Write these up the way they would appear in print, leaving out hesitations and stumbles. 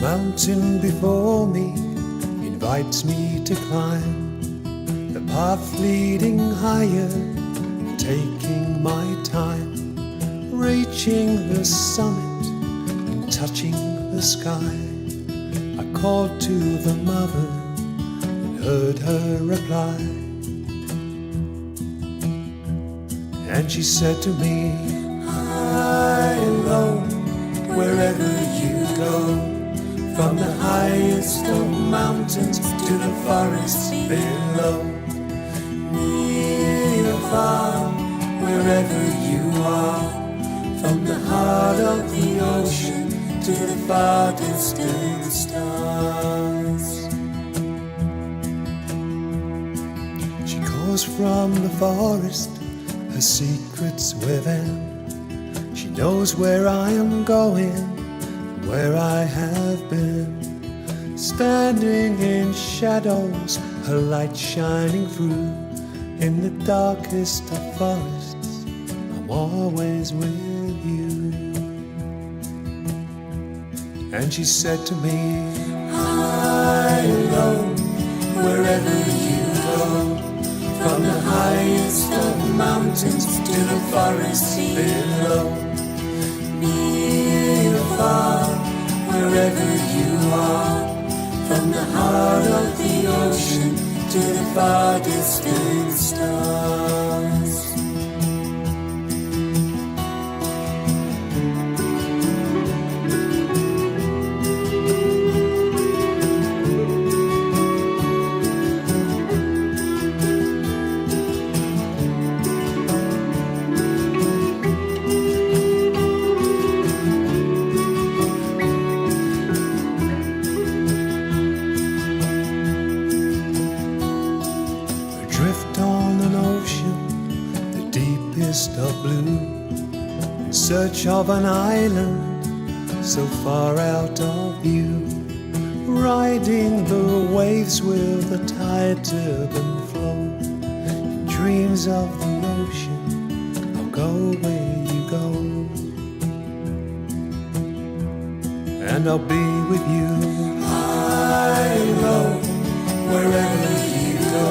mountain before me invites me to climb the path leading higher, taking my time, reaching the summit and touching the sky. I called to the mother and heard her reply, and she said to me, high and low, wherever you go, from the highest of mountains to the forest below, near or far, wherever you are, from the heart of the ocean to the far distant stars. She calls from the forest, her secrets within. She knows where I am going, where I have been. Standing in shadows, her light shining through. In the darkest of forests, I'm always with you. And she said to me, high and low, wherever you go, from the highest of mountains to the forest below, near or far, wherever you are, from the heart of the ocean to the far distant stars. Of blue, in search of an island so far out of view, riding the waves with the tide's ebb and flow. In dreams of the ocean, I'll go where you go, and I'll be with you, high and low, wherever you go,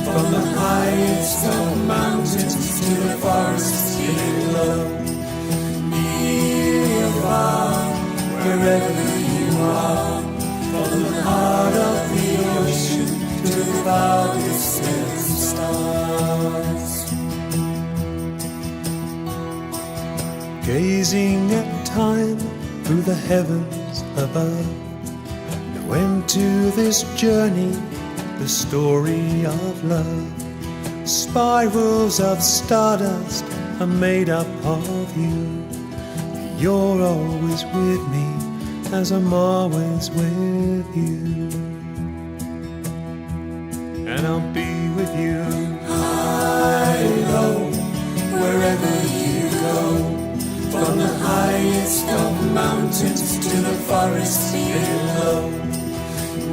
from the highest of mountains to the forests below, near or far, wherever you are, from the heart of the ocean to the far distant stars. Gazing at time through the heavens above, no end to this journey, the story of love. Spirals of stardust are made up of you. You're always with me as I'm always with you, and I'll be with you, high and low, wherever you go, from the highest of mountains to the forest below,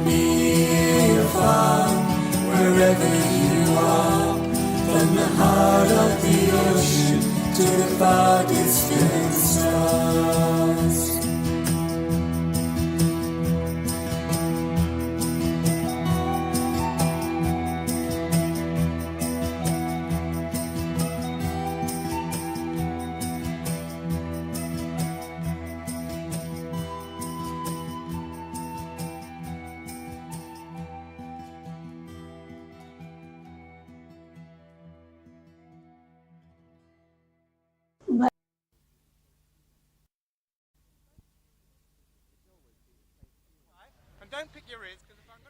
near or far, wherever you are, from the heart of the ocean to the far distant stars.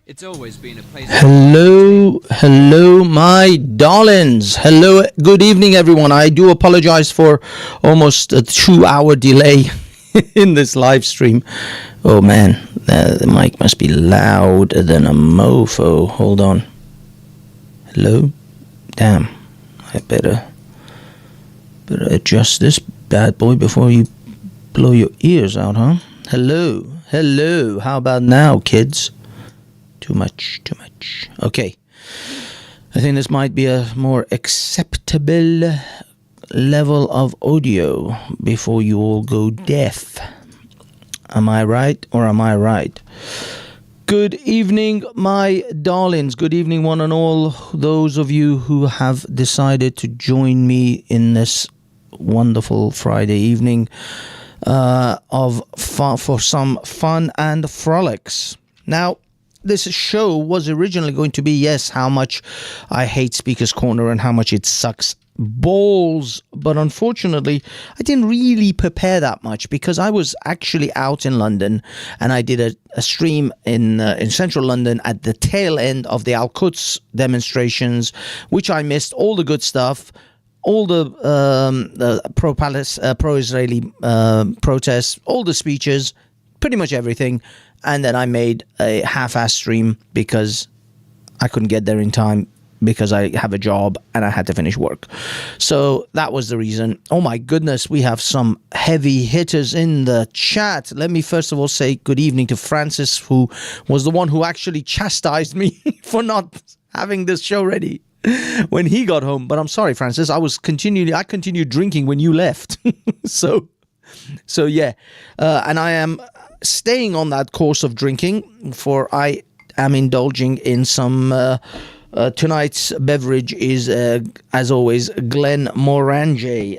It's always been a place. Hello, my darlings. Hello, good evening, everyone. I do apologize for almost a 2-hour delay in this live stream. Oh man, the mic must be louder than a mofo. Hold on. Hello? Damn, I better adjust this bad boy before you blow your ears out, huh? Hello. How about now, kids? Too much. Okay. I think this might be a more acceptable level of audio before you all go deaf. Am I right or am I right? Good evening, my darlings. Good evening, one and all. Those of you who have decided to join me in this wonderful Friday evening for some fun and frolics. Now, this show was originally going to be, yes, how much I hate Speaker's Corner and how much it sucks balls, but unfortunately I didn't really prepare that much because I was actually out in London and I did a stream in central London at the tail end of the Al-Quds demonstrations, which I missed all the good stuff, all the pro-Israeli protests, all the speeches, pretty much everything. And then I made a half-ass stream because I couldn't get there in time because I have a job and I had to finish work. So that was the reason. Oh my goodness, we have some heavy hitters in the chat. Let me first of all say good evening to Francis, who was the one who actually chastised me for not having this show ready when he got home. But I'm sorry, Francis, I continued drinking when you left. So yeah, and I am staying on that course of drinking, for I am indulging in some tonight's beverage is, as always, Glenmorangie.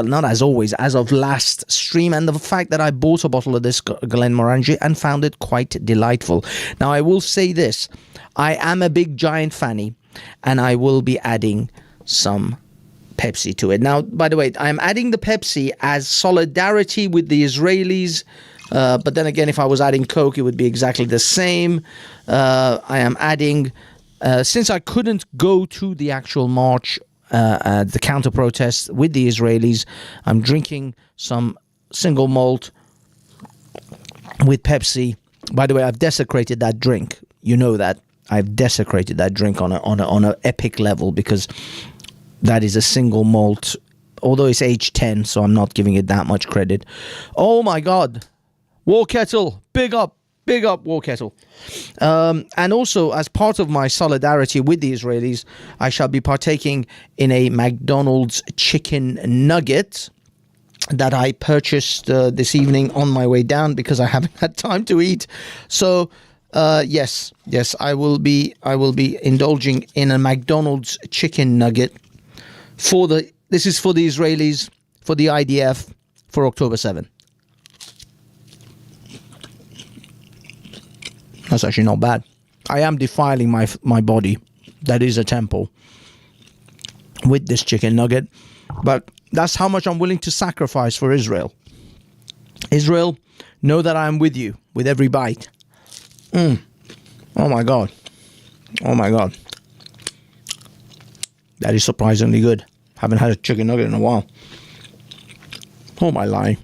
Not as always, as of last stream. And the fact that I bought a bottle of this Glenmorangie and found it quite delightful. Now, I will say this. I am a big giant fanny, and I will be adding some Pepsi to it. Now, by the way, I am adding the Pepsi as solidarity with the Israelis. But then again, if I was adding Coke, it would be exactly the same. I am adding... since I couldn't go to the actual march, the counter-protest with the Israelis, I'm drinking some single malt with Pepsi. By the way, I've desecrated that drink. You know that. I've desecrated that drink on a epic level because that is a single malt, although it's age 10, so I'm not giving it that much credit. Oh my God. War Kettle, big up. Big up, War Kettle. And also, as part of my solidarity with the Israelis, I shall be partaking in a McDonald's chicken nugget that I purchased this evening on my way down because I haven't had time to eat. So, yes, I will be indulging in a McDonald's chicken nugget this is for the Israelis, for the IDF, for October 7th. That's actually not bad. I am defiling my body, that is a temple, with this chicken nugget. But that's how much I'm willing to sacrifice for Israel. Israel, know that I am with you, with every bite. Oh my God. Oh my God. That is surprisingly good. Haven't had a chicken nugget in a while. Oh my lying.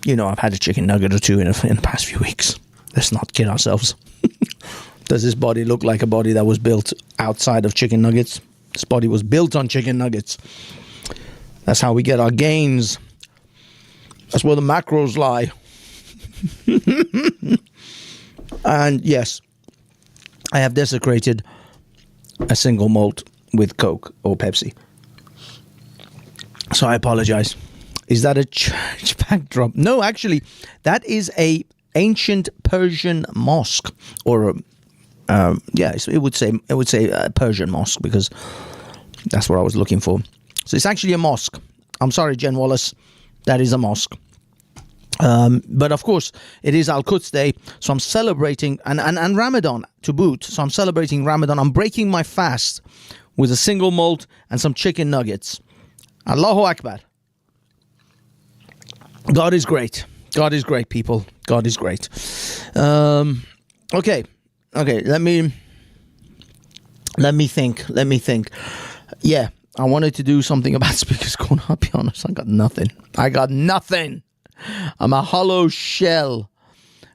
You know, I've had a chicken nugget or two in the past few weeks. Let's not kid ourselves. Does this body look like a body that was built outside of chicken nuggets? This body was built on chicken nuggets. That's how we get our gains. That's where the macros lie. And yes, I have desecrated a single malt with Coke or Pepsi. So I apologize. Is that a church backdrop? No, actually, that is a ancient Persian mosque, or it would say a Persian mosque, because that's what I was looking for. So it's actually a mosque. I'm sorry, Jen Wallace, that is a mosque. But of course, it is Al-Quds Day, so I'm celebrating, and Ramadan to boot. So I'm celebrating Ramadan. I'm breaking my fast with a single malt and some chicken nuggets. Allahu Akbar. God is great. God is great, people. God is great. Okay. Let me think. Yeah, I wanted to do something about Speaker's Corner. I'll be honest, I got nothing. I'm a hollow shell.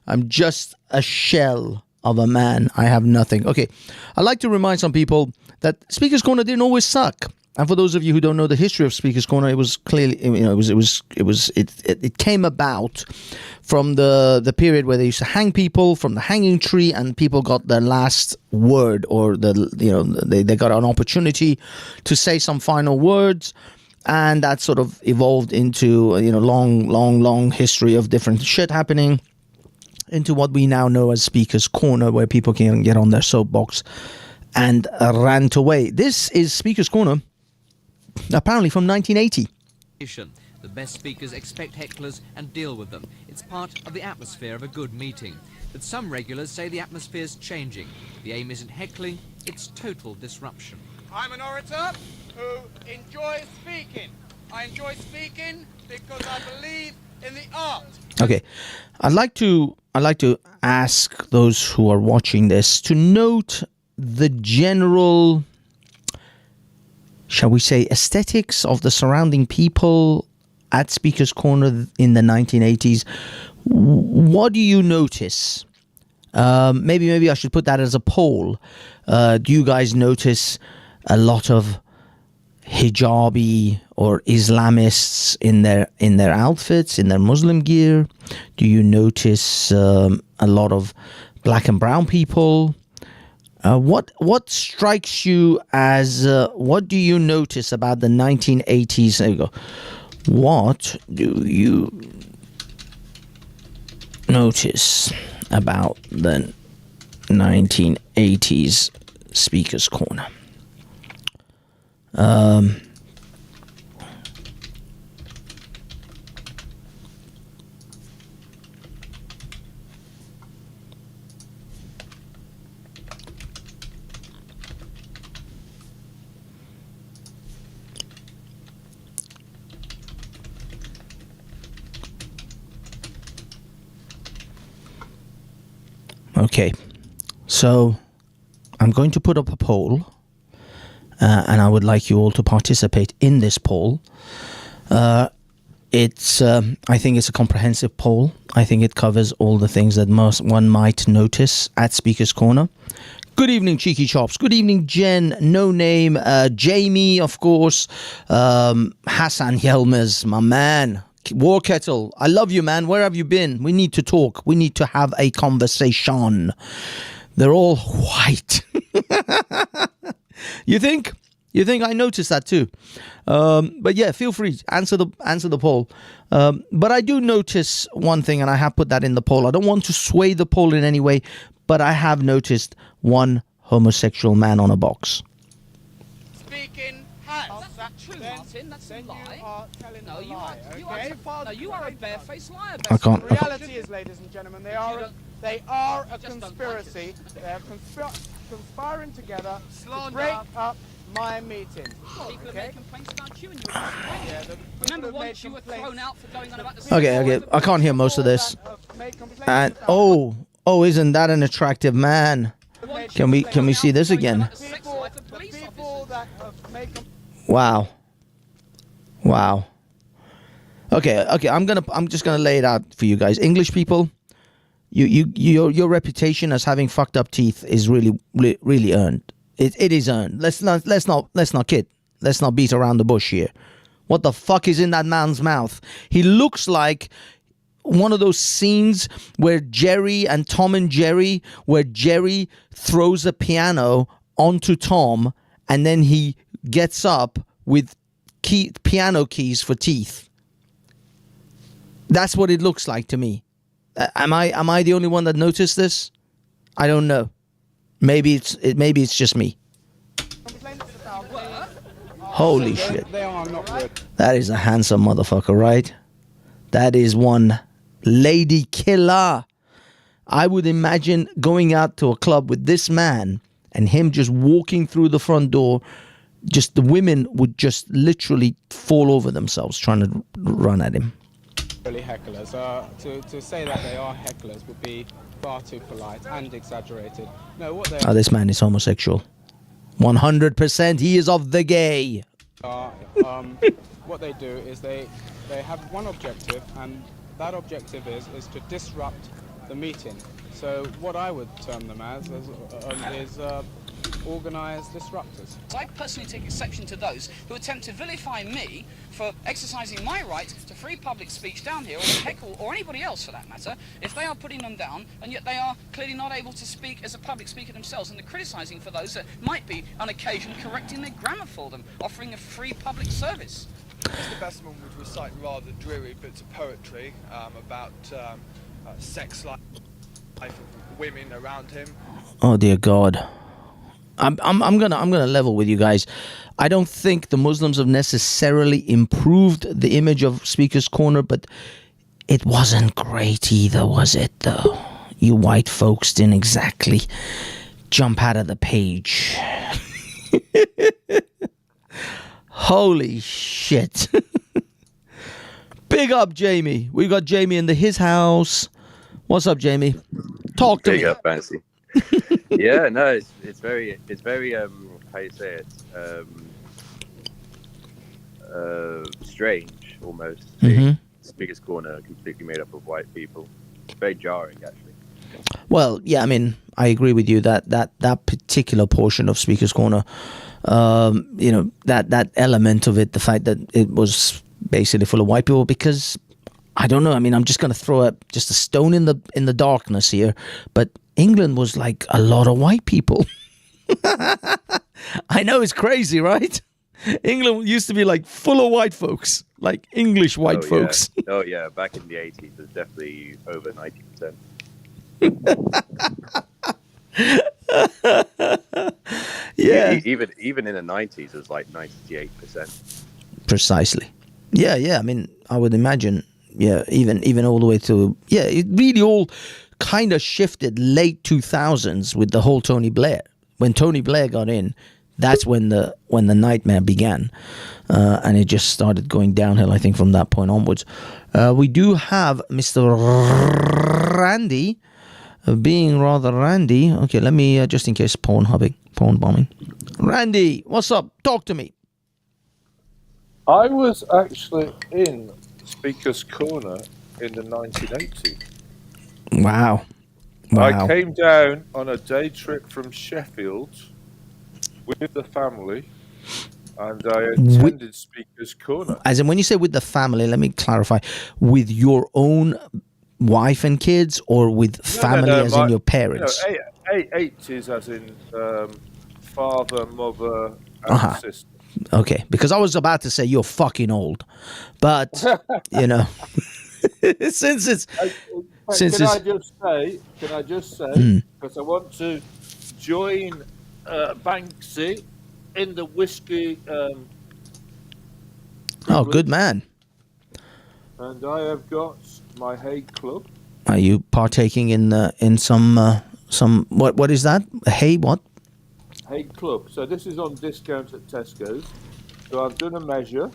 I'm just a shell of a man. I have nothing. Okay, I'd like to remind some people that Speaker's Corner didn't always suck. And for those of you who don't know the history of Speaker's Corner, it was clearly, it came about from the period where they used to hang people from the hanging tree, and people got their last word, or they got an opportunity to say some final words. and that sort of evolved into long history of different shit happening, into what we now know as Speaker's Corner, where people can get on their soapbox and rant away. This is Speaker's Corner, apparently from 1980. The best speakers expect hecklers and deal with them. It's part of the atmosphere of a good meeting. But some regulars say the atmosphere's changing. The aim isn't heckling, it's total disruption. I'm an orator who enjoys speaking. I enjoy speaking because I believe in the art. Okay, I'd like to ask those who are watching this to note the general, shall we say, aesthetics of the surrounding people at Speaker's Corner in the 1980s. What do you notice? Maybe I should put that as a poll. Do you guys notice a lot of hijabi or Islamists in their outfits, in their Muslim gear? Do you notice a lot of black and brown people? What strikes you as what do you notice about the 1980s? There you go. What do you notice about the 1980s Speaker's Corner? Okay, so I'm going to put up a poll, and I would like you all to participate in this poll. I think it's a comprehensive poll. I think it covers all the things that one might notice at Speaker's Corner. Good evening, Cheeky Chops. Good evening, Jen, No Name, Jamie, of course, Hassan Yelmers, my man. War Kettle, I love you, man. Where have you been? We need to talk. We need to have a conversation. They're all white. You think? I noticed that too. But yeah, feel free answer the poll. But I do notice one thing, and I have put that in the poll. I don't want to sway the poll in any way, but I have noticed one homosexual man on a box. Speaking has. That's true, Martin. That's a lie. No, You are a barefaced liar. I can't. The reality is, ladies and gentlemen, they are a conspiracy. They are conspiring together to break up my meeting. People have made complaints about you, and you were remember once you were thrown out for going on about the Okay. I can't hear most of this. And isn't that an attractive man? Can we see this again? Wow. Okay. I'm just gonna lay it out for you guys. English people, your reputation as having fucked up teeth is really earned. It is earned. Let's not kid. Let's not beat around the bush here. What the fuck is in that man's mouth? He looks like one of those scenes where Jerry and Tom and Jerry, where Jerry throws a piano onto Tom, and then he gets up with piano keys for teeth. That's what it looks like to me. Am I the only one that noticed this? I don't know. Maybe it's just me. Holy shit. That is a handsome motherfucker, right? That is one lady killer. I would imagine going out to a club with this man and him just walking through the front door. Just the women would just literally fall over themselves trying to run at him. Really hecklers. To say that they are hecklers would be far too polite and exaggerated. No, what they are. This man is homosexual. 100%. He is of the gay. What they do is they have one objective, and that objective is to disrupt the meeting. So what I would term them as is organised disruptors. I personally take exception to those who attempt to vilify me for exercising my right to free public speech down here, or heckle, or anybody else for that matter, if they are putting them down, and yet they are clearly not able to speak as a public speaker themselves, and they're criticising for those that might be, on occasion, correcting their grammar for them, offering a free public service. Mr. Besserman would recite rather dreary bits of poetry about sex life of women around him. Oh dear God. I'm gonna level with you guys. I don't think the Muslims have necessarily improved the image of Speaker's Corner, but it wasn't great either, was it? Though you white folks didn't exactly jump out of the page. Holy shit! Big up, Jamie. We got Jamie in his house. What's up, Jamie? Talk to me. Big up, Banksy. Yeah, no, it's very how you say it, strange almost. Speaker's Corner completely made up of white people. It's very jarring, actually. Well, yeah, I mean, I agree with you that particular portion of Speaker's Corner, that element of it, the fact that it was basically full of white people, because I don't know. I mean, I'm just going to throw just a stone in the darkness here, but England was like a lot of white people. I know, it's crazy, right? England used to be like full of white folks, like English white folks. Oh yeah, back in the 80s, it was definitely over 90%. Yeah. Even in the 90s, it was like 98%. Precisely. Yeah. I mean, I would imagine. Yeah, even all the way to it really all kind of shifted late 2000s with the whole Tony Blair. When Tony Blair got in, that's when the nightmare began, and it just started going downhill, I think, from that point onwards. We do have Mr. Randy being rather randy. Okay, let me just in case porn bombing. Randy, what's up? Talk to me. I was actually in Speaker's Corner in the 1980s. Wow. I came down on a day trip from Sheffield with the family, and I attended Speaker's Corner. As in, when you say with the family, let me clarify. With your own wife and kids, or with family as in your parents? 80s as in father, mother, and sister. Okay, because I was about to say you're fucking old, but since it's Can I just say because I want to join Banksy in the whiskey. Good man. And I have got my Hague Club. Are you partaking in some what is that? Hay what? Hague Club. So this is on discount at Tesco's. So I've done a measure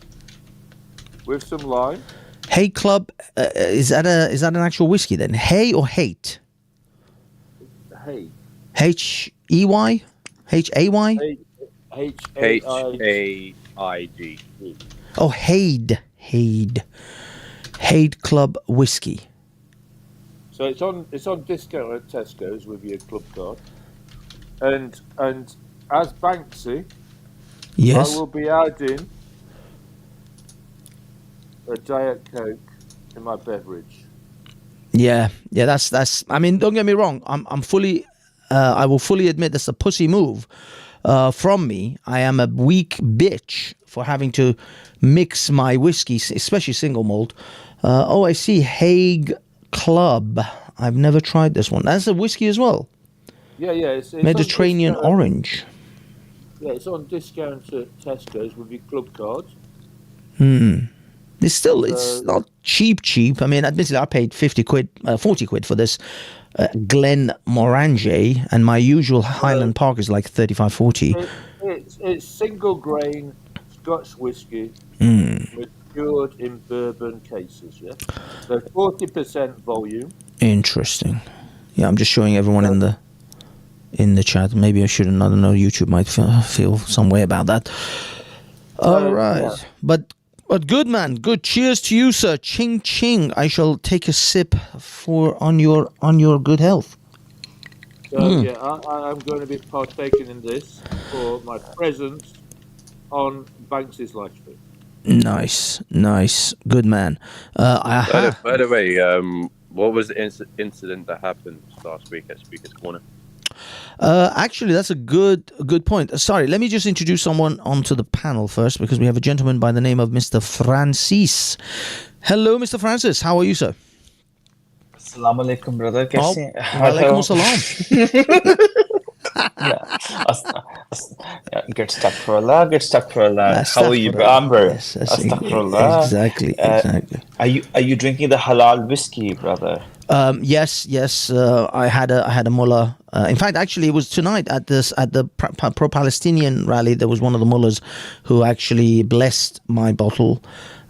with some lime. Hay Club, is that an actual whiskey then? Hay or hate? Hay. H-E-Y? H-A-Y? H-A-I-D. Oh, Hade Club whiskey. So it's on discount at Tesco's with your club card. And as Banksy, yes, I will be adding a Diet Coke in my beverage. Yeah. That's. I mean, don't get me wrong. I'm fully. I will fully admit that's a pussy move from me. I am a weak bitch for having to mix my whiskeys, especially single malt. I see Hague Club. I've never tried this one. That's a whiskey as well. Yeah. It's Mediterranean orange. Yeah, it's on discount at Tesco's with your club card. It's not cheap. I mean, admittedly, I paid 40 quid for this Glen Morange, and my usual Highland Park is like 35, 40. It's single grain Scotch whiskey matured in bourbon cases. Yeah, so 40% volume. Interesting. Yeah, I'm just showing everyone in the chat. Maybe I shouldn't. I don't know. YouTube might feel some way about that. All right, yeah. But good, man. Good. Cheers to you, sir. Ching ching. I shall take a sip on your good health. So yeah, I'm going to be partaking in this for my presence on Banksy's live stream. Nice. Good man. By the way, what was the incident that happened last week at Speaker's Corner? Actually, that's a good point. Sorry, let me just introduce someone onto the panel first, because we have a gentleman by the name of Mr. Francis. Hello, Mr. Francis. How are you, sir? Assalamu alaikum, brother. Oh, कैसे हैं? walaikum salam. Yeah. Get stuck for Allah. Get stuck for Allah. How are you, Astaghfirullah. Amber? Yes, Astaghfirullah. exactly. Are you drinking the halal whiskey, brother? Yes. I had a mullah. In fact, actually, it was tonight at the pro-Palestinian rally. There was one of the mullahs who actually blessed my bottle,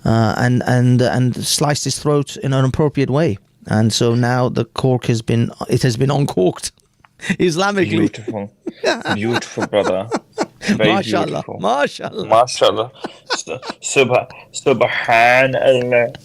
and sliced his throat in an appropriate way. And so now the cork has been uncorked Islamically. Beautiful, brother. Very Mashallah, beautiful. mashallah. Mashallah. Subhanallah.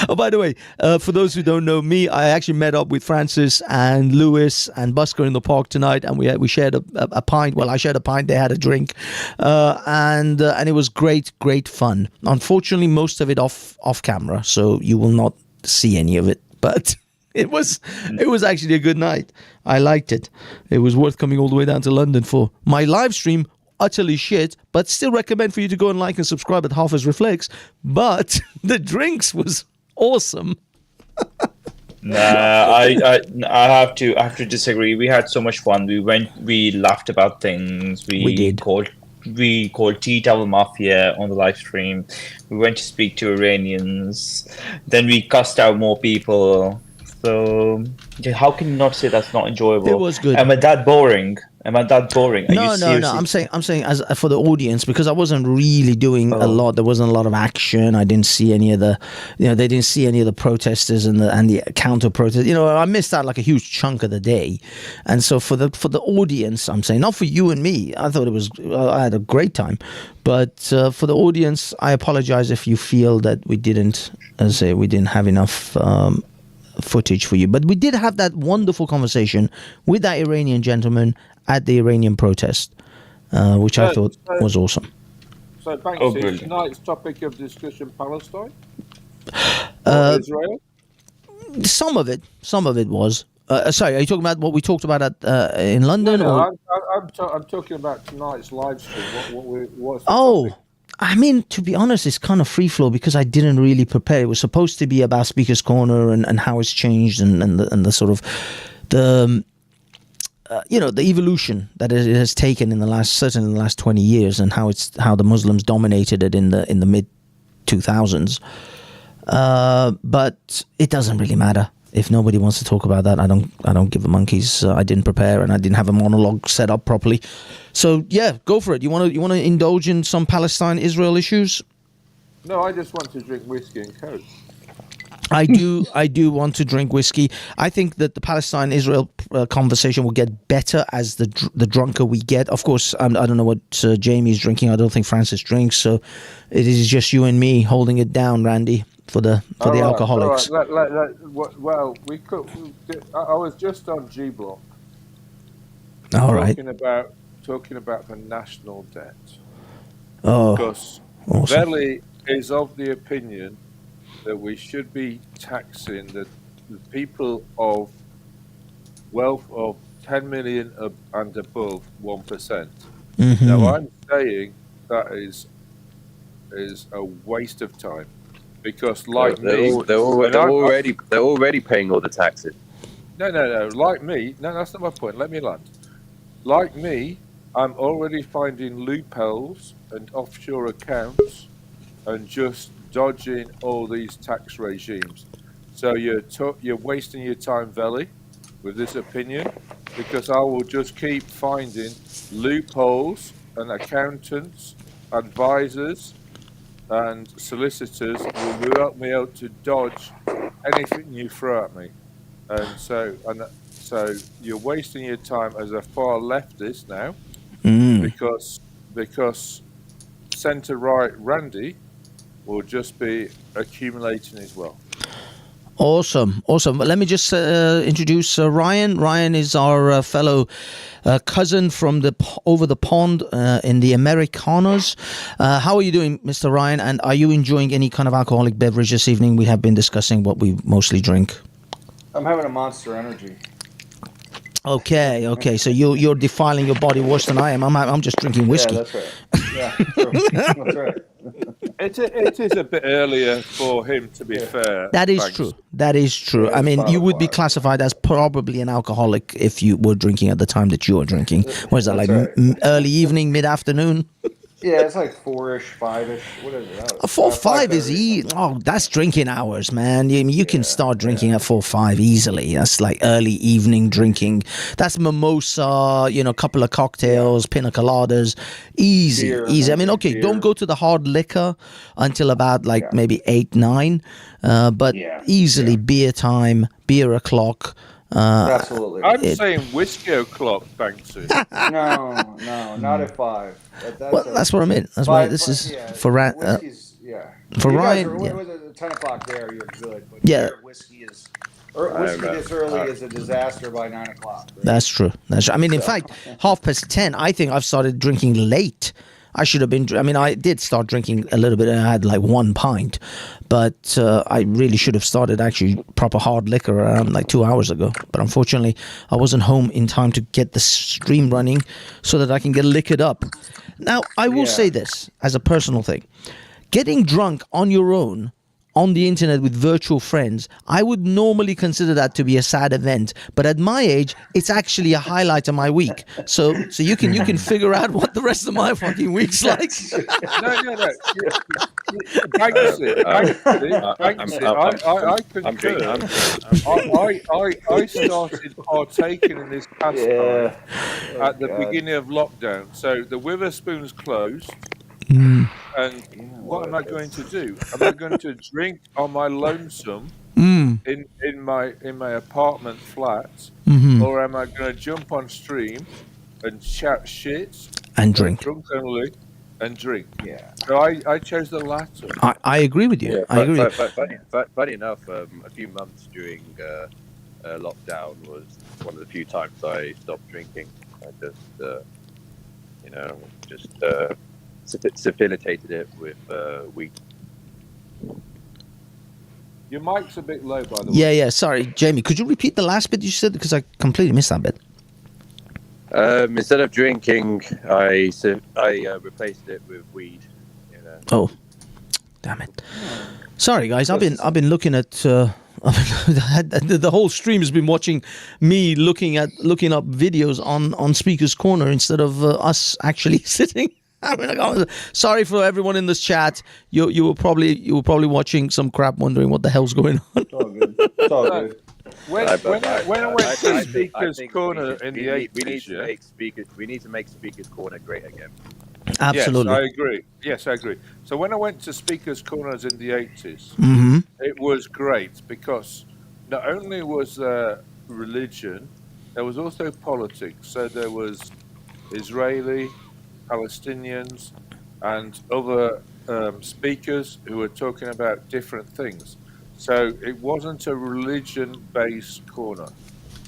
Oh, by the way, for those who don't know me, I actually met up with Francis and Lewis and Busker in the park tonight, and we shared a pint. Well, I shared a pint. They had a drink, and it was great fun. Unfortunately, most of it off camera, so you will not see any of it. But it was actually a good night. I liked it. It was worth coming all the way down to London for. My live stream, utterly shit, but still recommend for you to go and like and subscribe at Hafiz Reflex. But the drinks was awesome. I have to disagree. We had so much fun. We laughed about things. We did. We called Tea Towel Mafia on the live stream. We went to speak to Iranians. Then we cussed out more people. So how can you not say that's not enjoyable? It was good. Am I that boring? Are No. you seriously? I'm saying as for the audience, because I wasn't really doing a lot. There wasn't a lot of action. I didn't see any of the, they didn't see any of the protesters and the counter protest. I missed out like a huge chunk of the day. And so for the audience, I'm saying, not for you and me. I thought I had a great time, but for the audience, I apologize if you feel that we didn't have enough footage for you. But we did have that wonderful conversation with that Iranian gentleman at the Iranian protest, which I thought was awesome. So, Banksy, tonight's topic of discussion, Palestine? Or Israel? Some of it was. Sorry, are you talking about what we talked about in London? No, I'm talking about tonight's live stream. What's the topic? I mean, to be honest, it's kind of free flow because I didn't really prepare. It was supposed to be about Speaker's Corner and how it's changed and the sort of the evolution that it has taken certainly in the last 20 years, and how the Muslims dominated it in the mid 2000s. But it doesn't really matter. If nobody wants to talk about that, I don't give a monkeys. I didn't prepare, and I didn't have a monologue set up properly. So yeah, go for it. You want to indulge in some Palestine-Israel issues? No, I just want to drink whiskey and coke. I do want to drink whiskey. I think that the Palestine-Israel conversation will get better as the drunker we get. Of course, I don't know what Jamie's drinking. I don't think Francis drinks, so it is just you and me holding it down, Randy, for the alcoholics. All right. Well, I was just on G Block. All right. Talking about the national debt. Oh, because awesome. Veli is of the opinion that we should be taxing the people of wealth of 10 million and above 1%. Mm-hmm. Now, I'm saying that is a waste of time, because they're already paying all the taxes. No. Like me, no, that's not my point. Let me land. Like me, I'm already finding loopholes and offshore accounts and just dodging all these tax regimes. So you're wasting your time, Veli, with this opinion, because I will just keep finding loopholes, and accountants, advisors, and solicitors will help me out to dodge anything you throw at me. And so you're wasting your time as a far leftist now, because centre right Randy will just be accumulating his wealth. Awesome. Let me just introduce Ryan. Ryan is our fellow cousin from over the pond in the Americanos. How are you doing, Mr. Ryan? And are you enjoying any kind of alcoholic beverage this evening? We have been discussing what we mostly drink. I'm having a Monster Energy. Okay. So you're defiling your body worse than I am. I'm just drinking whiskey. Yeah, that's right. Yeah, true. That's right. It is a bit earlier for him, to be fair. That is Banks. true. That is true. Yeah, I mean, it's you would be 5 o'clock. classified as probably an alcoholic if you were drinking at the time that you were drinking. What is that, like That's right. early evening, mid-afternoon? Yeah, it's like 4-ish, 5-ish. What is it? A 4-5 is 5:30 oh, that's drinking hours, man. You can start drinking at 4-5 easily. That's like early evening drinking. That's mimosa, a couple of cocktails, pina coladas, easy. I mean, okay, don't go to the hard liquor until about maybe 8-9, but easily beer time, beer o'clock. Absolutely. I'm saying whiskey o'clock, Banksy. No, not at 5. That's what I mean. That's why this is for whiskey's, for you Ryan. Guys are, what is it, 10 o'clock there, you're good. But whiskey this early is a disaster by 9 o'clock. Right? That's true. I mean, in fact, 10:30. I think I've started drinking late. I should have been. I mean, I did start drinking a little bit, and I had like 1 pint, but I really should have started actually proper hard liquor around like 2 hours ago. But unfortunately, I wasn't home in time to get the stream running so that I can get liquored up. Now, I will say this as a personal thing: getting drunk on your own on the internet with virtual friends, I would normally consider that to be a sad event. But at my age, it's actually a highlight of my week. So you can figure out what the rest of my fucking week's like. No. Banksy, I concur. I started partaking in this pastime at the beginning of lockdown. So the Witherspoon's closed. And what am I going to do? Am I going to drink on my lonesome in my apartment flat, or am I going to jump on stream and chat shit and drink, drunk only, and drink? Yeah. So I chose the latter. I agree with you. Yeah, I agree. Funny enough, a few months during lockdown was one of the few times I stopped drinking. I just facilitated it with weed. Your mic's a bit low, by the way. Yeah. Sorry, Jamie. Could you repeat the last bit you said, because I completely missed that bit? Instead of drinking, I replaced it with weed. Oh, damn it! Sorry, guys. I've been looking at. The whole stream has been watching me looking up videos on Speaker's Corner instead of us actually sitting. I mean, sorry for everyone in this chat. You were probably watching some crap, wondering what the hell's going on. It's all good. It's all good. When I went to Speaker's Corner in the 80s, we need to make Speaker's Corner great again. Absolutely. Yes, I agree. So when I went to Speaker's Corners in the 80s, it was great because not only was there religion, there was also politics. So there was Israeli, Palestinians, and other speakers who were talking about different things. So it wasn't a religion-based corner.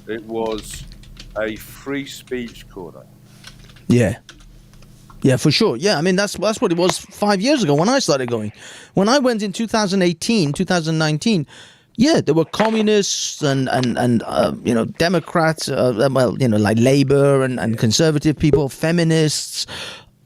It was a free speech corner. Yeah, for sure. Yeah, I mean, that's what it was 5 years ago when I started going. When I went in 2018, 2019, yeah, there were communists and Democrats, like Labour and conservative people, feminists,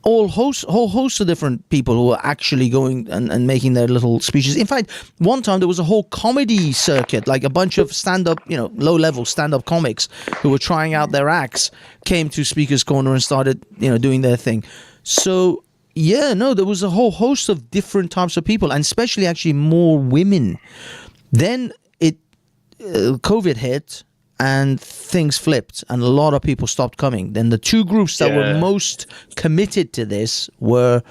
whole host of different people who were actually going and making their little speeches. In fact, one time there was a whole comedy circuit, like a bunch of stand-up, low-level stand-up comics who were trying out their acts, came to Speaker's Corner and started, doing their thing. So, yeah, no, there was a whole host of different types of people, and especially actually more women. Then COVID hit and things flipped and a lot of people stopped coming. Then the two groups that were most committed to this were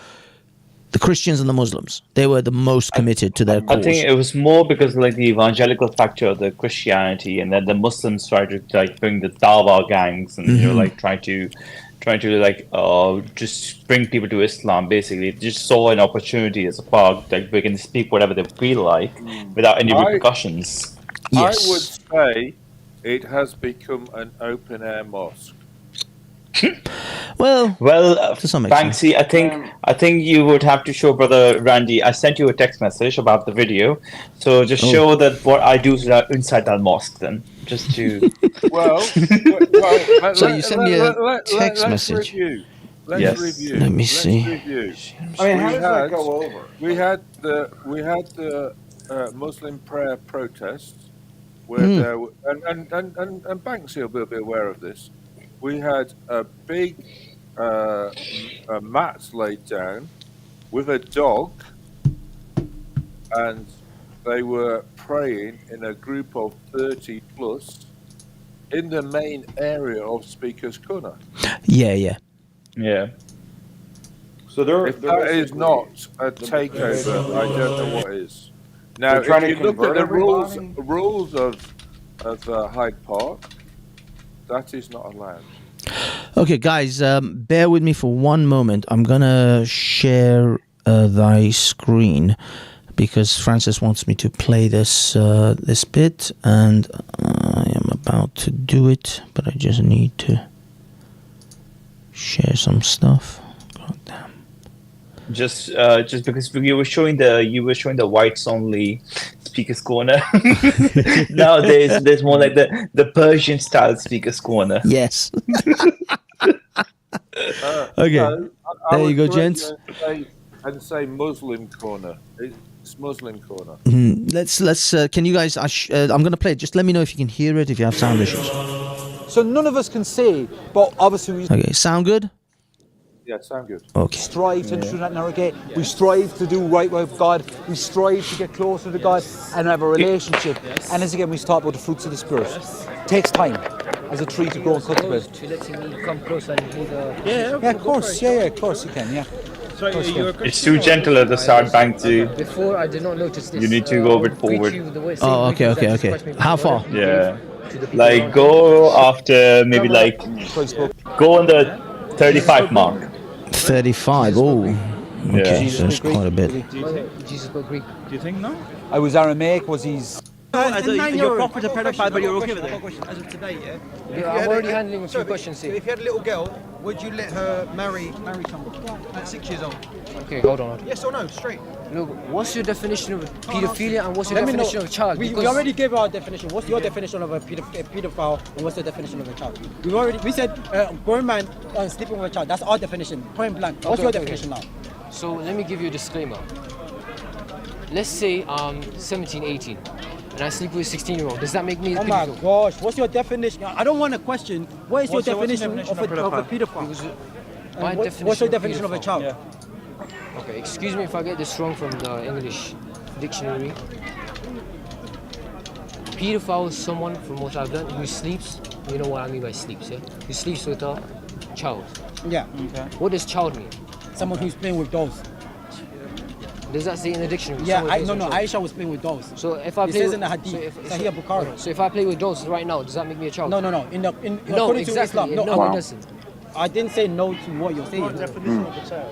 the Christians and the Muslims. They were the most committed to their cause. I think it was more because like the evangelical factor of the Christianity, and then the Muslims tried to like bring the Dawa gangs and trying to just bring people to Islam. Basically, they just saw an opportunity as a park that we can speak whatever they feel like without any repercussions. Yes. I would say it has become an open air mosque. Well, to some extent. Banksy, I think you would have to show Brother Randy. I sent you a text message about the video, so just show that what I do inside that mosque. Then, just to. So you send me a text message. Let's review. Let me see. Review. I mean, how does that go over? We had the Muslim prayer protests where there were, and Banksy will be a bit aware of this. We had a big mat laid down with a dog, and they were praying in a group of 30 plus in the main area of Speaker's Corner. Yeah. So if that is not a takeover, I don't know what is. Now, if you look at the rules of Hyde Park, that is not allowed. Okay, guys, bear with me for one moment. I'm gonna share thy screen because Francis wants me to play this this bit, and I am about to do it, but I just need to share some stuff. God damn. Just because you were showing the whites only Speaker's Corner. Now there's more like the Persian style Speaker's Corner. Yes. Okay. There you go, gents. And say Muslim Corner. It's Muslim Corner. Let's. Can you guys? I'm gonna play it. Just let me know if you can hear it. If you have sound issues. So none of us can see, but obviously we. Okay. Sound good? Yeah, sound good. Okay. Strive to enter that narrow gate. We strive to do right with God. We strive to get closer to God and have a relationship. And as again, we talk about the fruits of the Spirit. It takes time as a tree to grow and cultivate. To letting me come closer and hear the... Yeah, of course. Yeah, of course you can. Yeah. It's too gentle at the start, Banksy. Before I did not notice this. You need to go a bit forward. Oh, okay. How far? Yeah. Like go after maybe like go on the 35 mark. 35. Oh. Okay, so that's quite a bit. Jesus spoke Greek. Do you think no? I was Aramaic. Was he's? You're proper to pedophile, but you're okay with it? As of today, yeah? I'm already handling a few questions here. If you had a little girl, would you let her marry someone at 6 years old? Okay, hold on. Yes or no, straight. Look, what's your definition of paedophilia and what's your definition of child? We already gave our definition. What's your definition of a pedophile and what's the definition of a child? We said grown man sleeping with a child. That's our definition, point blank. What's your definition now? So let me give you a disclaimer. Let's say I'm 17, 18. And I sleep with a 16-year-old. Does that make me a pedophile? Oh my gosh, what's your definition? I don't want a question. What is your definition of a pedophile? What's your definition of a child? Yeah. Okay, excuse me if I get this wrong from the English dictionary. Pedophile is someone, from what I've done, who sleeps, you know what I mean by sleeps, yeah? Who sleeps with a child. Yeah. Okay. What does child mean? Someone who's playing with dolls. Does that say in the dictionary? Yeah, Aisha was playing with dolls. So if I it play says with, in the hadith, Sahih Bukhari. So if I play with dolls right now, does that make me a child? No. According to Islam, no, it doesn't. I didn't say no to what you're saying.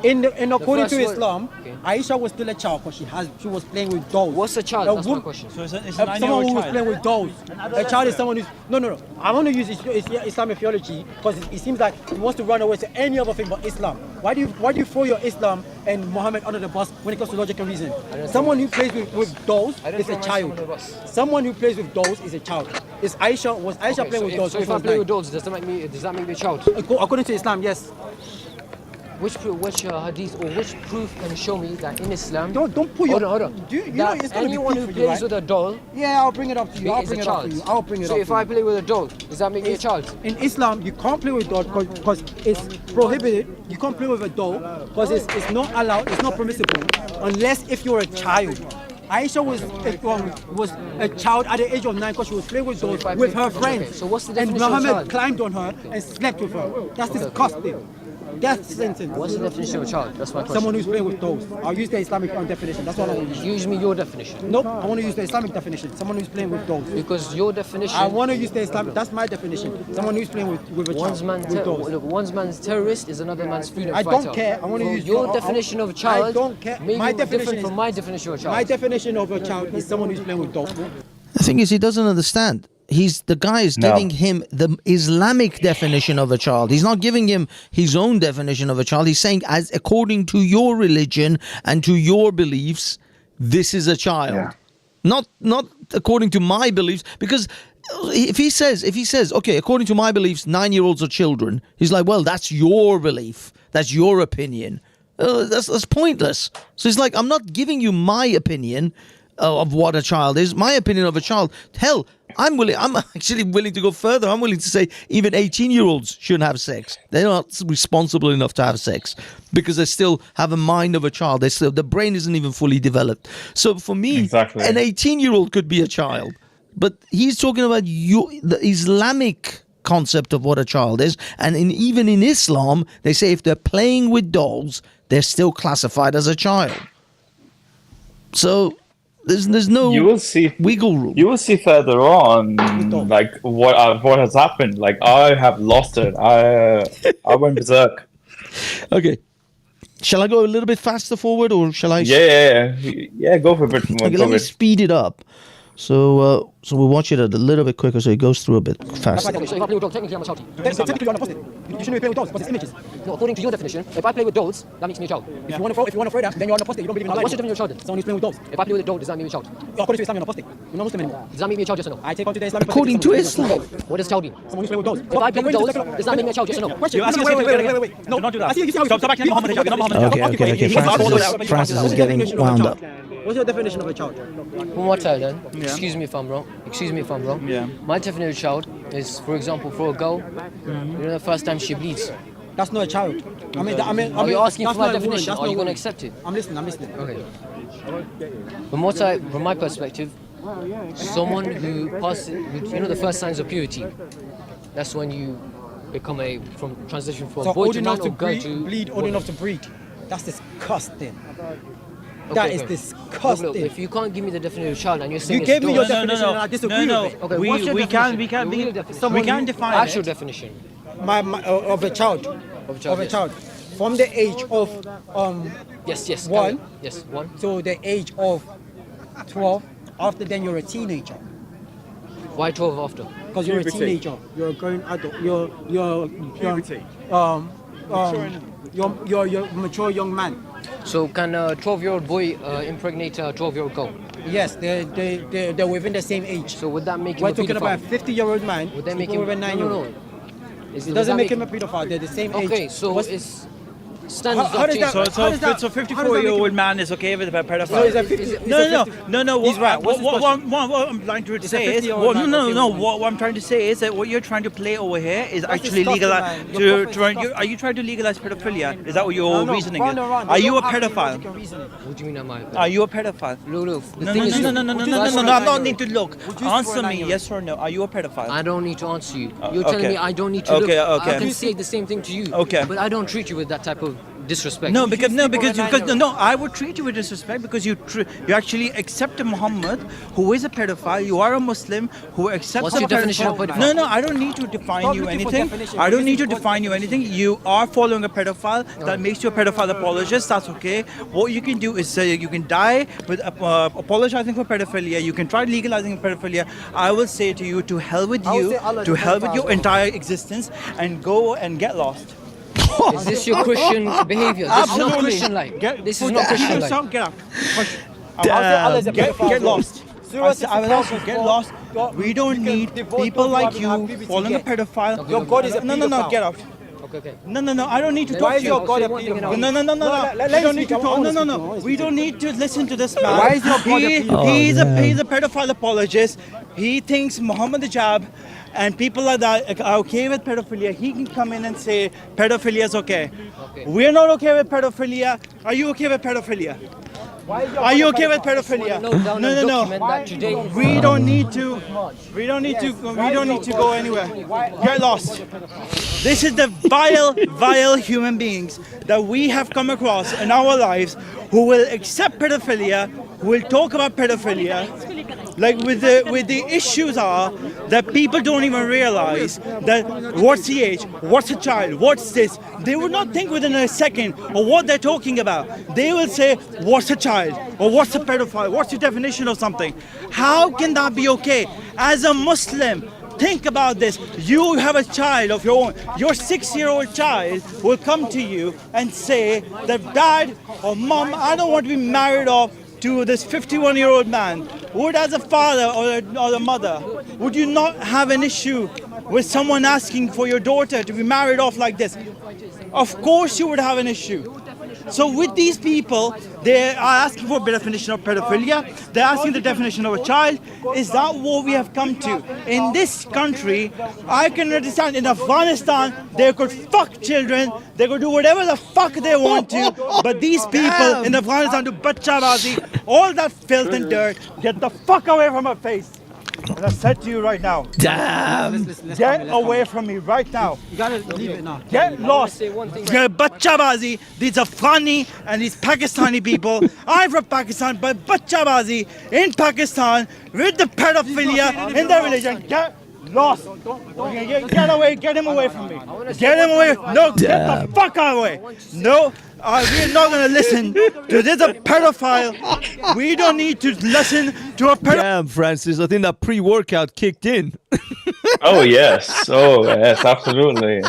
In according to Islam, Aisha was still a child because she was playing with dolls. What's a child? That's my question. So it's someone who was playing with dolls. A child is someone who's no. I want to use Islamic theology because it seems like he wants to run away to any other thing but Islam. Why do you throw your Islam and Muhammad under the bus when it comes to logic and reason? Someone who plays with dolls is a child. Someone who plays with dolls is a child. Was Aisha playing with dolls? So if I play with dolls, does that make me a child? According to Islam, yes. Which hadith or which proof can show me that in Islam? Don't put your. Hold on. That anyone who plays with a doll. Yeah, I'll bring it up to you. I'll bring it up to you. So if I play with a doll, does that make me a child? In Islam, you can't play with dolls because it's prohibited. You can't play with a doll because it's not allowed. It's not permissible unless if you're a child. Aisha was a child at the age of 9 because she was playing with dolls with her friends. Okay, so what's the definition and Muhammad of child? climbed on her and slept with her. That's disgusting. Death sentence. What's the definition of a child? That's my question. Someone who's playing with dolls. I'll use the Islamic definition. That's what I want to use. Use me your definition. Nope. I want to use the Islamic definition. Someone who's playing with dolls. Because your definition. I want to use the Islamic. That's my definition. Someone who's playing with a child. Look, one man's terrorist is another man's freedom fighter. I don't care. I want to use your definition of a child. I don't care. My definition different from my definition of a child. My definition of a child is someone who's playing with dolls. The thing is, he doesn't understand. the guy is giving him the Islamic definition of a child. He's not giving him his own definition of a child. He's saying, as according to your religion and to your beliefs, this is a child. Not according to my beliefs, because if he says, okay, according to my beliefs, 9-year-olds are children, he's like, well, that's your belief, that's your opinion. That's pointless. So it's like, I'm not giving you my opinion of what a child is. My opinion of a child, hell, I'm actually willing to go further. I'm willing to say even 18-year-olds shouldn't have sex. They're not responsible enough to have sex because they still have a mind of a child. The brain isn't even fully developed. So for me, an 18-year-old could be a child. But he's talking about the Islamic concept of what a child is. And even in Islam, they say if they're playing with dolls, they're still classified as a child. So there's no wiggle room. You will see further on, like what has happened. Like I have lost it. I went berserk. Okay. Shall I go a little bit faster forward, or shall I? Yeah. Go for a bit more. Okay, let me speed it up. So we'll watch it a little bit quicker, so it goes through a bit faster. So if I play with dolls, technically I'm a child. Technically you're not posted. You shouldn't be playing with dolls because it's images. No, according to your definition, if I play with dolls, that makes me a child. If you want to throw that, then you're not posted. You don't believe in Allah. What's the definition of child then? Someone who's playing with dolls. If I play with a doll, does that make me a child? According to Islam, you're not posted. You're not Muslim anymore. Does that make me a child, yes or no? I take on to the Islamic. According to Islam. What does child mean? Someone who's playing with dolls. If I play with dolls, does that make me a child, yes or no? Wait. No, don't do that. Stop acting like Muhammad. You're not Muhammad. Okay. Francis is getting wound up. What's your definition of a child? One more time then. Excuse me if I'm wrong. Yeah. My definition of child is, for example, for a girl, you know, the first time she bleeds. That's not a child. Are you asking for my definition? Are you going to accept it? I'm listening. Okay. From my perspective, someone who passes, you know, the first signs of purity. That's when you become transition from boy to man or girl to bleed old enough to breed. That's disgusting. That is disgusting. Look, if you can't give me the definition of child and you're saying you gave me your definition and I disagree with it. Okay, we can define actual definition. Of a child. From the age of yes. one. Yes, 1. So the age of 12. After then you're a teenager. Why 12 after? Because you're a teenager. You're a grown adult. You're a mature young man. So can a 12-year-old boy impregnate a 12-year-old girl? Yes, they're within the same age. So would that make him We're a talking pedophile? about a 50-year-old man. Would that make him with a 9-year-old? No. It doesn't make him a pedophile. They're the same age. Okay, so it's standards How does change. that? So 54-year-old man is okay with a pedophile? So is that No. He's right. What I'm trying to say is, what I'm trying to say is that what you're trying to play over here is actually legalize. Are you trying to legalize pedophilia? Is that what your reasoning is? Are you a pedophile? What do you mean am I? Are you a pedophile? No. No. I don't need to look. Answer me, yes or no. Are you a pedophile? I don't need to answer you. You're telling me I don't need to look. Okay. I can say the same thing to you. Okay. But I don't treat you with that type of disrespect. No, I would treat you with disrespect because you actually accept Muhammad, who is a pedophile. You are a Muslim who accepts. What's your definition of pedophile? No, I don't need to define you anything. You are following a pedophile. That makes you a pedophile apologist. That's okay. What you can do is you can die with apologizing for pedophilia. You can try legalizing pedophilia. I will say to you, to hell with you, to hell with your entire existence, and go and get lost. Is this your Christian behavior? This is not Christian-like. This is not Christian-like. Get out. Get lost. I will ask you, get lost. We don't need people like you following a pedophile. Your God is a pedophile. No, get out. Okay. No, I don't need to talk to you. Why is your God a pedophile? No. We don't need to listen to this man. Why is your God a pedophile? He's a pedophile apologist. He thinks Muhammad Hijab and people like that are okay with pedophilia. He can come in and say pedophilia is okay. We're not okay with pedophilia. Are you okay with pedophilia? Are you okay with pedophilia? No. We don't need to go anywhere. Get lost. This is the vile human beings that we have come across in our lives who will accept pedophilia, who will talk about pedophilia, like with the issues are that people don't even realize that what's the age, what's a child, what's this. They would not think within a second of what they're talking about. They will say, what's a child, or what's a pedophile, what's your definition of something. How can that be okay? As a Muslim, think about this. You have a child of your own. Your 6-year-old child will come to you and say that dad or mom, I don't want to be married off to this 51-year-old man. Would, as a father or a mother, would you not have an issue with someone asking for your daughter to be married off like this? Of course you would have an issue. So with these people, they are asking for a definition of pedophilia. They're asking the definition of a child. Is that what we have come to? In this country, I can understand in Afghanistan, they could fuck children. They could do whatever the fuck they want to. But these people in Afghanistan do bachchabazi, all that filth and dirt. Get the fuck away from my face. And I said to you right now, damn, get away from me right now. You gotta leave it now. Get lost. Get bachchabazi. These Afghani and these Pakistani people. I'm from Pakistan, but bachchabazi in Pakistan with the pedophilia in their religion. Get lost. Get away. Get him away from me. Get him away. No, get the fuck out of the way. No. We're not going to listen to this a pedophile. We don't need to listen to a pedophile. Damn, Francis, I think that pre-workout kicked in. Oh yes, absolutely.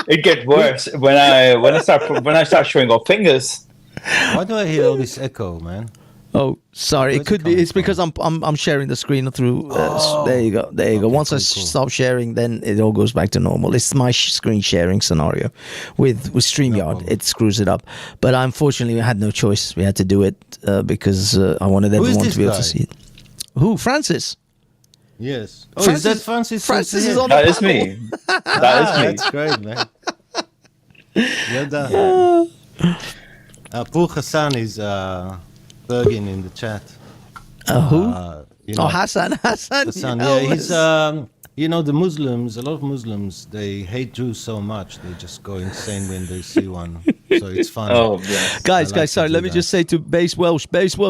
It gets worse when I start showing off fingers. Why do I hear all this echo, man? Oh, sorry. It could be. It's because I'm sharing the screen through. There you go. There you go. Once I stop sharing, then it all goes back to normal. It's my screen sharing scenario with StreamYard. It screws it up. But unfortunately, we had no choice. We had to do it because I wanted everyone to be able to see it. Who? Francis. Yes. Oh, Francis, is that Francis? Francis is on that the is me. That is me. That's great, man. Well done. Poor Hassan is Bergin in the chat. Who? You know, Hassan. Hassan, yeah, he's you know, the Muslims, a lot of Muslims, they hate Jews so much they just go insane when they see one. So it's fun. Oh, yes. Guys, sorry. Let me just say to Base Welsh,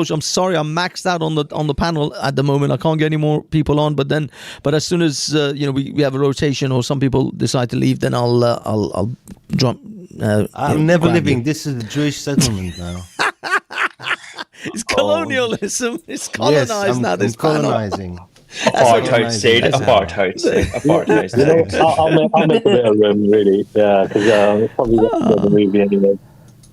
I'm sorry, I'm maxed out on the panel at the moment. I can't get any more people on. But as soon as we have a rotation or some people decide to leave, then I'll drop. I'm never leaving. This is the Jewish settlement now. It's colonialism. It's colonized now. This colonizing. Apartheid state. Apartheid state. I'll make a bit of room, really. Yeah, because probably the movie anyway.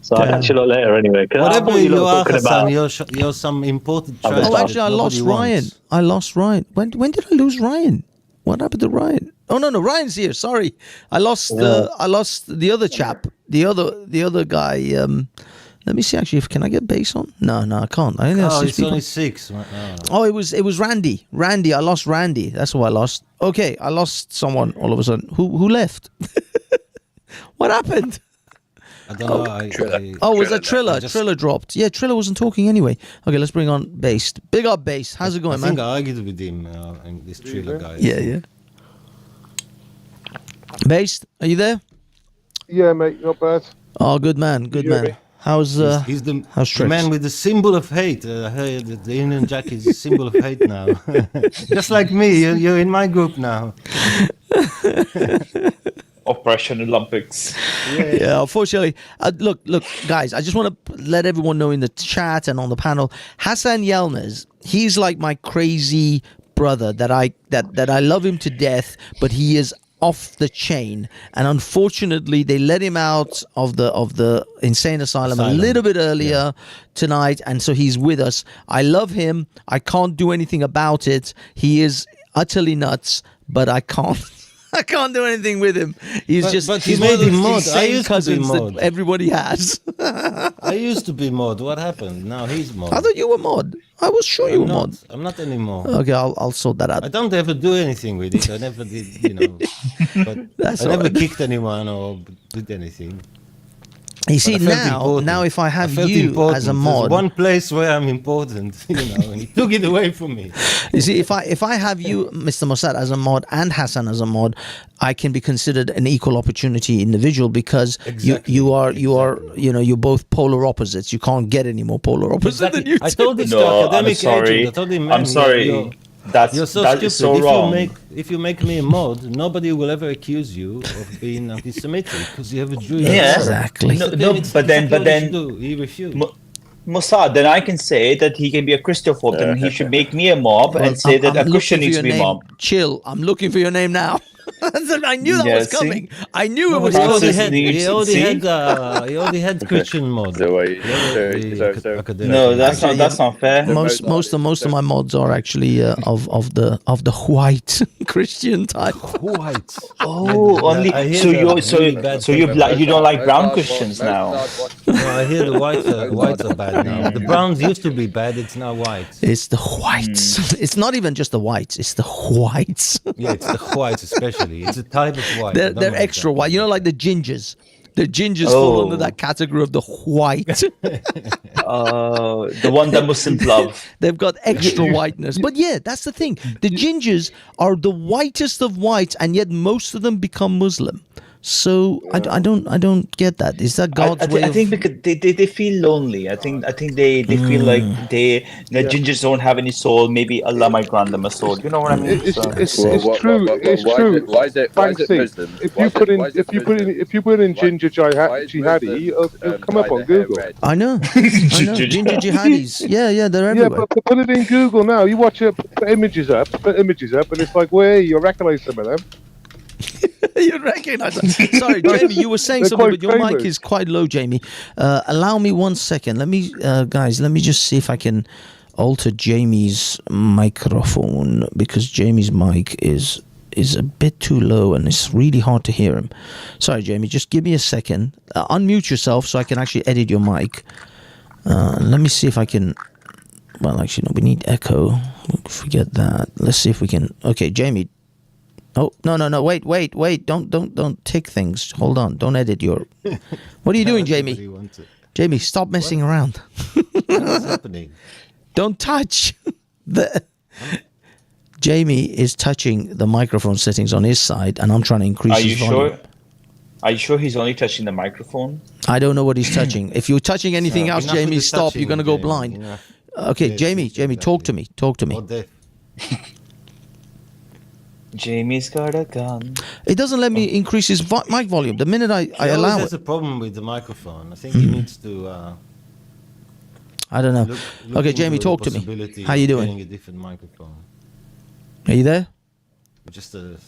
So I'll catch you a lot later anyway. Whatever you are, Hassan, you're some important trash. Oh, actually, I lost Ryan. When did I lose Ryan? What happened to Ryan? Oh no, Ryan's here. Sorry, I lost the other chap, the other guy. Let me see. Actually, can I get base on? No, I can't. I only have 6 people. Only 6. No. Oh, it was Randy. I lost Randy. That's who I lost. Okay, I lost someone all of a sudden. Who left? What happened? I don't know. Was that Triller? Triller dropped. Yeah, Triller wasn't talking anyway. Okay, let's bring on Base. Big up Base. How's it going, man? I think I argued with him and this Triller guy. Yeah. Base, are you there? Yeah, mate, not bad. Oh, good man. Me? How's he's the man with the symbol of hate. The Union Jack is a symbol of hate now. Just like me, you're in my group now. Operation Olympics. Yeah, unfortunately. Look, guys, I just want to let everyone know in the chat and on the panel, Hassan Yilmaz, he's like my crazy brother that I love him to death, but he is off the chain, and unfortunately they let him out of the insane asylum a little bit earlier tonight, and so he's with us. I love him. I can't do anything about it. He is utterly nuts, but I can't do anything with him. He's made him mod. I used cousins to be mod. That everybody has. I used to be mod. What happened? Now he's mod. I thought you were mod. I was sure you were mod. I'm not anymore. Okay, I'll sort that out. I don't ever do anything with it. I never did, but I never kicked anyone or did anything. You see, now if I have you as a mod, there's one place where I'm important, and he took it away from me. You see, if I have you, Mr. Mossad, as a mod and Hassan as a mod, I can be considered an equal opportunity individual because you're both polar opposites. You can't get any more polar opposite than you. I told this academic agent. I told him, I'm sorry. You're so stupid. So wrong. If you make me a mod, nobody will ever accuse you of being anti-Semitic because you have a Jewish. Yeah, exactly. But then he refused. Mossad, then I can say that he can be a Christophobe, and he should make me a mob and say that a Christian needs to be a mob. Chill, I'm looking for your name now. I knew that was coming. I knew it was coming. He already had Christian mods. No, that's not fair. Most of my mods are actually of the white Christian type. White. Oh, only so you don't like brown Christians now. No, I hear the whites are bad now. The browns used to be bad. It's now white. It's the whites. It's not even just the whites. It's the whites. Yeah, it's the whites especially. It's a type of white. They're extra white. You know, like the gingers. The gingers fall under that category of the white. The one that Muslims love. They've got extra whiteness. But yeah, that's the thing. The gingers are the whitest of whites, and yet most of them become Muslim. So I don't get that. Is that God's way? I think because they feel lonely. I think they feel like the gingers don't have any soul. Maybe Allah might grant them a soul. You know what I mean? It's true. It's true. If you put in ginger jihadi, it'll come up on Google. I know. Ginger jihadis. Yeah, they're everywhere. Yeah, but put it in Google now. You watch it. Put images up, and it's like, where you recognize some of them. You recognize that. Sorry, Jamie, you were saying something, but your mic is quite low, Jamie. Allow me 1 second. Let me, guys, let me just see if I can alter Jamie's microphone, because Jamie's mic is a bit too low and it's really hard to hear him. Sorry, Jamie, just give me a second. Unmute yourself so I can actually edit your mic. Let me see if I can. Well, actually, no, we need echo. Forget that. Let's see if we can. Okay, Jamie. Oh, no, wait. Don't tick things. Hold on. Don't edit your... What are you doing, Jamie? Jamie, stop messing around. What's happening? Don't touch. Jamie is touching the microphone settings on his side, and I'm trying to increase his volume. Are you sure he's only touching the microphone? I don't know what he's touching. If you're touching anything else, Jamie, stop. You're going to go blind. Okay, Jamie, talk to me. Jamie's got a gun. It doesn't let me increase his mic volume. The minute I allow it. There's a problem with the microphone. I think he needs to... I don't know. Okay, Jamie, talk to me. How you doing? Getting a different microphone. Are you there? Just an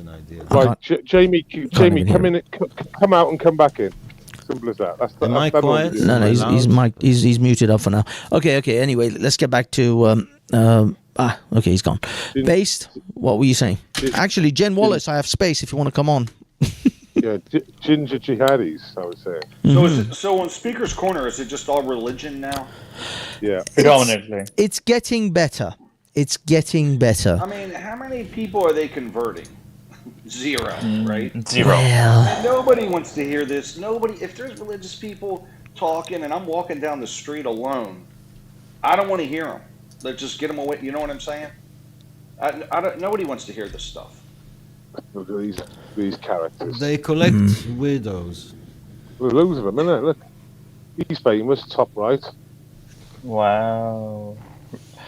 idea. Right, Jamie, come out and come back in. Simple as that. Am I quiet? No, he's muted up for now. Okay. Anyway, let's get back to... okay, he's gone. Based, what were you saying? Actually, Jen Wallace, I have space if you want to come on. Yeah, ginger jihadis, I would say. So on Speaker's Corner, is it just all religion now? Yeah. Predominantly. It's getting better. I mean, how many people are they converting? Zero, right? Zero. And nobody wants to hear this. If there's religious people talking and I'm walking down the street alone, I don't want to hear them. Let's just get them away. You know what I'm saying? Nobody wants to hear this stuff. These characters. They collect weirdos. There's loads of them, isn't it? Look. He's famous, top right. Wow.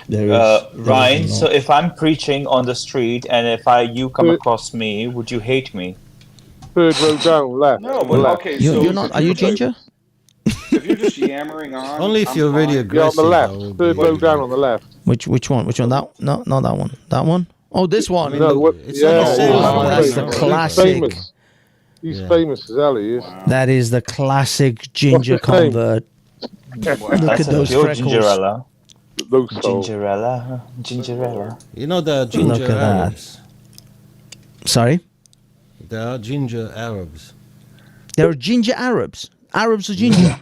Ryan, so if I'm preaching on the street and if you come across me, would you hate me? Third row down, left. No, but okay. You're not. Are you ginger? If you're just yammering on, only if you're really aggressive. Yeah, on the left. Third row down on the left. Which one? That not that one. That one? Oh, this one. That's the classic. He's famous as hell. He is. That is the classic ginger convert. Look at those freckles. Gingerella. You know the ginger Arabs. Sorry? There are ginger Arabs. There are ginger Arabs. Arabs are ginger.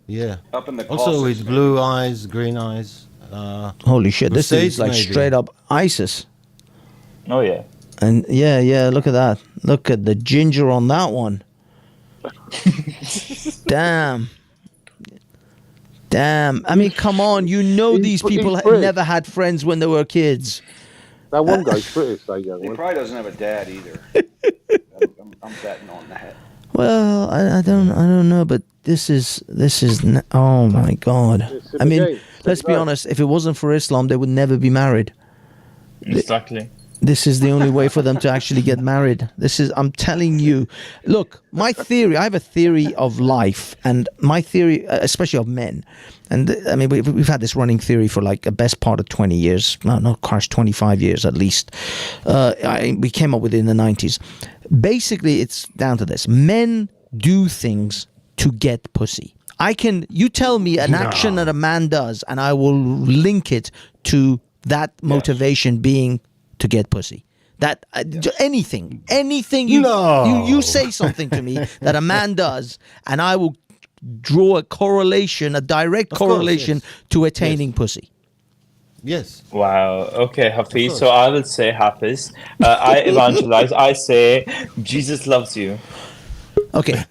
Yeah. Up in the also with blue eyes, green eyes. Holy shit! This is like straight up ISIS. Oh yeah. And yeah, look at that. Look at the ginger on that one. Damn. I mean, come on. You know these people never had friends when they were kids. That one guy's British, that young He one. probably doesn't have a dad either. I'm betting on that. Well, I don't know, but this is oh my God. I mean, let's be honest. If it wasn't for Islam, they would never be married. Exactly. This is the only way for them to actually get married. I'm telling you. Look, my theory, I have a theory of life, and my theory, especially of men. And I mean, we've had this running theory for like the best part of 20 years. No, 25 years at least. We came up with it in the 90s. Basically, it's down to this. Men do things to get pussy. You tell me an action that a man does, and I will link it to that motivation being to get pussy. That anything you say something to me that a man does, and I will draw a direct correlation to attaining pussy. Yes. Wow. Okay, Hafiz. So I will say, Hafiz, I evangelize. I say, Jesus loves you. Okay.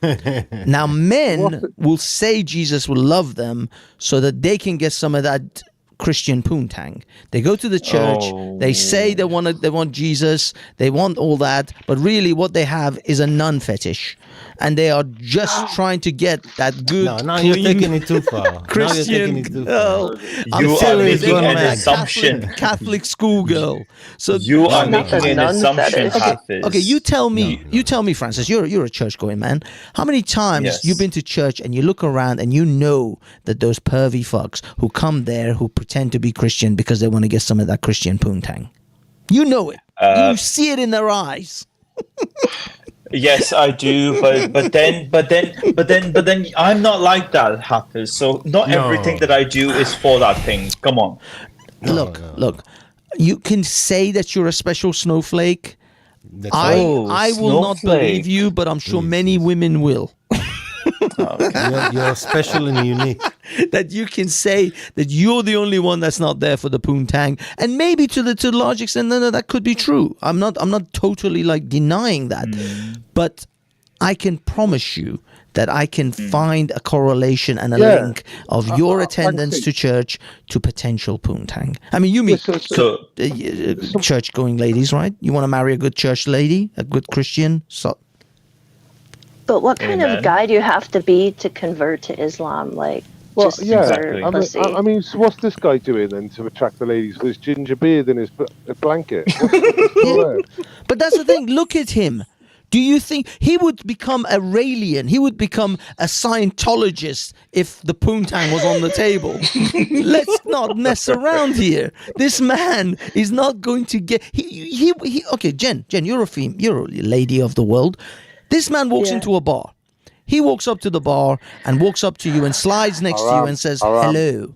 Now, men will say Jesus will love them so that they can get some of that Christian poontang. They go to the church. They say they want Jesus. They want all that, but really, what they have is a nun fetish, and they are just trying to get that good. No, clean, you're taking it too far. Christian girl. You are making an assumption. Catholic schoolgirl. So you are making an assumption, Hafiz. Okay, you tell me, Francis. You're a church going man. How many times you've been to church and you look around and you know that those pervy fucks who come there who pretend to be Christian because they want to get some of that Christian poontang? You know it. You see it in their eyes. Yes, I do, but then I'm not like that, Hafiz. So not everything that I do is for that thing. Come on. Look. You can say that you're a special snowflake. I will not believe you, but I'm sure many women will. You're special and unique. That you can say that you're the only one that's not there for the poontang, and maybe to the large extent, no, that could be true. I'm not totally like denying that, but I can promise you that I can find a correlation and a link of your attendance to church to potential poontang. I mean, you meet church-going ladies, right? You want to marry a good church lady, a good Christian. But what kind of guy do you have to be to convert to Islam? Like, I mean, so what's this guy doing then to attract the ladies with his ginger beard and his blanket? But that's the thing. Look at him. Do you think he would become a Raelian? He would become a Scientologist if the poontang was on the table. Let's not mess around here. This man is not going to get. Okay, Jen, you're a lady of the world. This man walks into a bar. He walks up to the bar and walks up to you and slides next to you and says, hello.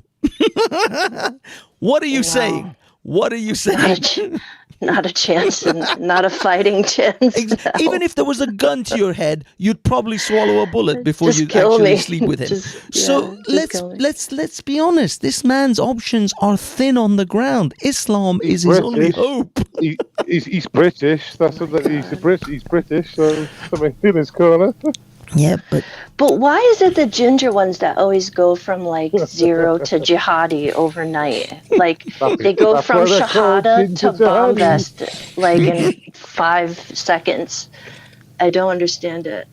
What are you saying? What are you saying? Not a chance, and not a fighting chance. Even if there was a gun to your head, you'd probably swallow a bullet before you actually sleep with him. Let's be honest. This man's options are thin on the ground. Islam is his only hope. He's British. That's what he's British. So something in his corner. Yeah, but why is it the ginger ones that always go from like 0 to jihadi overnight? Like they go from shahada to bomb vest like in 5 seconds. I don't understand it.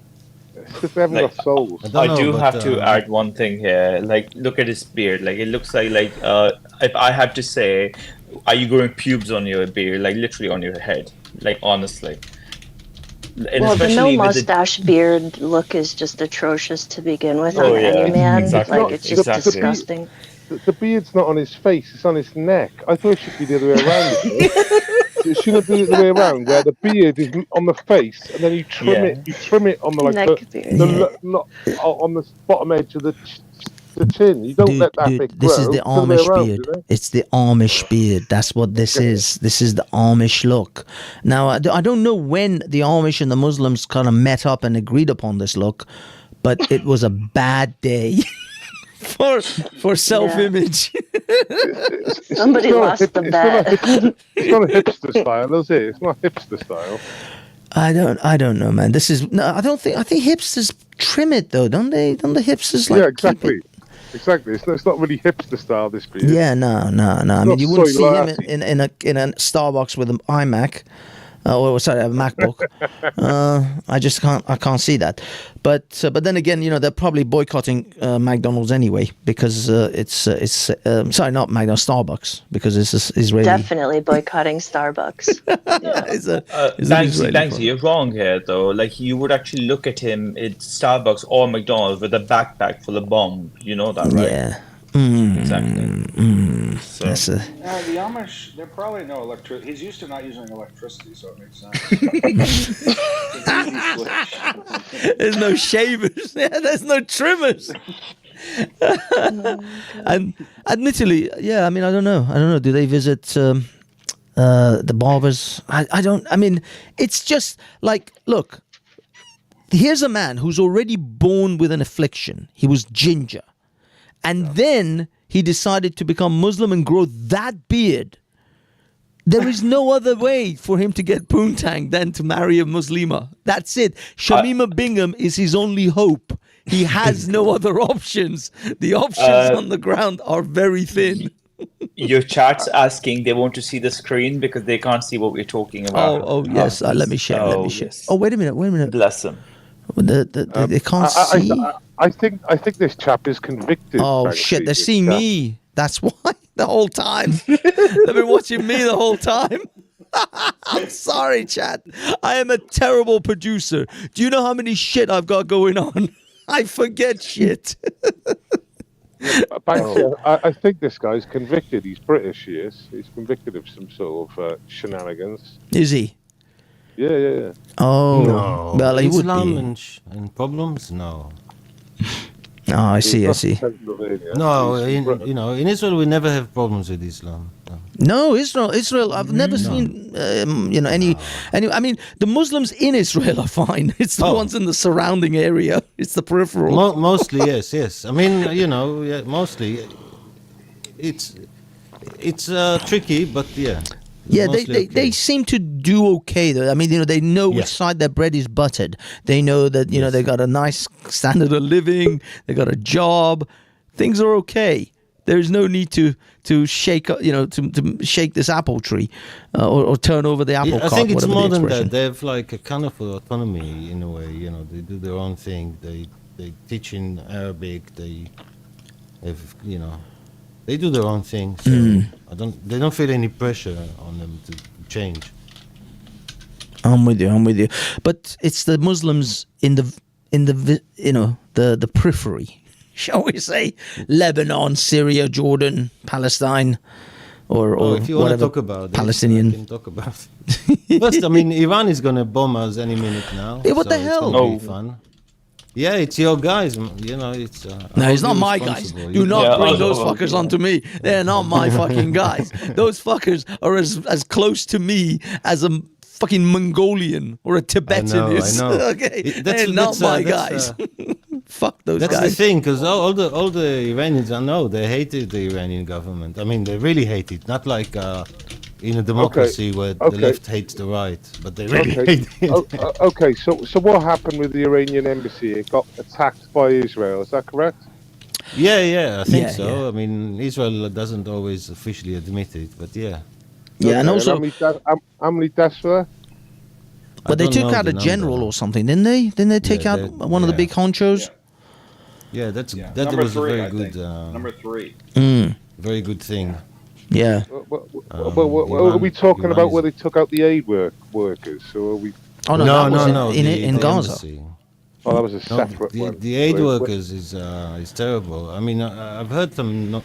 They haven't got souls. I do have to add one thing here. Like, look at his beard. Like, it looks like if I had to say, are you growing pubes on your beard? Like, literally on your head. Like, honestly. And well, the no mustache beard look is just atrocious to begin with on any man. Exactly. Like, it's just disgusting. The beard's not on his face, it's on his neck. I thought it should be the other way around. It shouldn't be the other way around, where the beard is on the face, and then you trim it on the on the bottom edge of the chin. You don't let that bit grow. This is the Amish beard. It's the Amish beard. That's what this is. This is the Amish look. Now, I don't know when the Amish and the Muslims kind of met up and agreed upon this look, but it was a bad day for self-image. Somebody lost the bet. It's not a hipster style, is it? It's not hipster style. I don't know, man. This is no. I think hipsters trim it though, don't they? Don't the hipsters like? Yeah, exactly. Exactly. It's not really hipster style. This beard. Yeah, no. I mean, you wouldn't see him in a Starbucks with an iMac, or sorry, a MacBook. I can't see that. But then again, they're probably boycotting McDonald's anyway because it's sorry, not McDonald's, Starbucks, because it's Israeli. Definitely boycotting Starbucks. Banksy, you're wrong here though. Like, you would actually look at him at Starbucks or McDonald's with a backpack full of bomb. You know that, right? Yeah. Exactly. So. Yeah, the Amish, they're probably no electricity. He's used to not using electricity, so it makes sense. There's no shavers. There's no trimmers. And admittedly, yeah, I mean, I don't know. Do they visit the barbers? I don't. I mean, it's just like, look, here's a man who's already born with an affliction. He was ginger. And then he decided to become Muslim and grow that beard. There is no other way for him to get poontang than to marry a Muslima. That's it. Shamima Bingham is his only hope. He has no other options. The options on the ground are very thin. Your chat's asking, they want to see the screen because they can't see what we're talking about. Oh yes. Let me share. Yes. Oh, wait a minute. Bless them. They can't see. I think this chap is convicted. Oh shit! They're seeing me. That's why the whole time. They've been watching me the whole time. I'm sorry, chat. I am a terrible producer. Do you know how many shit I've got going on? I forget shit. I think this guy's convicted. He's British. He is. He's convicted of some sort of shenanigans. Is he? Yeah. Oh no. Well, he would Islam be. and problems? No. Oh, I see. No, in Israel we never have problems with Islam. No, Israel. I've never seen any. I mean, the Muslims in Israel are fine. It's the ones in the surrounding area. It's the peripheral. Mostly, yes. I mean, mostly. It's tricky, but yeah. Yeah, they seem to do okay though. I mean, they know which side their bread is buttered. They know that they got a nice standard of living. They got a job. Things are okay. There's no need to shake to shake this apple tree or turn over the apple cart. I think it's more than that. They have like a kind of autonomy in a way. They do their own thing. They teach in Arabic. They have They do their own thing, so they don't feel any pressure on them to change. I'm with you. But it's the Muslims in the periphery, shall we say, Lebanon, Syria, Jordan, Palestine, or if you want to talk about Palestinian. I can talk about it. First, I mean, Iran is going to bomb us any minute now. Hey, what the hell? It's going to be fun. Yeah, it's your guys. It's no, it's not my guys. Do not bring those fuckers onto me. They're not my fucking guys. Those fuckers are as close to me as a fucking Mongolian or a Tibetan is. I know. Okay, they're not my guys. Fuck those guys. That's the thing, because all the Iranians, I know they hated the Iranian government. I mean, they really hate it. Not like in a democracy where the left hates the right, but they really hate it. Okay, so what happened with the Iranian embassy? It got attacked by Israel, is that correct? Yeah, I think so. Yeah. I mean, Israel doesn't always officially admit it, but yeah. Yeah, and also... how many deaths were there? But they took out a general or something, didn't they? Didn't they take out one of the big honchos? Yeah, that was a very good... Number 3. Very good thing. Yeah. Are we talking about where they took out the aid workers? So are we? Oh no, in Gaza. Embassy. Oh, that was a separate one. The aid workers is terrible. I mean, I've heard some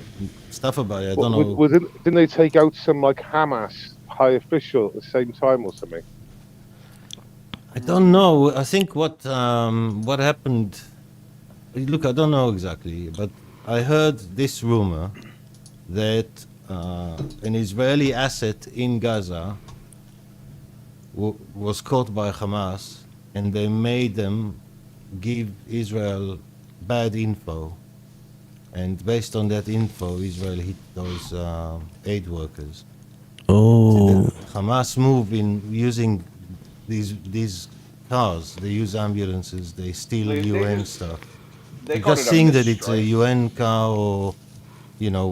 stuff about it. I don't know. Didn't they take out some like Hamas high official at the same time or something? I don't know. I think what happened. Look, I don't know exactly, but I heard this rumor that an Israeli asset in Gaza was caught by Hamas, and they made them give Israel bad info, and based on that info, Israel hit those aid workers. Oh. Hamas move in using these cars. They use ambulances. They steal UN stuff. They call Just it a seeing that it's a misstrike. UN car or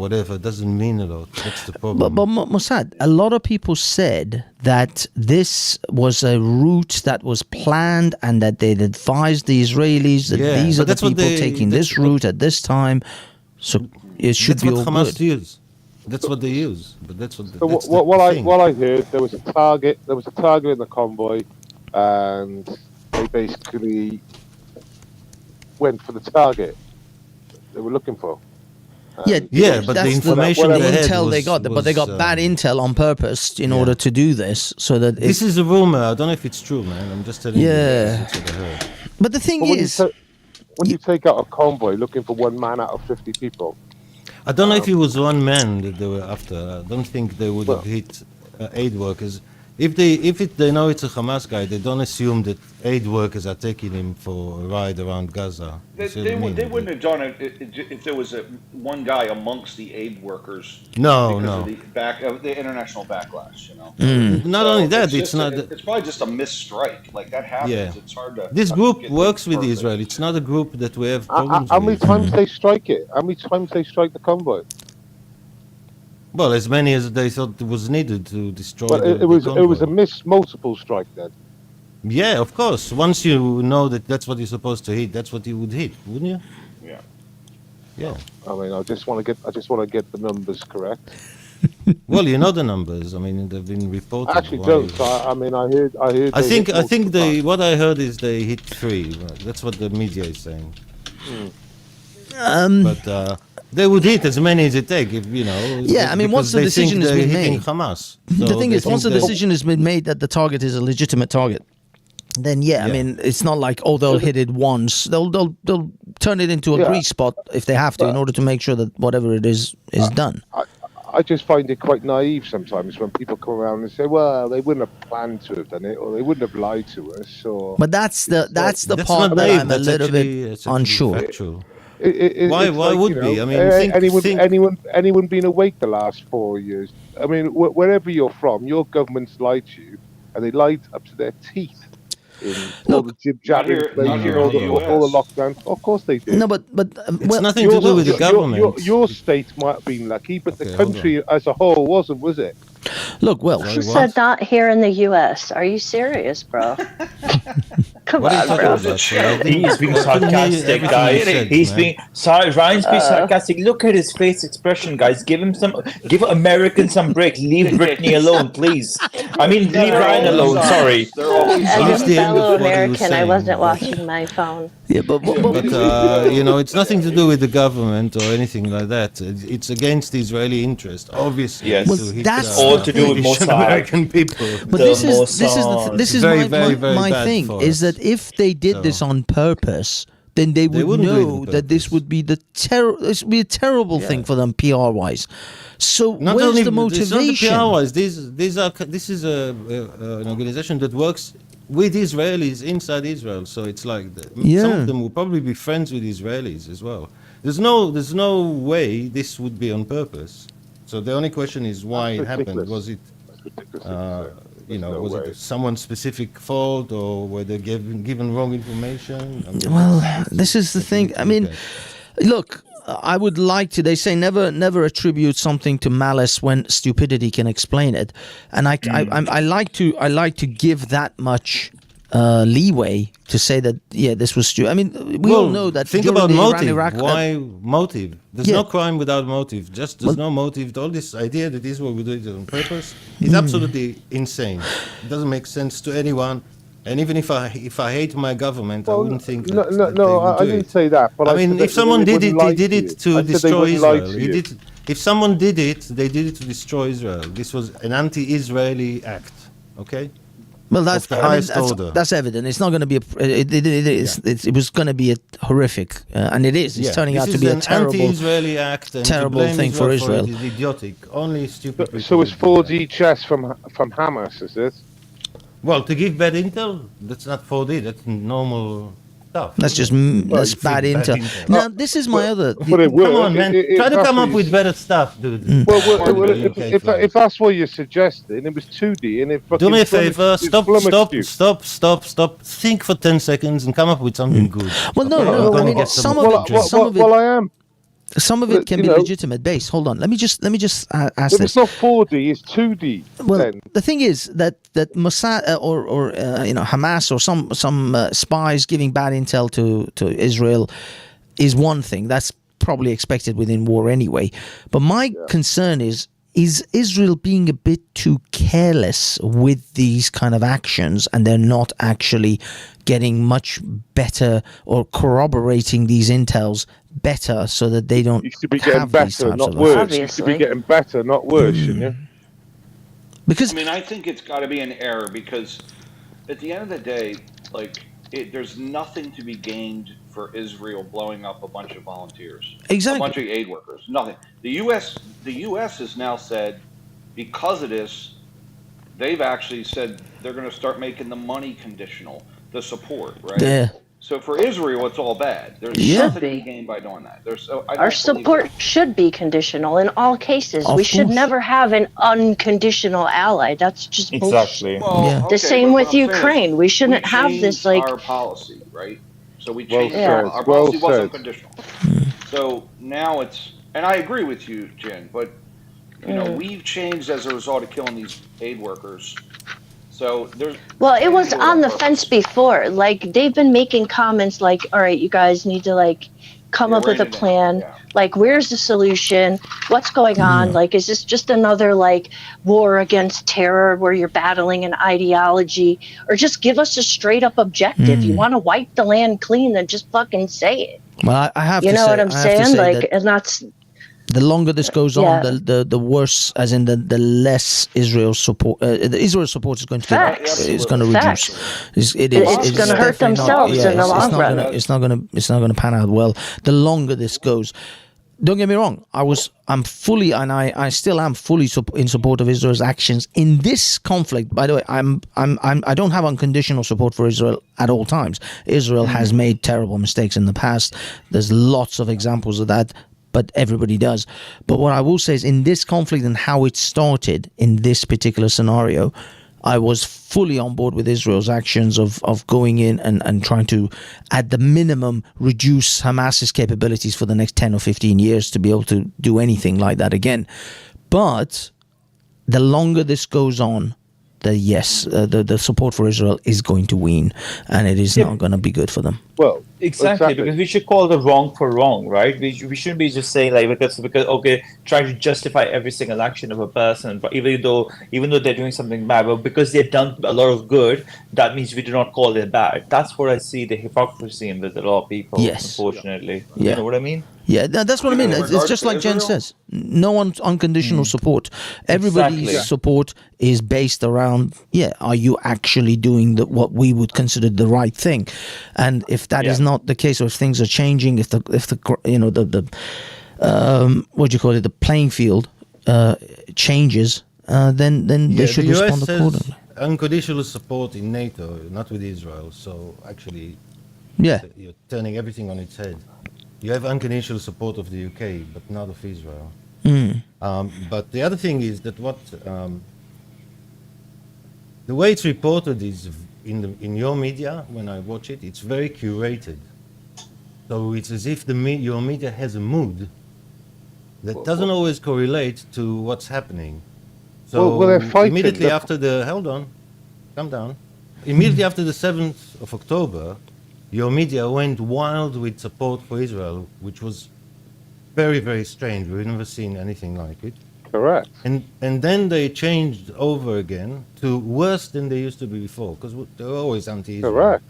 whatever doesn't mean a lot. That's the problem. But Mossad, a lot of people said that this was a route that was planned and that they'd advised the Israelis that these are the people taking this route at this time. So it should be all good. Use. That's what they use. But that's what. So what I heard, there was a target. There was a target in the convoy, and they basically went for the target they were looking for. Yeah, but that's the information the they had intel they got, but they got bad intel on purpose in order to do this, so that this is a rumor. I don't know if it's true, man. I'm just telling you. That's what I heard. But the thing is, when you take out a convoy looking for one man out of 50 people, I don't know if it was one man that they were after. I don't think they would have hit aid workers. If they know it's a Hamas guy, they don't assume that aid workers are taking him for a ride around Gaza. They wouldn't have done it if there was one guy amongst the aid workers. No, because of the international backlash, Not only that, it's not. It's probably just a misstrike. Like that happens. Yeah. It's hard to. This group works with Israel. It's not a group that we have problems how many with. times they strike it? How many times they strike the convoy? Well, as many as they thought was needed to destroy. But it was a multiple strike then. Yeah, of course. Once you know that that's what you're supposed to hit, that's what you would hit, wouldn't you? Yeah. Yeah. I mean, I just want to get the numbers correct. Well, you know the numbers. I mean, they've been reported. I actually don't. So I mean, I heard. I think what I heard is they hit 3. That's what the media is saying. But they would hit as many as it take, if you know. Yeah, I mean, once the decision has been made, Hamas. The thing is, once the decision has been made that the target is a legitimate target, then I mean, it's not like they'll hit it once. They'll turn it into a grease spot if they have to, in order to make sure that whatever it is done. I just find it quite naive sometimes when people come around and say, "Well, they wouldn't have planned to have done it, or they wouldn't have lied to us." Or but that's the part that I'm a little bit unsure. Why would be? I mean, anyone been awake the last 4 years? I mean, wherever you're from, your government's lied to you, and they lied up to their teeth. In all the jib-jabbing, all the lockdowns. Of course they did. No, but it's nothing to do with the government. Your state might have been lucky, but the country as a whole wasn't, was it? Look, well, who said not here in the U.S.? Are you serious, bro? Come on, bro. He's being sarcastic, guys. He's being Ryan's being sarcastic. Look at his face expression, guys. Give Americans some break. Leave Britney alone, please. I mean, leave Ryan alone. Sorry. As a fellow American, I wasn't watching my phone. Yeah, but you know, it's nothing to do with the government or anything like that. It's against the Israeli interest, obviously. Yes, that's all to do with Mossad. American people. But this is my thing. Is that if they did this on purpose, then they would know that this would be this would be a terrible thing for them PR wise. So where's the motivation? PR-wise. This is an organization that works with Israelis inside Israel. So it's like some of them will probably be friends with Israelis as well. There's no way this would be on purpose. So the only question is why it happened. Was it was it someone's specific fault, or were they given wrong information? I mean, well, this is the thing. I mean, look, I would like to. They say never attribute something to malice when stupidity can explain it, and I like to give that much leeway to say that this was stupid. I mean, we all know that. Think about motive. Why motive? There's no crime without motive. Just there's no motive. All this idea that Israel would do it on purpose is absolutely insane. It doesn't make sense to anyone. And even if I hate my government, I wouldn't think. I didn't say that. But I mean, if someone did it, they did it to destroy Israel. If someone did it, they did it to destroy Israel. This was an anti-Israeli act. Okay. Well, that's the highest order. That's evident. It's not going to be it was going to be a horrific, and it is. It's turning out to be a terrible, anti-Israeli act, and terrible thing for Israel. It is idiotic. Only stupid. So it's 4D chess from Hamas, is it? Well, to give bad intel, that's not 4D. That's normal stuff. That's just that's bad intel. Now, this is my other. But it Come will. on, man. Try to come up with better stuff, dude. Well, if that's what you're suggesting, it was 2D, and it fucking Do me a favor. flummoxed Stop. Think for 10 seconds and come up with something good. Well, no. I mean, some of it. Well, I am. Some of it can be legitimate base. Hold on. Let me just ask If this. it's not 4D, it's 2D. Well, then. the thing is that Mossad or Hamas or some spies giving bad intel to Israel is one thing. That's probably expected within war anyway. But my concern is Israel being a bit too careless with these kind of actions, and they're not actually getting much better or corroborating these intels better so that they don't You should be getting better, not worse. You should be getting better, not worse, shouldn't you? Because I mean, I think it's got to be an error because at the end of the day, there's nothing to be gained for Israel blowing up a bunch of volunteers, exactly, a bunch of aid workers. Nothing. The U.S. has now said, because of this, they've actually said they're going to start making the money conditional, the support, right? Yeah. So for Israel, it's all bad. There's nothing to be gained by doing that. Our support should be conditional in all cases. We should never have an unconditional ally. That's just bullshit. Well, The same with Ukraine. We shouldn't have this our policy, right? So we changed our policy wasn't conditional. So now it's, and I agree with you, Jen, but we've changed as a result of killing these aid workers. So there's it was on the fence before. Like, they've been making comments like, all right, you guys need to come up with a plan. Like, where's the solution? What's going on? Like, is this just another war against terror where you're battling an ideology? Or just give us a straight up objective. You want to wipe the land clean, then just fucking say it. Well, I have to say, you know what I'm saying? that And that's the longer this goes on, the worse, as in the less Israel support. The Israel support is going to reduce. It's going to hurt themselves in the long run. It's not going to pan out well. The longer this goes. Don't get me wrong. I'm fully, and I still am fully in support of Israel's actions in this conflict. By the way, I don't have unconditional support for Israel at all times. Israel has made terrible mistakes in the past. There's lots of examples of that. But everybody does. But what I will say is, in this conflict and how it started in this particular scenario, I was fully on board with Israel's actions of going in and trying to, at the minimum, reduce Hamas's capabilities for the next 10 or 15 years to be able to do anything like that again. But the longer this goes on, the support for Israel is going to wane, and it is not going to be good for them. Well, exactly, because we should call the wrong for wrong, right? We shouldn't be just saying because trying to justify every single action of a person, but even though they're doing something bad, but because they've done a lot of good, that means we do not call it bad. That's what I see the hypocrisy in with a lot of people. Yes, unfortunately, you know what I mean. Yeah, that's what I mean. It's just like Jen says. No one's unconditional support. Everybody's support is based around, are you actually doing what we would consider the right thing? And if that is not the case, or if things are changing, if the what do you call it, the playing field changes, then they should respond accordingly. Unconditional support in NATO, not with Israel. So actually, you're turning everything on its head. You have unconditional support of the UK, but not of Israel. But the other thing is that the way it's reported is in your media. When I watch it, it's very curated. So it's as if your media has a mood that doesn't always correlate to what's happening. So they're fighting. Immediately after calm down. Immediately after the 7th of October. Your media went wild with support for Israel, which was very, very strange. We've never seen anything like it. Correct. And then they changed over again to worse than they used to be before, because they're always anti-Israel. Correct.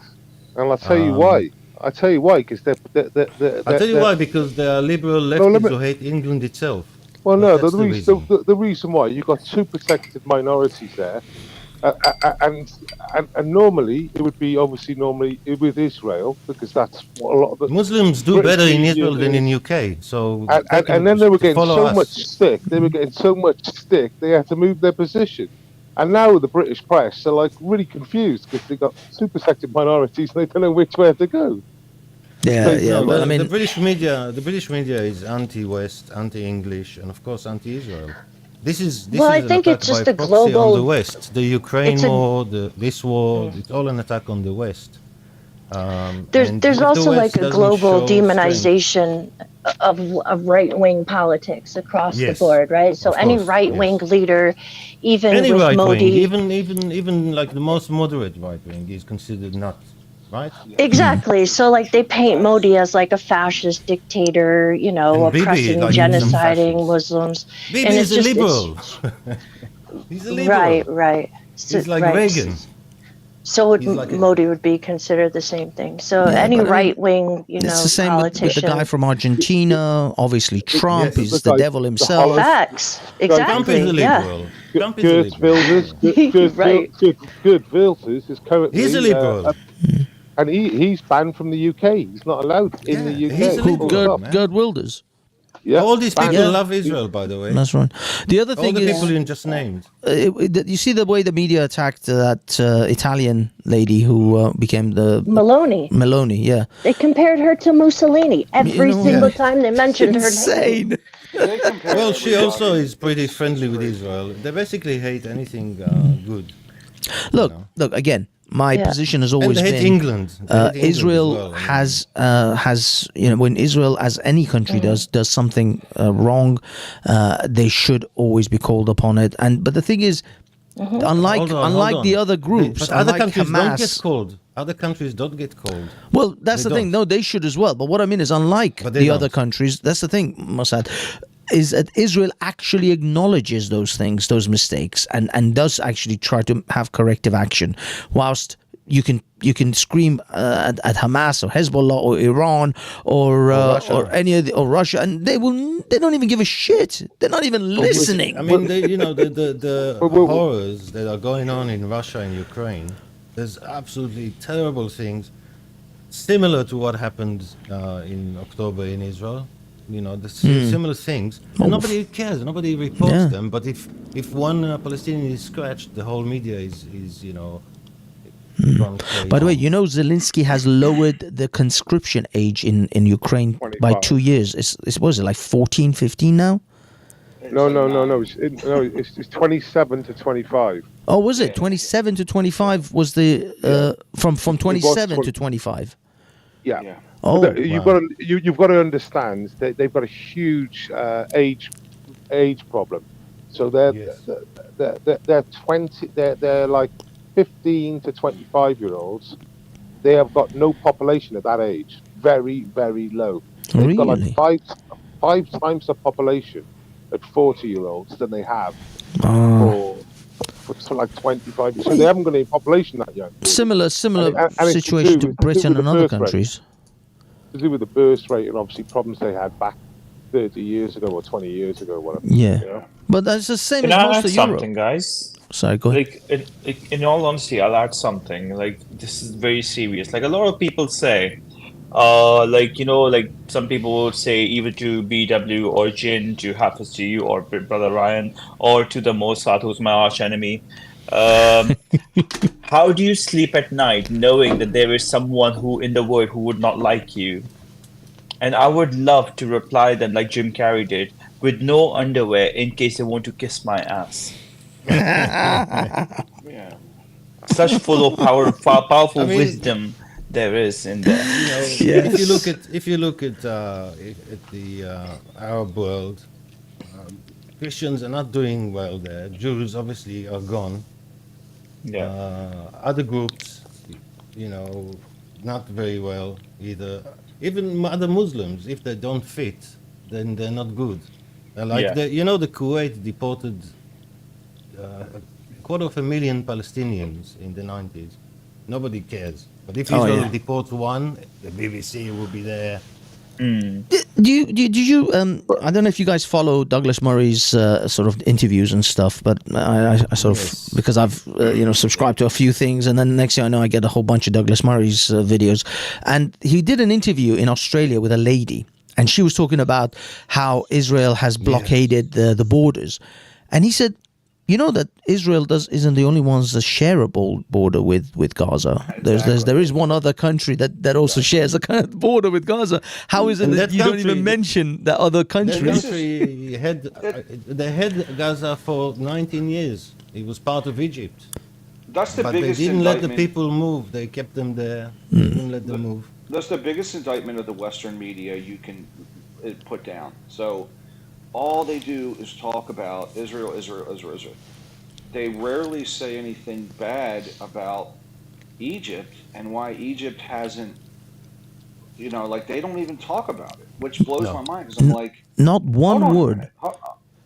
And I'll tell you why. I'll tell you why, because because they are liberal leftists who hate England itself. Well, no, the reason why, you've got two protected minorities there. And normally it would be with Israel, because that's what a lot of the Muslims do better in Israel than in UK. So and then they were getting so much stick. They were getting so much stick. They had to move their position. And now the British press are really confused because they got two protected minorities and they don't know which way to go. Well, I mean, the British media is anti-West, anti-English, and of course anti-Israel. This is Well, I an think attack it's just by a proxy global- on the West. The Ukraine it's a- war, this war, it's all an attack on the West. And There's if the also West like a doesn't global show strength- demonization of right-wing politics across the Yes, board, right? So of any course, right-wing leader, even any with right Modi, wing, even like the most moderate right wing, is considered nuts, right? exactly. So like they paint Modi as like a fascist dictator, you know, And Bibi, oppressing, like some genociding Muslims. Bibi and is it's a just, liberal. He's a liberal. Right. So, He's like right. Reagan. So would He's like a- Modi would be considered the same thing. So Yeah, any but I mean, right-wing, you know, it's the same with politician. the guy from Argentina. Obviously, Trump Yes, is the the guy- devil the himself. Facts. Trump Exactly. is a Yeah. liberal. Trump is a Geert liberal. Wilders, Right. Geert Wilders is currently He's a liberal. and he's banned from the UK. He's not allowed in the UK. he's a Who, liberal, Full stop. man. Gerd Wilders. Yeah. All these people Yeah. love Israel, by the way. That's right. The other All thing the is, people you just named. you see the way the media attacked that Italian lady who became the Meloni. Yeah. They compared her to Mussolini every single time they mentioned her name. Insane. Well, she also is pretty friendly with Israel. They basically hate anything good. Look again. My Yeah. position has And always they been hate England. They hate England Israel as well. has you know, when Israel, as any country does something wrong, they should always be called upon it. But the thing is, unlike Hold on. the other groups, But other unlike countries don't get Hamas. called. Other countries don't get called. Well, that's They the thing. don't. No, they should as well. But what I mean is, unlike But they the other don't. countries, that's the thing, Mossad, is that Israel actually acknowledges those things, those mistakes, and does actually try to have corrective action, whilst you can scream at Hamas or Hezbollah or Iran or any of or Russia, and they don't even give a shit. They're not even listening. I mean, the horrors that are going on in Russia and Ukraine. There's absolutely terrible things, similar to what happened in October in Israel. You know, the similar things. And nobody cares. Nobody reports them. But if one Palestinian is scratched, the whole media is you know. By the way, you know Zelensky has lowered the conscription age in Ukraine by 2 years. It's what is it, like 14, 15 now? No. It's 27 to 25. Oh, was it 27 to 25? Was the from 27 to 25? Yeah. Oh, But you've got to understand that they've got a huge age problem. So they're 20. They're like 15 to 25-year-olds. They have got no population at that age. Very, very low. They've got like five times the population at 40-year-olds than they have for like 25 years. So they haven't got any population that young. Similar And it's situation to it's Britain with and the other birth rate. countries. To do with the birth rate and obviously problems they had back 30 years ago or 20 years ago, whatever. Yeah. You know? But that's the same Can as I most add of Europe. something, guys? Sorry, go ahead. Like, in all honesty, I'll add something. Like, this is very serious. Like, a lot of people say, like, you know, like, some people would say either to BW or Jin, to Hafiz, to you, or Brother Ryan, or to the Mossad, who's my arch enemy. How do you sleep at night knowing that there is someone who in the world who would not like you? And I would love to reply them like Jim Carrey did, with no underwear in case they want to kiss my ass. Such full of powerful wisdom there is in there. You know, if you look at the Arab world, Christians are not doing well there. Jews obviously are gone. Yeah. Other groups, you know, not very well either. Even other Muslims, if they don't fit, then they're not good. Like the Kuwait deported 250,000 Palestinians in the 90s. Nobody cares. But if Israel deports one, the BBC will be there. Did you I don't know if you guys follow Douglas Murray's sort of interviews and stuff, but I sort of, because I've subscribed to a few things, and then next thing I know I get a whole bunch of Douglas Murray's videos, and he did an interview in Australia with a lady, and she was talking about how Israel has blockaded the borders, and he said, You know that Israel isn't the only ones that share a border with Gaza. There is one other country that also shares a kind of border with Gaza. How is it that you don't even mention that other country? They had Gaza for 19 years. It was part of Egypt. That's the but biggest they didn't let the indictment. people move. They kept them there. They didn't let them move. That's the biggest indictment of the Western media you can put down. So all they do is talk about Israel, Israel, Israel, Israel. They rarely say anything bad about Egypt and why Egypt hasn't, like they don't even talk about it, which blows my mind because I'm like, not one word.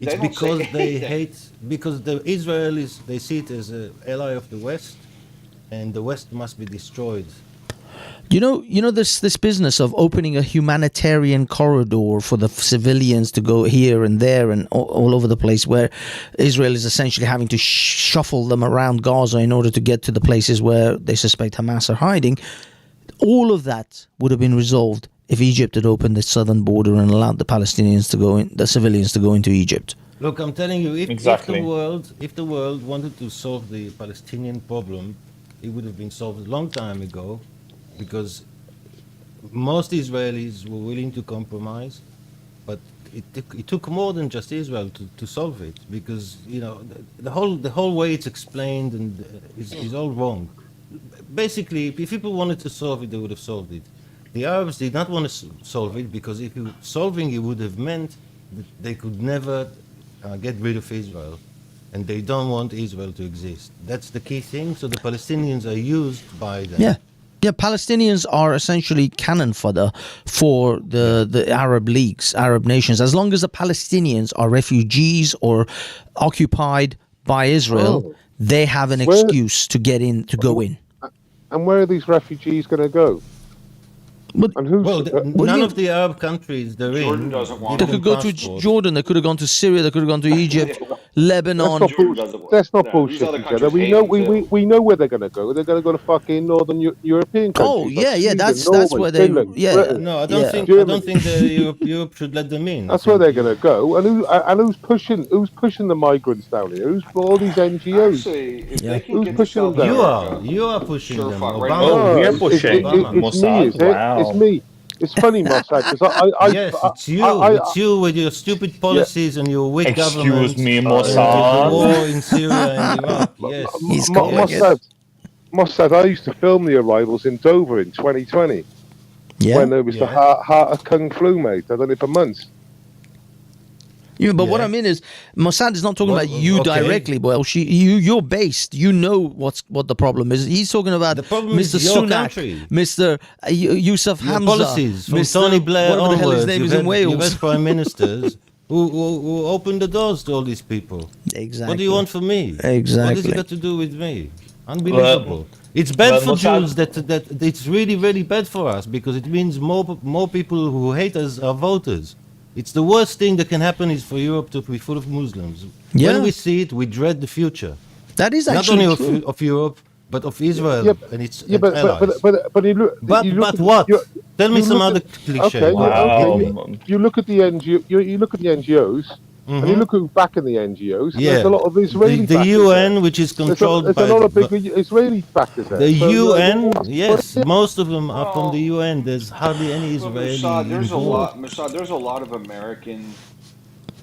It's because they hate, because the Israelis, they see it as an ally of the West, and the West must be destroyed. You know this business of opening a humanitarian corridor for the civilians to go here and there and all over the place, where Israel is essentially having to shuffle them around Gaza in order to get to the places where they suspect Hamas are hiding. All of that would have been resolved if Egypt had opened the southern border and allowed the Palestinians to go in, the civilians to go into Egypt. Look, I'm telling you, if the world wanted to solve the Palestinian problem, it would have been solved a long time ago, because most Israelis were willing to compromise, but it took more than just Israel to solve it, because the whole way it's explained and is all wrong. Basically, if people wanted to solve it, they would have solved it. The Arabs did not want to solve it, because if solving it would have meant that they could never get rid of Israel, and they don't want Israel to exist. That's the key thing. So the Palestinians are used by them. Yeah, Palestinians are essentially cannon fodder for the Arab leagues, Arab nations. As long as the Palestinians are refugees or occupied by Israel, they have an excuse to go in. And where are these refugees going to go? And who's, none of the Arab countries they're Jordan in. doesn't want They could go to Jordan, they could have gone to Syria, they could have gone to Egypt, Lebanon. Let's not bullshit each other. We know where they're going to go. They're going to go to fucking northern European countries. That's where they. Finland, No, I don't think that Europe should let them in. That's where they're going to go. And who's pushing the migrants down here? Who's all these NGOs? Who's pushing them down? You are pushing them. Obama. We are pushing. It's me. It's funny, Mossad, because yes, it's you with your stupid policies and your weak government. Excuse me, Mossad. The war in Syria and Iraq. Yes. Mossad, I used to film the arrivals in Dover in 2020 when there was the heart of Kung Flu, mate. I done it for months. But what I mean is, Mossad is not talking about you directly. Well, you're based. You know what the problem is. He's talking about Mr. Sunak, Mr. Yusuf Hamza, policies from Mr. Tony Blair whatever the hell his onwards. name is in Wales. You've had prime ministers who opened the doors to all these people. Exactly. What do you want from me? Exactly. What has it got to do with me? Unbelievable. It's bad for Jews. That it's really, really bad for us, because it means more people who hate us are voters. It's the worst thing that can happen is for Europe to be full of Muslims. When we see it, we dread the future. That is not actually only true. Of Europe, but of Israel and its allies. But what? Tell me some other cliche. Okay. You look at the NGO. You look at the NGOs. And you look who's backing the NGOs. There's a lot of Israeli the UN, which is controlled by... There's a lot of big Israeli backers there. The UN, yes, most of them are from the UN. There's hardly any Israeli involved. There's a lot of American,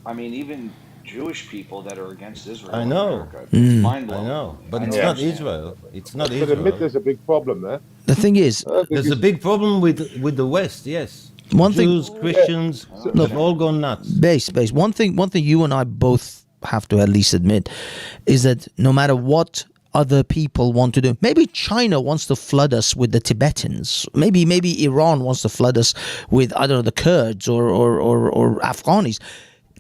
even Jewish people that are against Israel. I know. Mind-blowing. I know. But it's not Israel. It's not Israel. But admit there's a big problem there. The thing is... There's a big problem with the West, yes. Jews, Christians, they've all gone nuts. Base. One thing you and I both have to at least admit is that no matter what other people want to do, maybe China wants to flood us with the Tibetans, maybe Iran wants to flood us with, I don't know, the Kurds or Afghanis.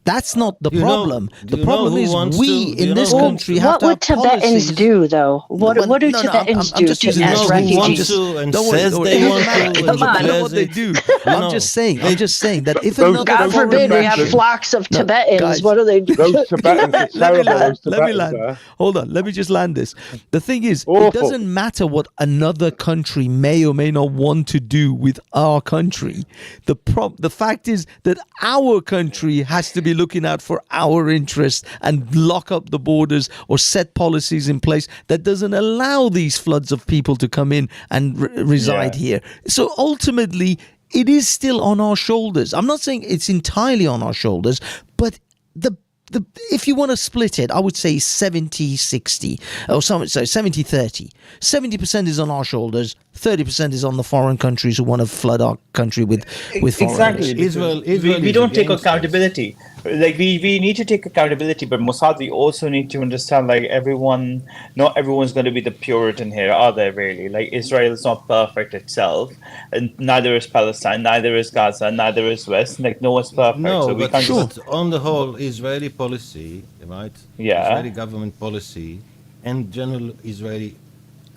That's not the problem. The problem is we in this country have to have What would Tibetans do, though? What do Tibetans do as refugees? Don't worry. Come on, I know what they do. I'm just saying that if another God forbid we have flocks of Tibetans, what do they do? Those Tibetans are terrible. Let me land. Hold on. Let me just land this. The thing is, it doesn't matter what another country may or may not want to do with our country. The fact is that our country has to be be looking out for our interests and lock up the borders or set policies in place that doesn't allow these floods of people to come in and reside here. So ultimately, it is still on our shoulders. I'm not saying it's entirely on our shoulders, but if you want to split it, I would say 70-60, or sorry, 70-30. 70% is on our shoulders, 30% is on the foreign countries who want to flood our country with foreigners. Exactly. Israel we don't take accountability. Like we need to take accountability, but Mossad, we also need to understand, like, not everyone's going to be the Puritan here, are they really? Like, Israel is not perfect itself, and neither is Palestine, neither is Gaza, neither is West. Like, no one's perfect. No, so we but can't on the whole, Israeli policy, right? Yeah. Israeli government policy and general Israeli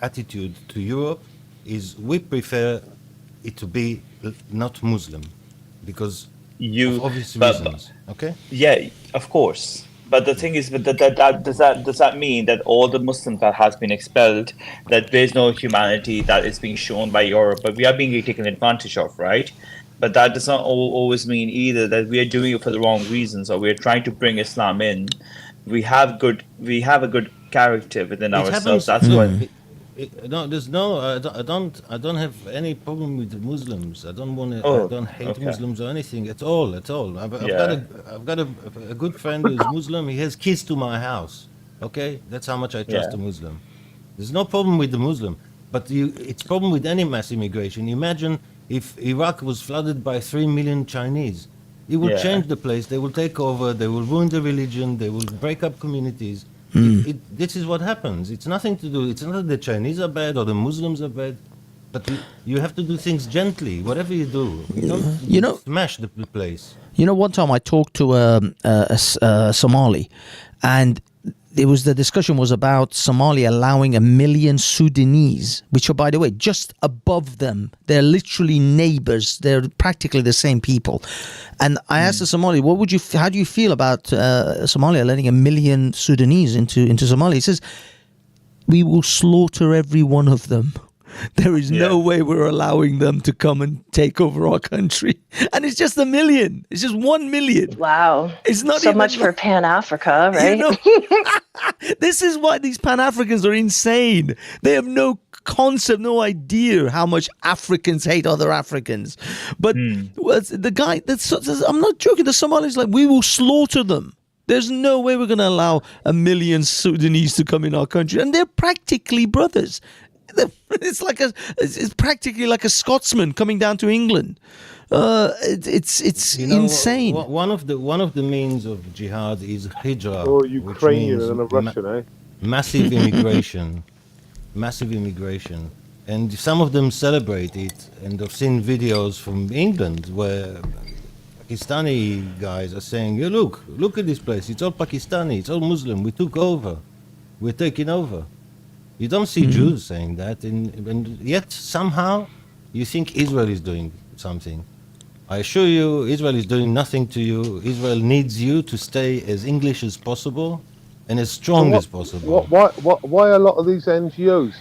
attitude to Europe is we prefer it to be not Muslim because of obvious reasons. Okay. Yeah, of course. But the thing is, does that mean that all the Muslims that has been expelled, that there's no humanity that is being shown by Europe, but we are being taken advantage of, right? But that does not always mean either that we are doing it for the wrong reasons, or we are trying to bring Islam in. We have a good character within ourselves. That's why. No, there's no. I don't have any problem with the Muslims. I don't want to. Oh, I don't hate okay. Muslims or anything at all. I've got a good friend who's Muslim. He has keys to my house. Okay, that's how much I trust a Muslim. There's no problem with the Muslim, but it's problem with any mass immigration. Imagine if Iraq was flooded by 3 million Chinese. It will change the place. They will take over. They will ruin the religion. They will break up communities. This is what happens. It's nothing to do. It's not that the Chinese are bad or the Muslims are bad, but you have to do things gently. Whatever you do, you don't smash the place. You know, one time I talked to a Somali, and the discussion was about Somalia allowing 1 million Sudanese, which are, by the way, just above them. They're literally neighbors. They're practically the same people. And I asked the Somali, how do you feel about Somalia letting 1 million Sudanese into Somalia? He says, we will slaughter every one of them. There is no way we're allowing them to come and take over our country. And it's just 1 million. It's just 1 million. Wow. It's not so even much for Pan-Africa, right? You know, this is why these Pan-Africans are insane. They have no concept, no idea how much Africans hate other Africans. But the guy, I'm not joking, the Somalis like, we will slaughter them. There's no way we're going to allow 1 million Sudanese to come in our country. And they're practically brothers. It's practically like a Scotsman coming down to England. It's insane. One of the means of jihad is hijrah, or Ukrainian and a Russian, massive immigration, and some of them celebrate it. And I've seen videos from England where Pakistani guys are saying, "You look at this place. It's all Pakistani. It's all Muslim. We took over. We're taking over." You don't see Jews saying that, and yet somehow you think Israel is doing something. I assure you, Israel is doing nothing to you. Israel needs you to stay as English as possible and as strong as possible. Why a lot of these NGOs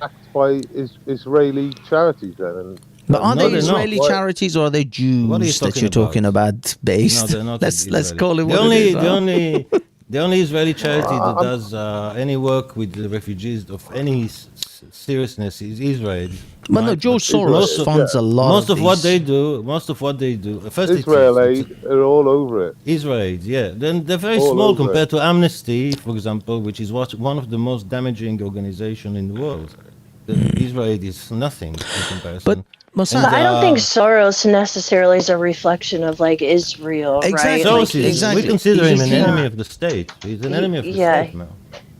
backed by Israeli charities then? But are they Israeli charities or are they Jews that you're talking about based? No, they're not. Let's call it what it is. The only Israeli charity that does any work with the refugees of any seriousness is Israel. But no, George Soros funds a lot. Most of what they do. First, Israel aid are all over it. Israel, yeah. Then they're very small compared to Amnesty, for example, which is one of the most damaging organizations in the world. Israel is nothing in comparison. But I don't think Soros necessarily is a reflection of like Israel, right? We consider him an enemy of the state. He's an enemy of the state now.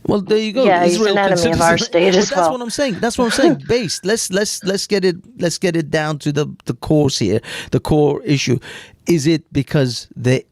Well, there you go. Yeah, Israel he's an enemy of our state as well. That's what I'm saying. That's what I'm saying. Based. Let's get it down to the course here. The core issue. Is it because I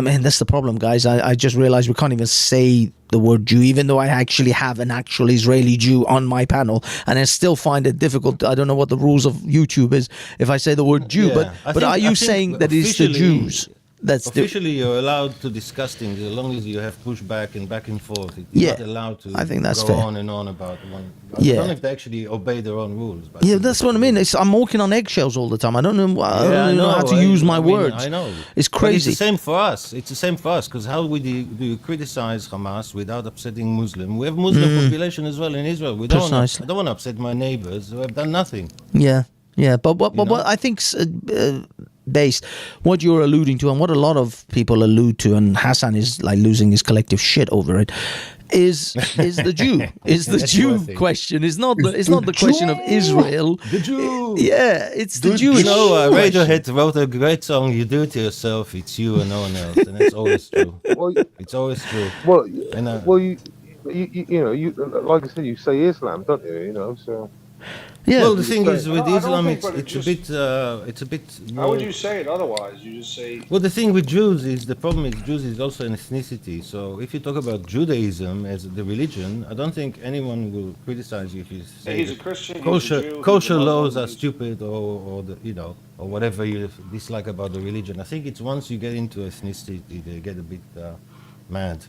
mean, that's the problem, guys. I just realized we can't even say the word Jew, even though I actually have an actual Israeli Jew on my panel, and I still find it difficult. I don't know what the rules of YouTube is if I say the word Jew, but are you saying that it's the Jews? That's officially you're allowed to discuss things as long as you have pushback and back and forth. You're Yeah, not allowed to I think that's go fair. on and on about one. I Yeah. don't know if they actually obey their own rules. But Yeah, that's what I mean. I'm walking on eggshells all the time. I don't know. I don't Yeah, even know how to use my words. I know. It's But crazy. it's the same for us. It's the same for us because how do you criticize Hamas without upsetting Muslim? We have Muslim population as well in Israel. I don't want to upset my neighbors who have done nothing. Yeah, yeah. But what I think's based, what you're alluding to, and what a lot of people allude to, and Hassan is like losing his collective shit over it, is the Jew. Is the Jew question? It's not the question of Israel. The Jew. Yeah, it's the Jewish. You know, question. Radiohead wrote a great song. You do it to yourself. It's you and no one else, and that's always true. It's always true. Well, And, you know, you like I said, you say Islam, don't you? You know, so. Yeah. Well, the thing is with I don't Islam, think, it's a bit. How would you say it otherwise? You just say. Well, the thing with Jews is the problem is Jews is also an ethnicity. So if you talk about Judaism as the religion, I don't think anyone will criticize you if you say He's a that Christian, kosher, he's a Jew, kosher he's a laws Muslim, are stupid or the, you know, or whatever you dislike about the religion. I think it's once you get into ethnicity, they get a bit mad.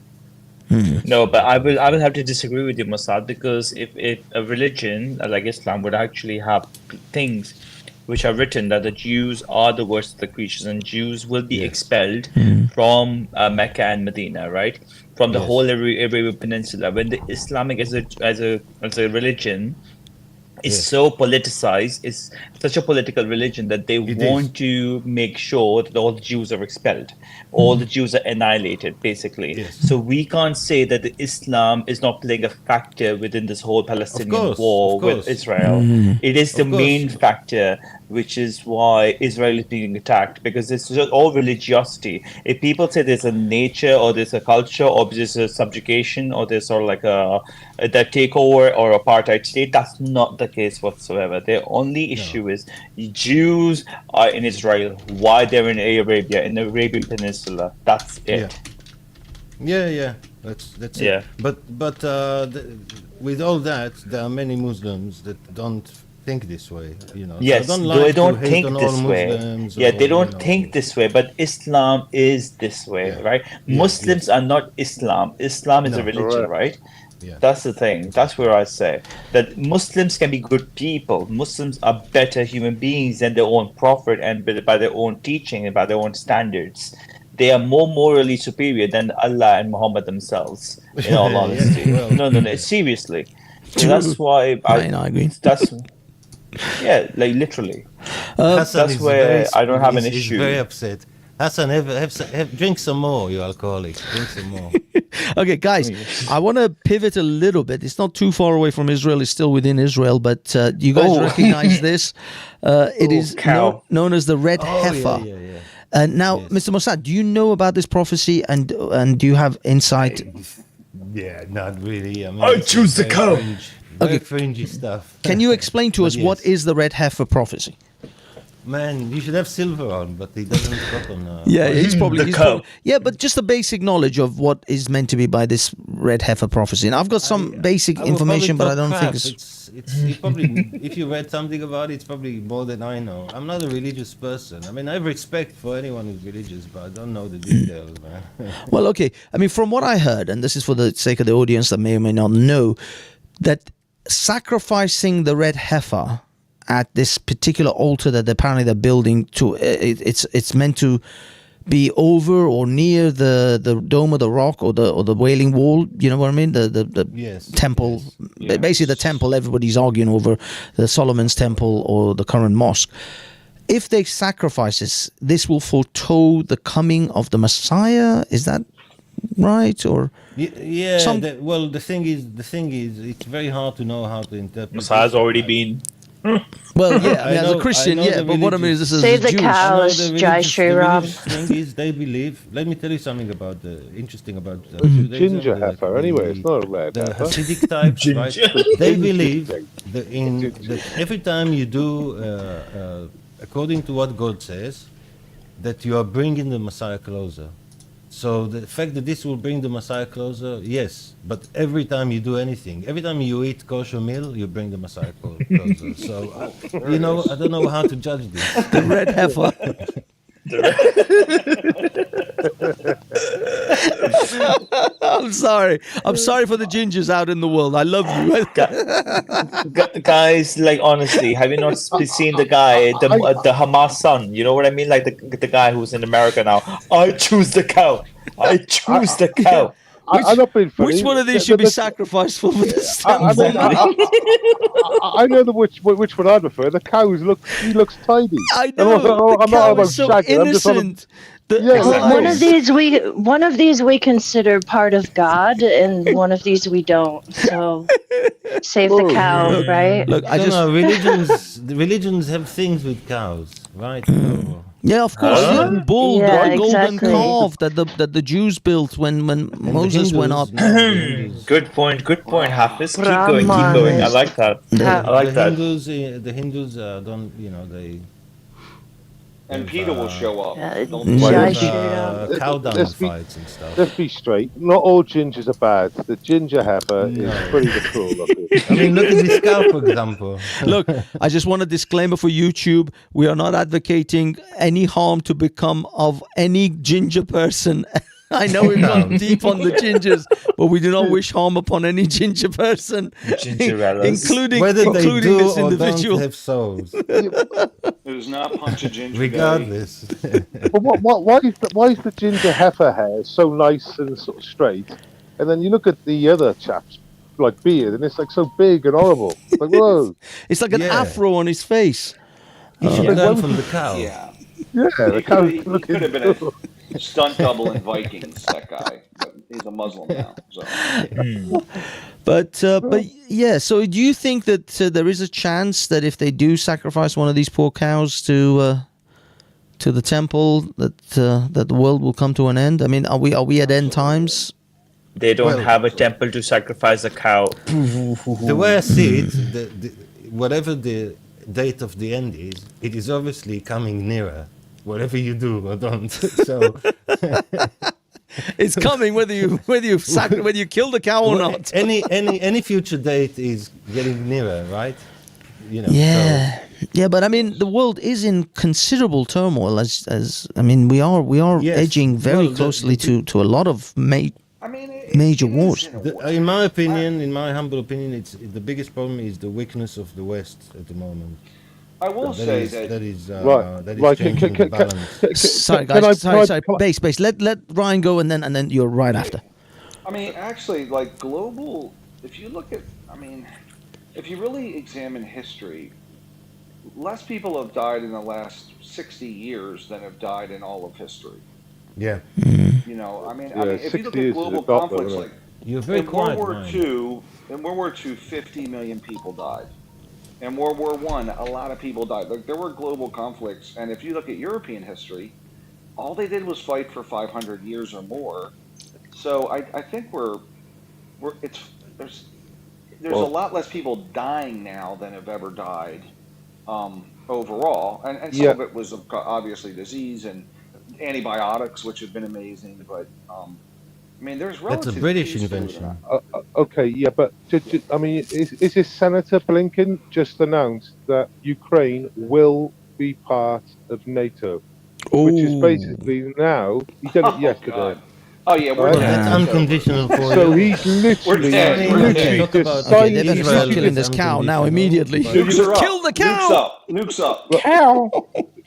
No, but I will have to disagree with you, Mossad, because if a religion like Islam would actually have things which are written that the Jews are the worst of the creatures and Jews will be expelled from Mecca and Medina, right? From the whole Arabian Peninsula. When the Islamic as a religion is so politicized, it's such a political religion that they want to make sure that all the Jews are expelled, all the Jews are annihilated, basically. So we can't say that the Islam is not playing a factor within this whole Palestinian war with Israel. It is the main factor, which is why Israel is being attacked, because it's just all religiosity. If people say there's a nature or there's a culture or there's a subjugation or there's sort of like a takeover or apartheid state, that's not the case whatsoever. The only issue is Jews are in Israel. Why they're in Arabia, in the Arabian Peninsula? That's it. Yeah, that's it. But with all that, there are many Muslims that don't think this way. You know, yes, they don't think this way. Yeah, they don't think this way. But Islam is this way, right? Muslims are not Islam. Islam is a religion, right? Yeah. That's the thing. That's where I say that Muslims can be good people. Muslims are better human beings than their own prophet and by their own teaching and by their own standards. They are more morally superior than Allah and Muhammad themselves, in all honesty. Well, no, seriously. So that's why I agree. That's like literally. That's where I don't have an issue. He's very upset. Hassan, have drink some more, you alcoholic. Drink some more. Okay, guys, I want to pivot a little bit. It's not too far away from Israel. It's still within Israel, but you guys recognize this. It is known as the red heifer. Now, Mr. Mossad, do you know about this prophecy and do you have insight? Yeah, not really. I mean, I choose the cow. Very fringy stuff. Can you explain to us what is the red heifer prophecy? Man, you should have silver on, but he doesn't got on. Yeah, he's probably, yeah, but just the basic knowledge of what is meant to be by this red heifer prophecy. And I've got some basic information, but I don't think it's probably if you read something about it, it's probably more than I know. I'm not a religious person. I mean, I have respect for anyone who's religious, but I don't know the details, man. Well, okay. I mean, from what I heard, and this is for the sake of the audience that may or may not know, that sacrificing the red heifer at this particular altar that apparently they're building to, it's meant to be over or near the Dome of the Rock or the Wailing Wall. You know what I mean? The temple, basically the temple everybody's arguing over, the Solomon's temple or the current mosque. If they sacrifice this will foretold the coming of the Messiah. Is that right? Or yeah? Well, the thing is, it's very hard to know how to interpret. Messiah's already been. Well, yeah, I mean, as a Christian, but what I mean is this is Save the Jewish. cows, Jai Shri Ram. The thing is, they believe. Let me tell you something about interesting about ginger heifer. Anyway, it's not a red heifer. Hasidic types, right? They believe that every time you do, according to what God says, that you are bringing the Messiah closer. So the fact that this will bring the Messiah closer, yes. But every time you do anything, every time you eat kosher meal, you bring the Messiah closer. So, I don't know how to judge this. The red heifer. I'm sorry. I'm sorry for the gingers out in the world. I love you. Guys, like honestly, have you not seen the guy, the Hamas son? You know what I mean? Like the guy who's in America now. I choose the cow. I choose the cow. I'm not being funny. Which one of these should be sacrificed for this temple? I know which one I prefer. The cow he looks tidy. I know. I'm not about so shagging. innocent. One of these we consider part of God, and one of these we don't. So save the cow, right? Look, religions have things with cows, right? Yeah, of course. The bull, Yeah, the golden exactly. calf that the Jews built when Moses went up. Good point, Hafiz. Keep going. I like that. I like that. The Hindus don't, they. And Peter will show up. Cow dung fights and stuff. Let's be straight. Not all gingers are bad. The ginger heifer is pretty cool looking. I mean, look at this cow, for example. Look, I just want a disclaimer for YouTube. We are not advocating any harm to become of any ginger person. I know we've gone deep on the gingers, but we do not wish harm upon any ginger person, including this individual. Don't have souls. There's not a punch of ginger. Regardless. But why is the ginger heifer hair so nice and sort of straight, and then you look at the other chaps like beard, and it's like so big and horrible. Like whoa, it's like an afro on his face. You should learn from the cow. Yeah, the cow he could have been a stunt double in Vikings. That guy, but he's a Muslim now. So. But yeah. So do you think that there is a chance that if they do sacrifice one of these poor cows to the temple, that the world will come to an end? I mean, are we at end times? They don't have a temple to sacrifice a cow. The way I see it, whatever the date of the end is, it is obviously coming nearer. Whatever you do or don't, so it's coming whether you kill the cow or not. Any future date is getting nearer, right? Yeah, yeah, but I mean, the world is in considerable turmoil. As I mean, we are edging very closely to a lot of major wars. In my opinion, in my humble opinion, it's the biggest problem is the weakness of the West at the moment. I will say that is right. changing the balance. Sorry, guys. Sorry. Base. Let Ryan go, and then you're right after. I mean, actually, like global. If you look at, if you really examine history, less people have died in the last 60 years than have died in all of history. Yeah. If you look at global conflicts, like you're very quiet, in World War II, 50 million people died. In World War I, a lot of people died. Like there were global conflicts, and if you look at European history, all they did was fight for 500 years or more. So I think there's a lot less people dying now than have ever died overall, and some of it was obviously disease and antibiotics, which have been amazing, but there's relative. That's a British invention. Okay, yeah, but is this Senator Blinken just announced that Ukraine will be part of NATO, which is basically now he did it yesterday. Oh yeah, we're that's unconditional for you. So he's literally killing this cow now immediately. Kill the cow. Nukes up. Cow.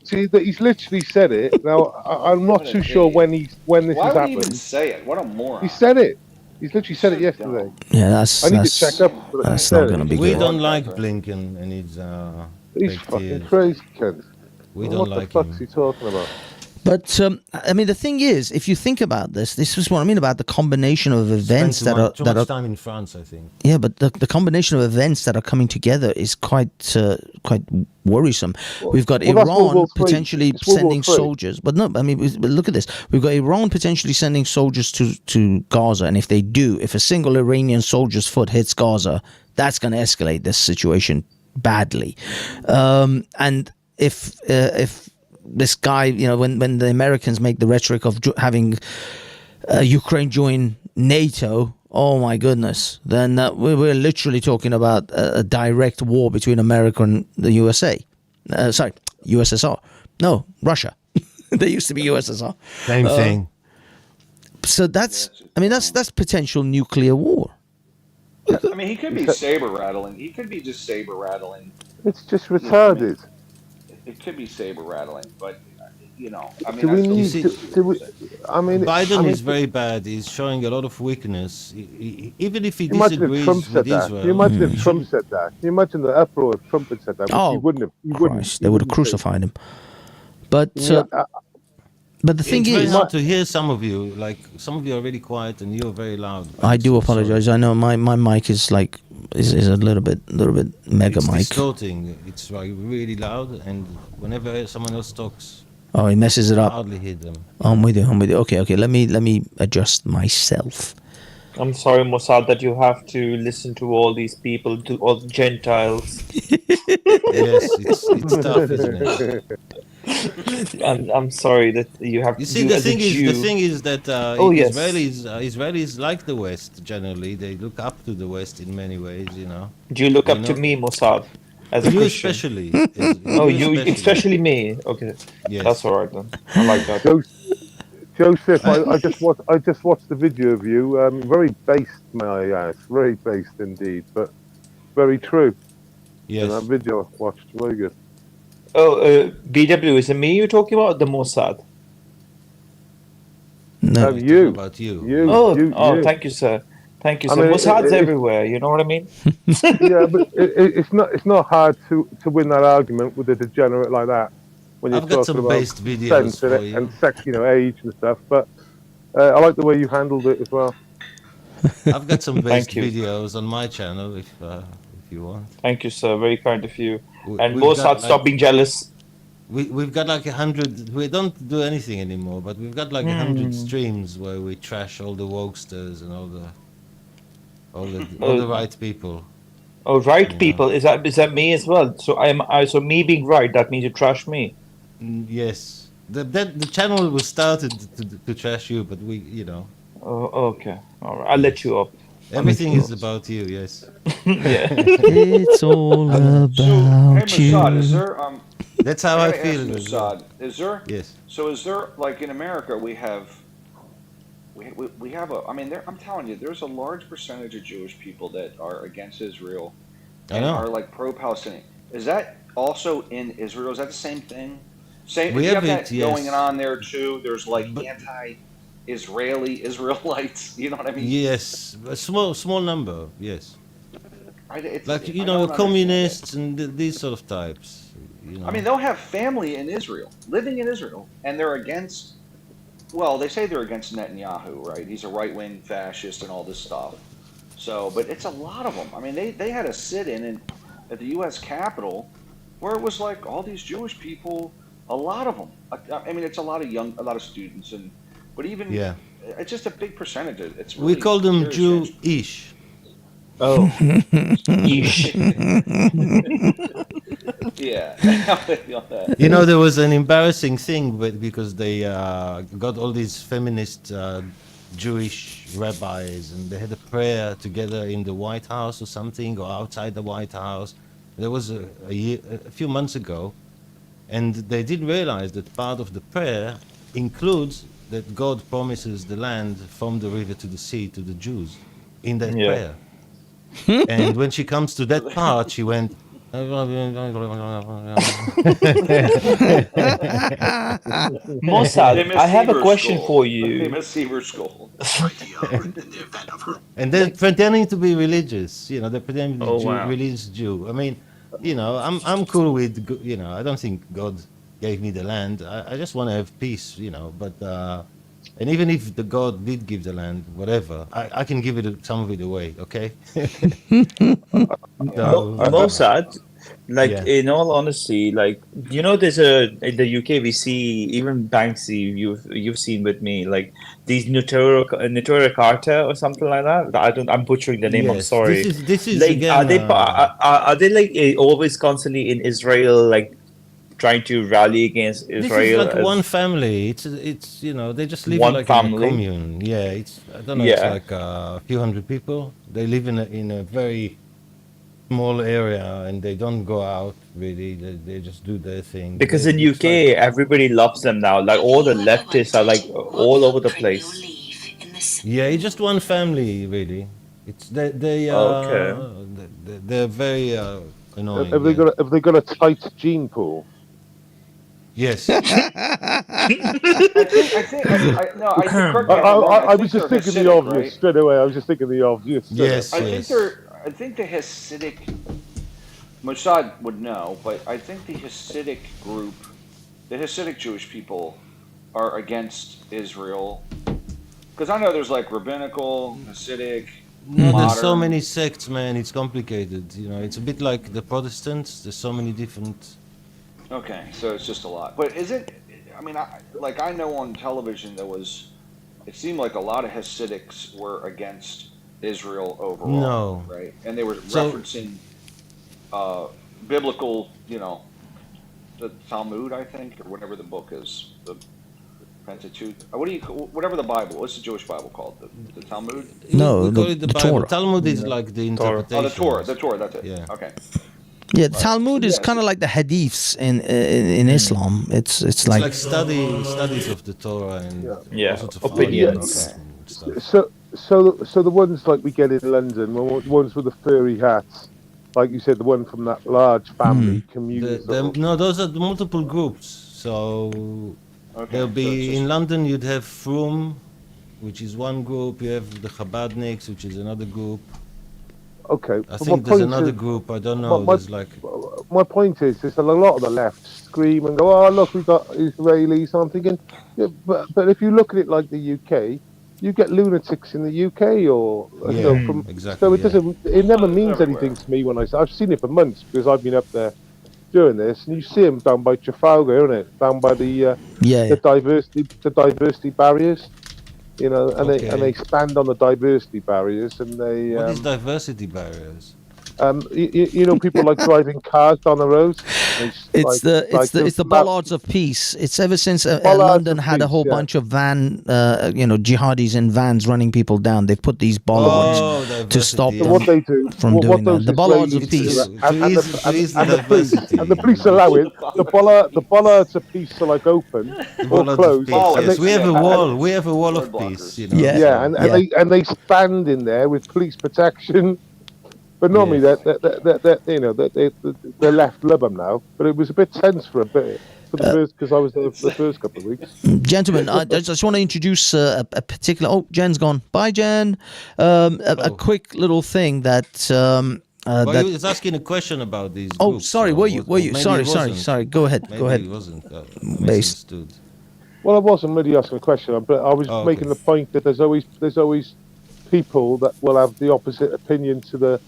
See that he's literally said it. Now I'm not too sure when this has happened. Why would he even say it? What a moron! He said it. He's literally said it yesterday. Yeah, I need to check up. That's not going to be good. We don't like Blinken and he's fucking crazy, kid. We don't like him. What the fuck's he talking about? But the thing is, if you think about this is what I mean about the combination of events that are time in France, I think. Yeah, but the combination of events that are coming together is quite worrisome. We've got Iran potentially sending soldiers, but no, look at this. We've got Iran potentially sending soldiers to Gaza, and if a single Iranian soldier's foot hits Gaza, that's going to escalate this situation badly. And if this guy, when the Americans make the rhetoric of having Ukraine join NATO, oh my goodness, then we're literally talking about a direct war between America and the USA. USSR. No, Russia. They used to be USSR. Same thing. So that's potential nuclear war. I mean, he could be saber rattling. He could be just saber rattling. It's just retarded. It could be saber rattling, but I mean, Do we need? see, Do we? I mean, Biden is very bad. He's showing a lot of weakness. Even if he imagine if disagrees Trump with said that. Israel. Can you imagine if Trump said that? Can you imagine the uproar if Trump had said that? Oh, he wouldn't have. He Christ, they would have crucified him. But but the thing it's very is, hard to hear some of you. Like some of you are really quiet, and you're very loud. I do apologize. I know my mic is like is a little bit mega It's mic. distorting. It's like really loud, and whenever someone else talks, Oh, he messes it I up. hardly hear them. I'm with you. Okay. Let me adjust myself. I'm sorry, Mossad, that you have to listen to all these people, to all the Gentiles. Yes, it's tough, isn't it? I'm sorry that you have. You see, the thing is that yes. Israelis like the West generally. They look up to the West in many ways. Do you look up to me, Mossad, as a you Christian? especially? Oh, you especially me. Okay, yes. That's all right then. I like that. Joseph, I just watched the video of you. Very based, may I ask? Very based indeed, but very true. Yes. That video I watched, very good. Oh, BW, is it me you're talking about, or the Mossad? No, you. About you. You. Thank you, sir. Thank you, sir. Mossad's everywhere. You know what I mean? Yeah, but it's not hard to win that argument with a degenerate like that when you're I've got talking some about based videos sense for and sex, age and stuff. But I like the way you handled it as well. I've got some based Thank you. videos on my channel if you want. Thank you, sir. Very kind of you. And We've Mossad, got, stop being jealous. We've got like 100. We don't do anything anymore, but we've got like 100 streams where we trash all the wokesters and all the right people. Oh, right people. Is that me as well? So so me being right, that means you trash me. Yes. The channel was started to trash you, but Oh, okay. All right. I'll let you up. Everything is about you. Yes. Yeah. It's all about Hey, you. Mossad, is there That's how I gotta feel. ask as well. Mossad, is there? Yes. So is there, like in America, we have I mean, I'm telling you, there's a large percentage of Jewish people that are against Israel I and know. are like pro-Palestinian. Is that also in Israel? Is that the same thing? We you have that it, yes. going on there too. There's like anti-Israeli Israelites. You know what I mean? Yes, a small number. Yes. Like I don't communists and these sort of types. I mean, they'll have family in Israel, living in Israel, and they're against. Well, they say they're against Netanyahu, right? He's a right-wing fascist and all this stuff. So, but it's a lot of them. I mean, they had a sit-in at the U.S. Capitol where it was like all these Jewish people, a lot of them. I mean, it's a lot of students, but even it's just a big percentage. It's really we call them serious. Jew-ish. Oh, ish. Yeah. There was an embarrassing thing because they got all these feminist Jewish rabbis and they had a prayer together in the White House or something, or outside the White House. There was a few months ago, and they didn't realize that part of the prayer includes that God promises the land from the river to the sea to the Jews in that prayer. And when she comes to that part, she went. Mossad, I have a question for you. Famous Seaver School. And they're pretending to be religious. They're pretending to be wow. religious Jew. I mean, I'm cool with. I don't think God gave me the land. I just want to have peace. But and even if the God did give the land, whatever, I can give some of it away. Okay. Mossad, in all honesty, there's in the UK we see even Banksy. You've seen with me these rhetoric Carta or something like that. I'm butchering the name. Yes, I'm sorry. This is again, are they always constantly in Israel trying to rally against Israel? This is like one family. It's they just live One in a family? commune. I don't know. Yeah. It's like a few hundred people. They live in a very small area and they don't go out really. They just do their thing. Because in UK, everybody loves them now. Like all the leftists are like all over the place. Yeah, it's just one family really. It's Okay. they're very annoying. Have they got a tight gene pool? Yes. I was just thinking the obvious straight away. I was just thinking the obvious. Yes, I think the Hasidic, Mossad would know, but I think the Hasidic group, the Hasidic Jewish people, are against Israel. Because I know there's like rabbinical, Hasidic. No, modern. there's so many sects, man. It's complicated. You know, it's a bit like the Protestants. There's so many different. Okay, so it's just a lot. But is it? I mean, I know on television there was. It seemed like a lot of Hasidics were against Israel overall. No. Right, and they were referencing biblical, the Talmud, I think, or whatever the book is, the Pentateuch. Whatever the Bible. What's the Jewish Bible called? The Talmud? No, we call it the Bible. Torah. Talmud is like the interpretation. Oh, the Torah. That's it. Yeah. Okay. Yeah, the Talmud is kind of like the hadiths in Islam. It's like studies of the Torah and all sorts of opinions. and stuff. So the ones like we get in London, the ones with the furry hats, like you said, the one from that large family community. No, those are the multiple groups. So there'll be in London. You'd have Frum, which is one group. You have the Chabadniks, which is another group. Okay. I think there's another group. I don't know. There's like. My point is, there's a lot of the left scream and go, "Oh, look, we've got Israelis." And I'm thinking, yeah, but if you look at it like the UK, you get lunatics in the UK, or exactly. So it doesn't. It never means anything to me when I've seen it for months because I've been up there doing this, and you see them down by Trafalgar, isn't it? Down by the diversity barriers. And they stand on the diversity barriers, and they. What is diversity barriers? People like driving cars down the road. It's the bollards of peace. It's ever since London had a whole bunch of jihadis in vans running people down. They've put these bollards to stop them what they do, from doing that. The bollards of peace. And the police allow it. The bollards of peace are like open or closed. Yes, we have a wall. We have a wall of peace. And they stand in there with police protection. But normally they're left love them now. But it was a bit tense for a bit because I was there for the first couple of weeks. Gentlemen, I just want to introduce a particular. Oh, Jen's gone. Bye, Jen. A quick little thing that. Well, he was asking a question about these. Oh, groups, sorry. Were you? Sorry. Go ahead. Maybe Go ahead. He wasn't. Based. Well, I wasn't really asking a question, but I was making the point that there's always people that will have the opposite opinion to the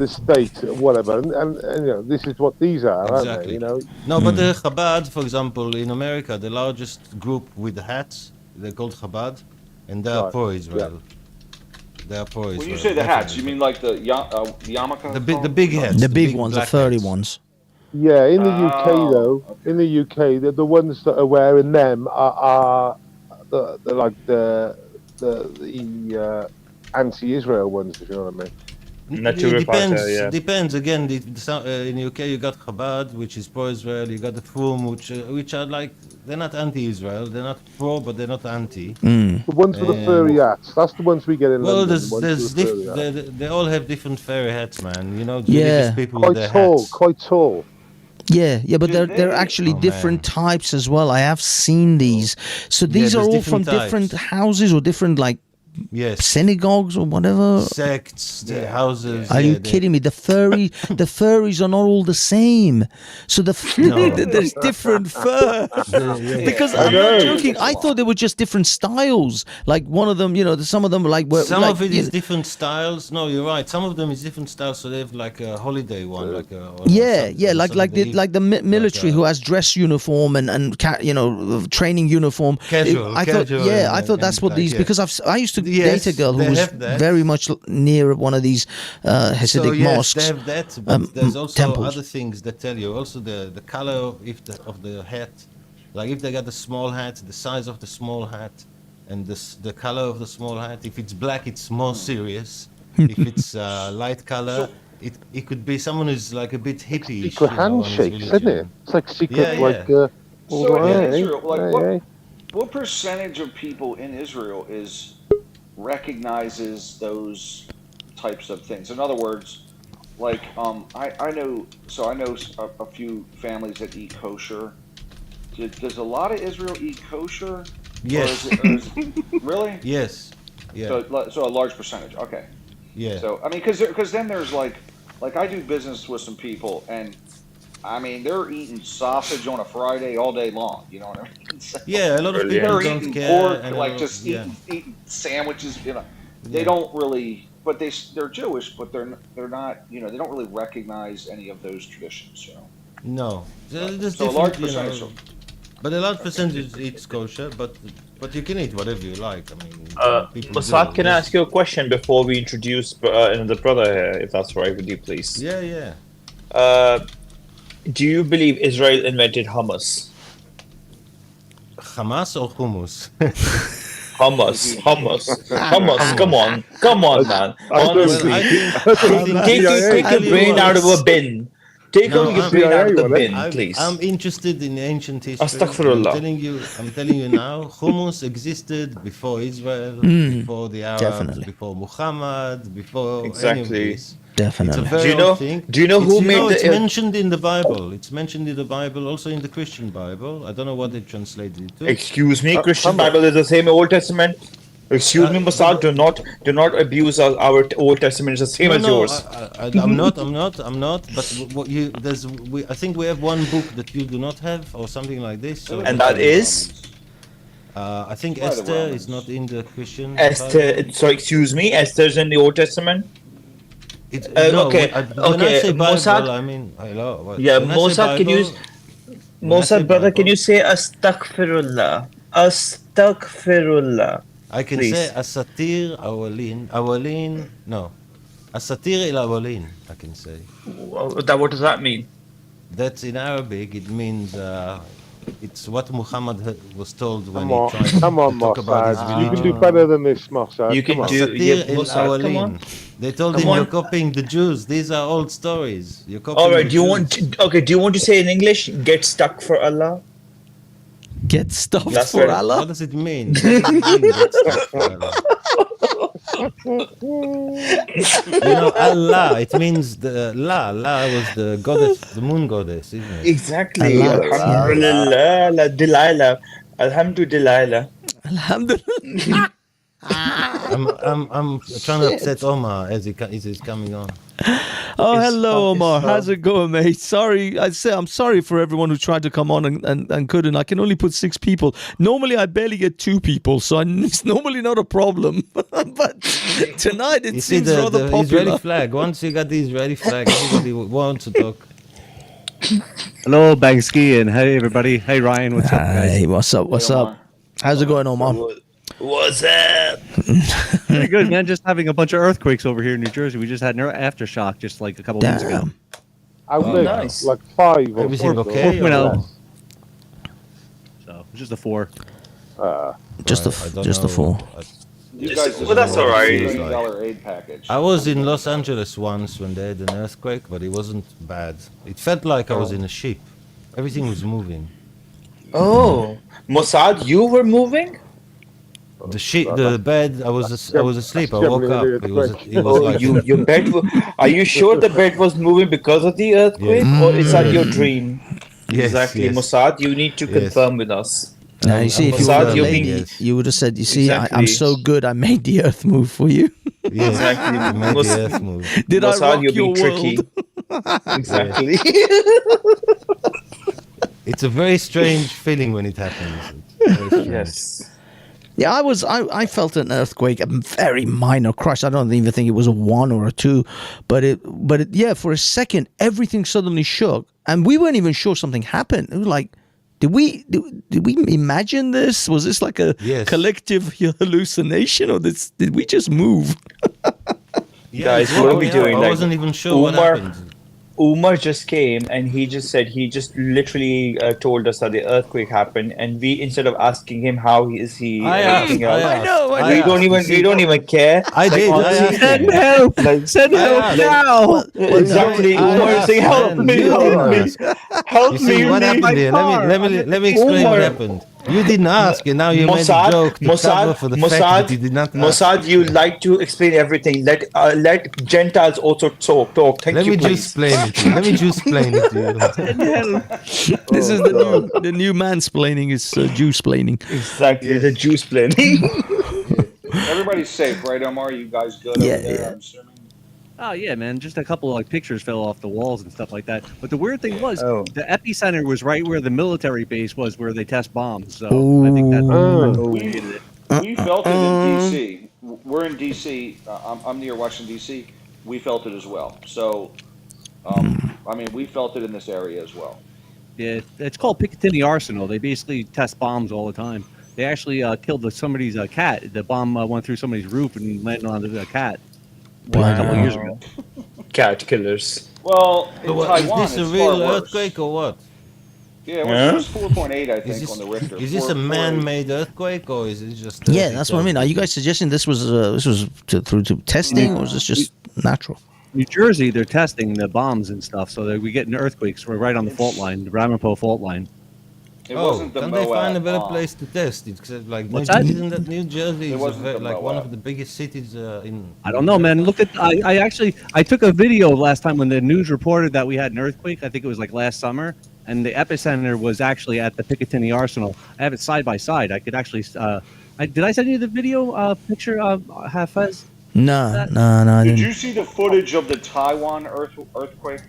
state or whatever, and this is what these are, exactly. aren't they? No, but the Chabad, for example, in America, the largest group with the hats, they're called Chabad, and they are pro-Israel. Yeah. They are pro-Israel. When you say the hats, you mean like the yarmulke? The big hats. The big ones, the furry ones. Yeah, in the UK though, in the UK, the ones that are wearing them are the anti-Israel ones, if you know what I mean. It depends. Again, in the UK you got Chabad, which is pro-Israel. You got the Frum, which are like they're not anti-Israel. They're not pro, but they're not anti. The ones with the furry hats. That's the ones we get in London. They all have different furry hats, man. People quite with their tall, hats. quite tall. Yeah, but they're actually different types as well. I have seen these. So these are all from different houses or different synagogues or whatever. Sects, the houses. Are you kidding me? The furries are not all the same. So there's different fur. Because I'm not joking. I thought they were just different styles. Like one of them, some of them were. Some of it is different styles. No, you're right. Some of them is different styles. So they have like a holiday one, like the military who has dress uniform and training uniform. Casual. I thought that's what these because I used to date a girl who was very much near one of these Hasidic mosques. They have that, but there's also temples. other things that tell you. Also the color of the hat, like if they got the small hat, the size of the small hat, and the color of the small hat. If it's black, it's more serious. If it's light color, it could be someone who's like a bit hippie. Secret handshakes, isn't it? It's like secret, So in hey, Israel, like hey. what percentage of people in Israel recognizes those types of things? In other words, like I know a few families that eat kosher. Does a lot of Israel eat kosher? Yes. Or is it, really? Yes. Yeah. So a large percentage. Okay. Yeah. So I mean, because then there's like I do business with some people, and I mean they're eating sausage on a Friday all day long. You know what I mean? So Yeah, a lot of people they're don't eating care. pork, And like just eating sandwiches. You know, they don't really. But they're Jewish, but they're not. You know, they don't really recognize any of those traditions. You know. No. There's So a large different, you know, percentage. but a large percentage eats kosher, but you can eat whatever you like. I mean, people Mossad, do. can I ask you a question before we introduce another brother here, if that's all right with you, please? Yeah, yeah. Do you believe Israel invented hummus? Hamas or hummus? Hummus. Come on, man. Honestly, take your brain out of a bin. Take your brain out of the bin, please. I'm interested in ancient history. Astaghfirullah. I'm telling you now, hummus existed before Israel, before the Arabs, definitely. before Muhammad, before any of Exactly. this. Definitely. It's a very old thing. Do you know who made It's the? mentioned in the Bible. It's mentioned in the Bible, also in the Christian Bible. I don't know what they translated it to. Excuse me, Christian Bible is the same Old Testament. Excuse me, Mossad, do not abuse our Old Testament. It's the same as yours. I'm not. But I think we have one book that you do not have, or something like this. So And that is? I think Esther is not in the Christian. Esther. So excuse me, Esther's in the Old Testament. No, Okay, when I say Bible, Mossad. I mean hello. What? Yeah, When I say Mossad, can you? Bible, when I say Mossad, brother, Bible, can you say Astaghfirullah? Astaghfirullah. I can Please. say Asatir Awalin. No, Asatir el Awalin. I can say. What does that mean? That's in Arabic. It means it's what Muhammad was told when Come on, he tried come on, to talk about his Mossad. You religion. can do better than this, Mossad. You can Come on. do. Asatir el Mossad, come on. Awalin. They told Come him on. you're copying the Jews. These are old stories. You're copying All right. the Do you Jews. want? Do you want to say in English? Get stuck for Allah. Get stuffed That's for right. Allah? What does it mean? What does it mean, get stuck for Allah? You know, Allah, it means the La was the goddess, the moon goddess, isn't it? Exactly. Allah. Alhamdulillah, Delilah. Alhamdulillah. Alhamdulillah. I'm trying to upset Omar as he's coming on. Oh, hello, Omar. How's it going, mate? Sorry, I'm sorry for everyone who tried to come on and couldn't. I can only put 6 people. Normally, I barely get 2 people, so it's normally not a problem. But tonight, it seems rather the popular. Israeli flag. Once you got the Israeli flag, everybody wants to talk. Hello, Banksy, and hey, everybody. Hey, Ryan, what's up, guys? Hey, what's up? What's up? How's it going, Omar? What's up? Very good, man. Just having a bunch of earthquakes over here in New Jersey. We just had an aftershock just like a couple months ago. How big? Nice. Like 5 or Everything 4. okay? Went or out. what? So it's just a 4. Just I don't a know. 4. You guys just Well, that's all right. $1 aid package. I was in Los Angeles once when they had an earthquake, but it wasn't bad. It felt like I was in a ship. Everything was moving. Oh, Mossad, you were moving? The bed. I was asleep. I woke up. It was Oh, like your bed. Are you sure the bed was moving because of the earthquake, or is that your dream? Yes, Exactly, yes. Mossad. You need to Yes. confirm with us. Now, you see, if you Mossad, were a you're lady, being- you would have said, you see, I'm Exactly. so good, I made the earth move for you. Yeah, Exactly. it made Mos- the earth move. Did I Mossad, rock you're your being tricky. world? Exactly. It's a very strange feeling when it happens. It's very strange. Yes. Yeah, I felt an earthquake, a very minor crush. I don't even think it was a 1 or a 2, but yeah, for a second, everything suddenly shook, and we weren't even sure something happened. It was like, did we imagine this? Was this like a collective hallucination, or did we just move? Yeah, Guys, it's what are what we we doing? I Like, wasn't even sure what Umar- happened. Umar just came and he just literally told us that the earthquake happened, and we, instead of asking him how is he and everything else, we don't even care. I did. Send help! Send help now! Exactly. Umar is saying, help me! Help You see what happened there? Let me explain what happened. You didn't ask, and now you made a joke to cover for the fact that you did not ask. Mossad, you like to explain everything. Let Gentiles also talk. Thank you, please. Let me just explain it to you. This is the new mansplaining is Jew-splaining. Exactly, the Jew-splaining. Everybody's safe, right, Omar? You guys good over there, I'm assuming? Oh yeah, man. Just a couple of like pictures fell off the walls and stuff like that. But the weird thing was, the epicenter was right where the military base was, where they test bombs. So I think that we felt it in DC. We're in DC. I'm near Washington DC. We felt it as well. So, I mean, we felt it in this area as well. Yeah, it's called Picatinny Arsenal. They basically test bombs all the time. They actually killed somebody's cat. The bomb went through somebody's roof and landed on the cat. A couple of years ago. Cat killers. Well, in Taiwan, is this a it's real far worse. earthquake or what? Yeah, it was 4.8, I think, on the Richter. Is this a man-made earthquake or is it just? Yeah, that's what I mean. Are you guys suggesting this was through testing, or is this just natural? New Jersey, they're testing the bombs and stuff, so that we get earthquakes. We're right on the fault line, the Ramapo fault line. It wasn't the can Moab they find a better bomb. place to test it? 'Cause, like, What's that? isn't that New Jersey is like one Moab. of the biggest cities in? I don't know, man. Look at I took a video last time when the news reported that we had an earthquake. I think it was like last summer, and the epicenter was actually at the Picatinny Arsenal. I have it side by side. I could actually. Did I send you the video picture of Hafez? No, I Did didn't. you see the footage of the Taiwan earthquake?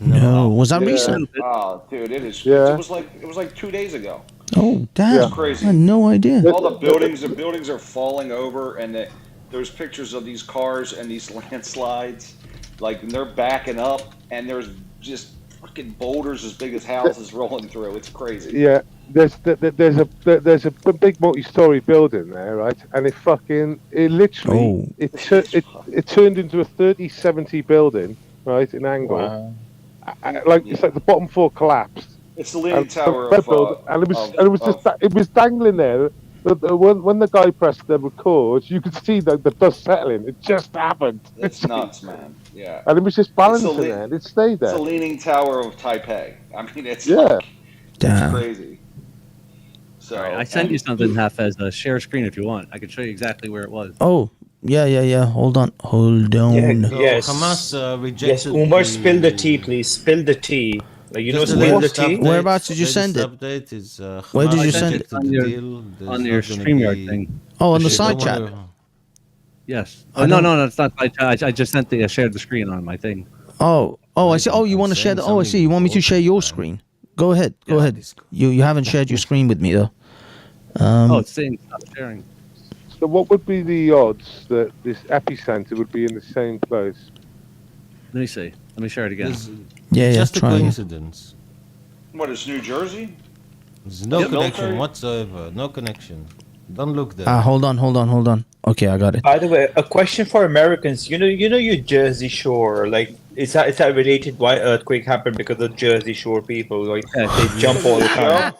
No, was that recent? Oh, dude, it is. Yeah. It was like 2 days ago. Oh, damn! It's crazy. I had no idea. All the buildings are falling over, and there's pictures of these cars and these landslides, like and they're backing up, and there's just fucking boulders as big as houses rolling through. It's crazy. Yeah, there's a big multi-story building there, right? And it literally it turned into a 30-70 building, right, in angle. Wow. It's like the bottom floor collapsed. It's the Leaning Tower and it was dangling there. When the guy pressed the record, you could see the dust settling. It just happened. It's nuts, man. Yeah. And it was just balancing there. And it stayed there. It's the Leaning Tower of Taipei. I mean, it's Damn. crazy. So I sent you something, Hafez. Share screen if you want. I can show you exactly where it was. Oh, yeah. Hold on. Yes. Hamas rejected. Yes, Umar, spill the tea, please. Spill the tea. Like, spill the tea. Whereabouts did you send it? Update is, Where did Hamas you send it? rejected On your StreamYard thing. Oh, on the side chat. Yes. No, it's not. I just sent shared the screen on my thing. Oh, I see. Oh, you want to share I see. You want me to share your screen? Go ahead. You haven't shared your screen with me though. It's saying stop sharing. So what would be the odds that this epicenter would be in the same place? Let me see. Let me share it again. Just a coincidence. What is New Jersey? There's no connection whatsoever. No connection. Don't look there. Hold on. Okay, I got it. By the way, a question for Americans. You know your Jersey Shore. Like, is that related? Why earthquake happened because of Jersey Shore people? Like, they jump all the time.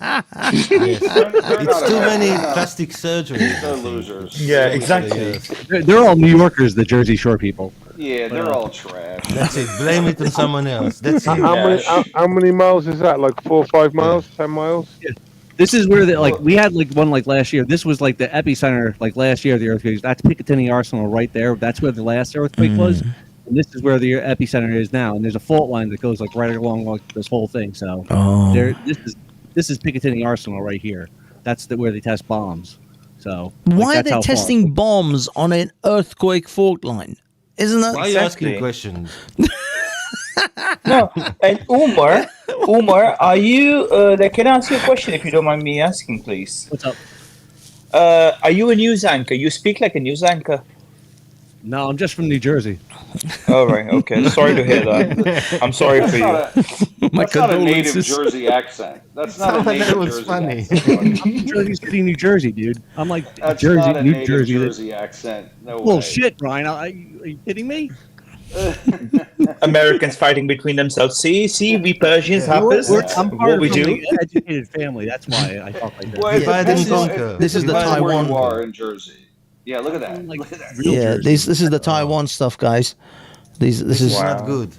It's too many plastic surgeries. They're losers. Yeah, exactly. They're all New Yorkers, the Jersey Shore people. Yeah, they're all trash. That's it. Blame it on someone else. That's it. How many miles is that? Like 4 or 5 miles? 10 miles? Yeah. This is where we had one last year. This was like the epicenter last year of the earthquake. That's Picatinny Arsenal right there. That's where the last earthquake was. And this is where the epicenter is now. And there's a fault line that goes right along this whole thing. So this is Picatinny Arsenal right here. That's where they test bombs. So why are they testing bombs on an earthquake fault line? Isn't that? Why are you asking questions? No, and Umar, are you? Can I ask you a question if you don't mind me asking, please? What's up? Are you a news anchor? You speak like a news anchor. No, I'm just from New Jersey. All right. Okay. Sorry to hear that. I'm sorry for you. That's not a native Jersey accent. That's not a native Jersey accent. I'm Jersey City, New Jersey, dude. I'm like That's Jersey, not a New native Jersey. Jersey accent. No way. Well, shit, Ryan. Are you kidding me? Americans fighting between themselves. See, we Persians have this. I'm What part we of do. an educated family. That's why I talk like that. Well, it depends on This is the where Taiwan. you are in Jersey. Yeah, look at that. Look at that. Yeah, this is the Taiwan stuff, guys. This is not good.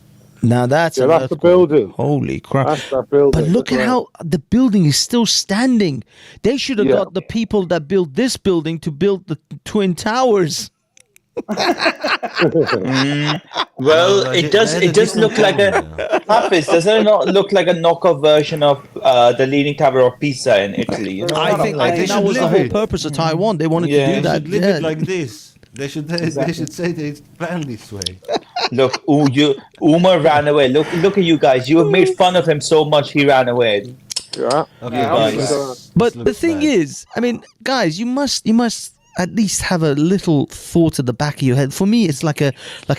Now that's Yeah, an that's the earthquake. building. Holy crap! That's that building. But look at That's how the building is still standing. They should have got the people that built this building to build the Twin Towers. Well, it does look like a Hafiz. Does it not look like a knockoff version of the Leaning Tower of Pisa in Italy? You know, I think that was the whole purpose of Taiwan. They wanted to do that. They should live it like this. They should say they planned this way. Look, Umar ran away. Look at you guys. You have made fun of him so much, he ran away. Yeah. But the thing is, I mean, guys, you must at least have a little thought at the back of your head. For me, it's like a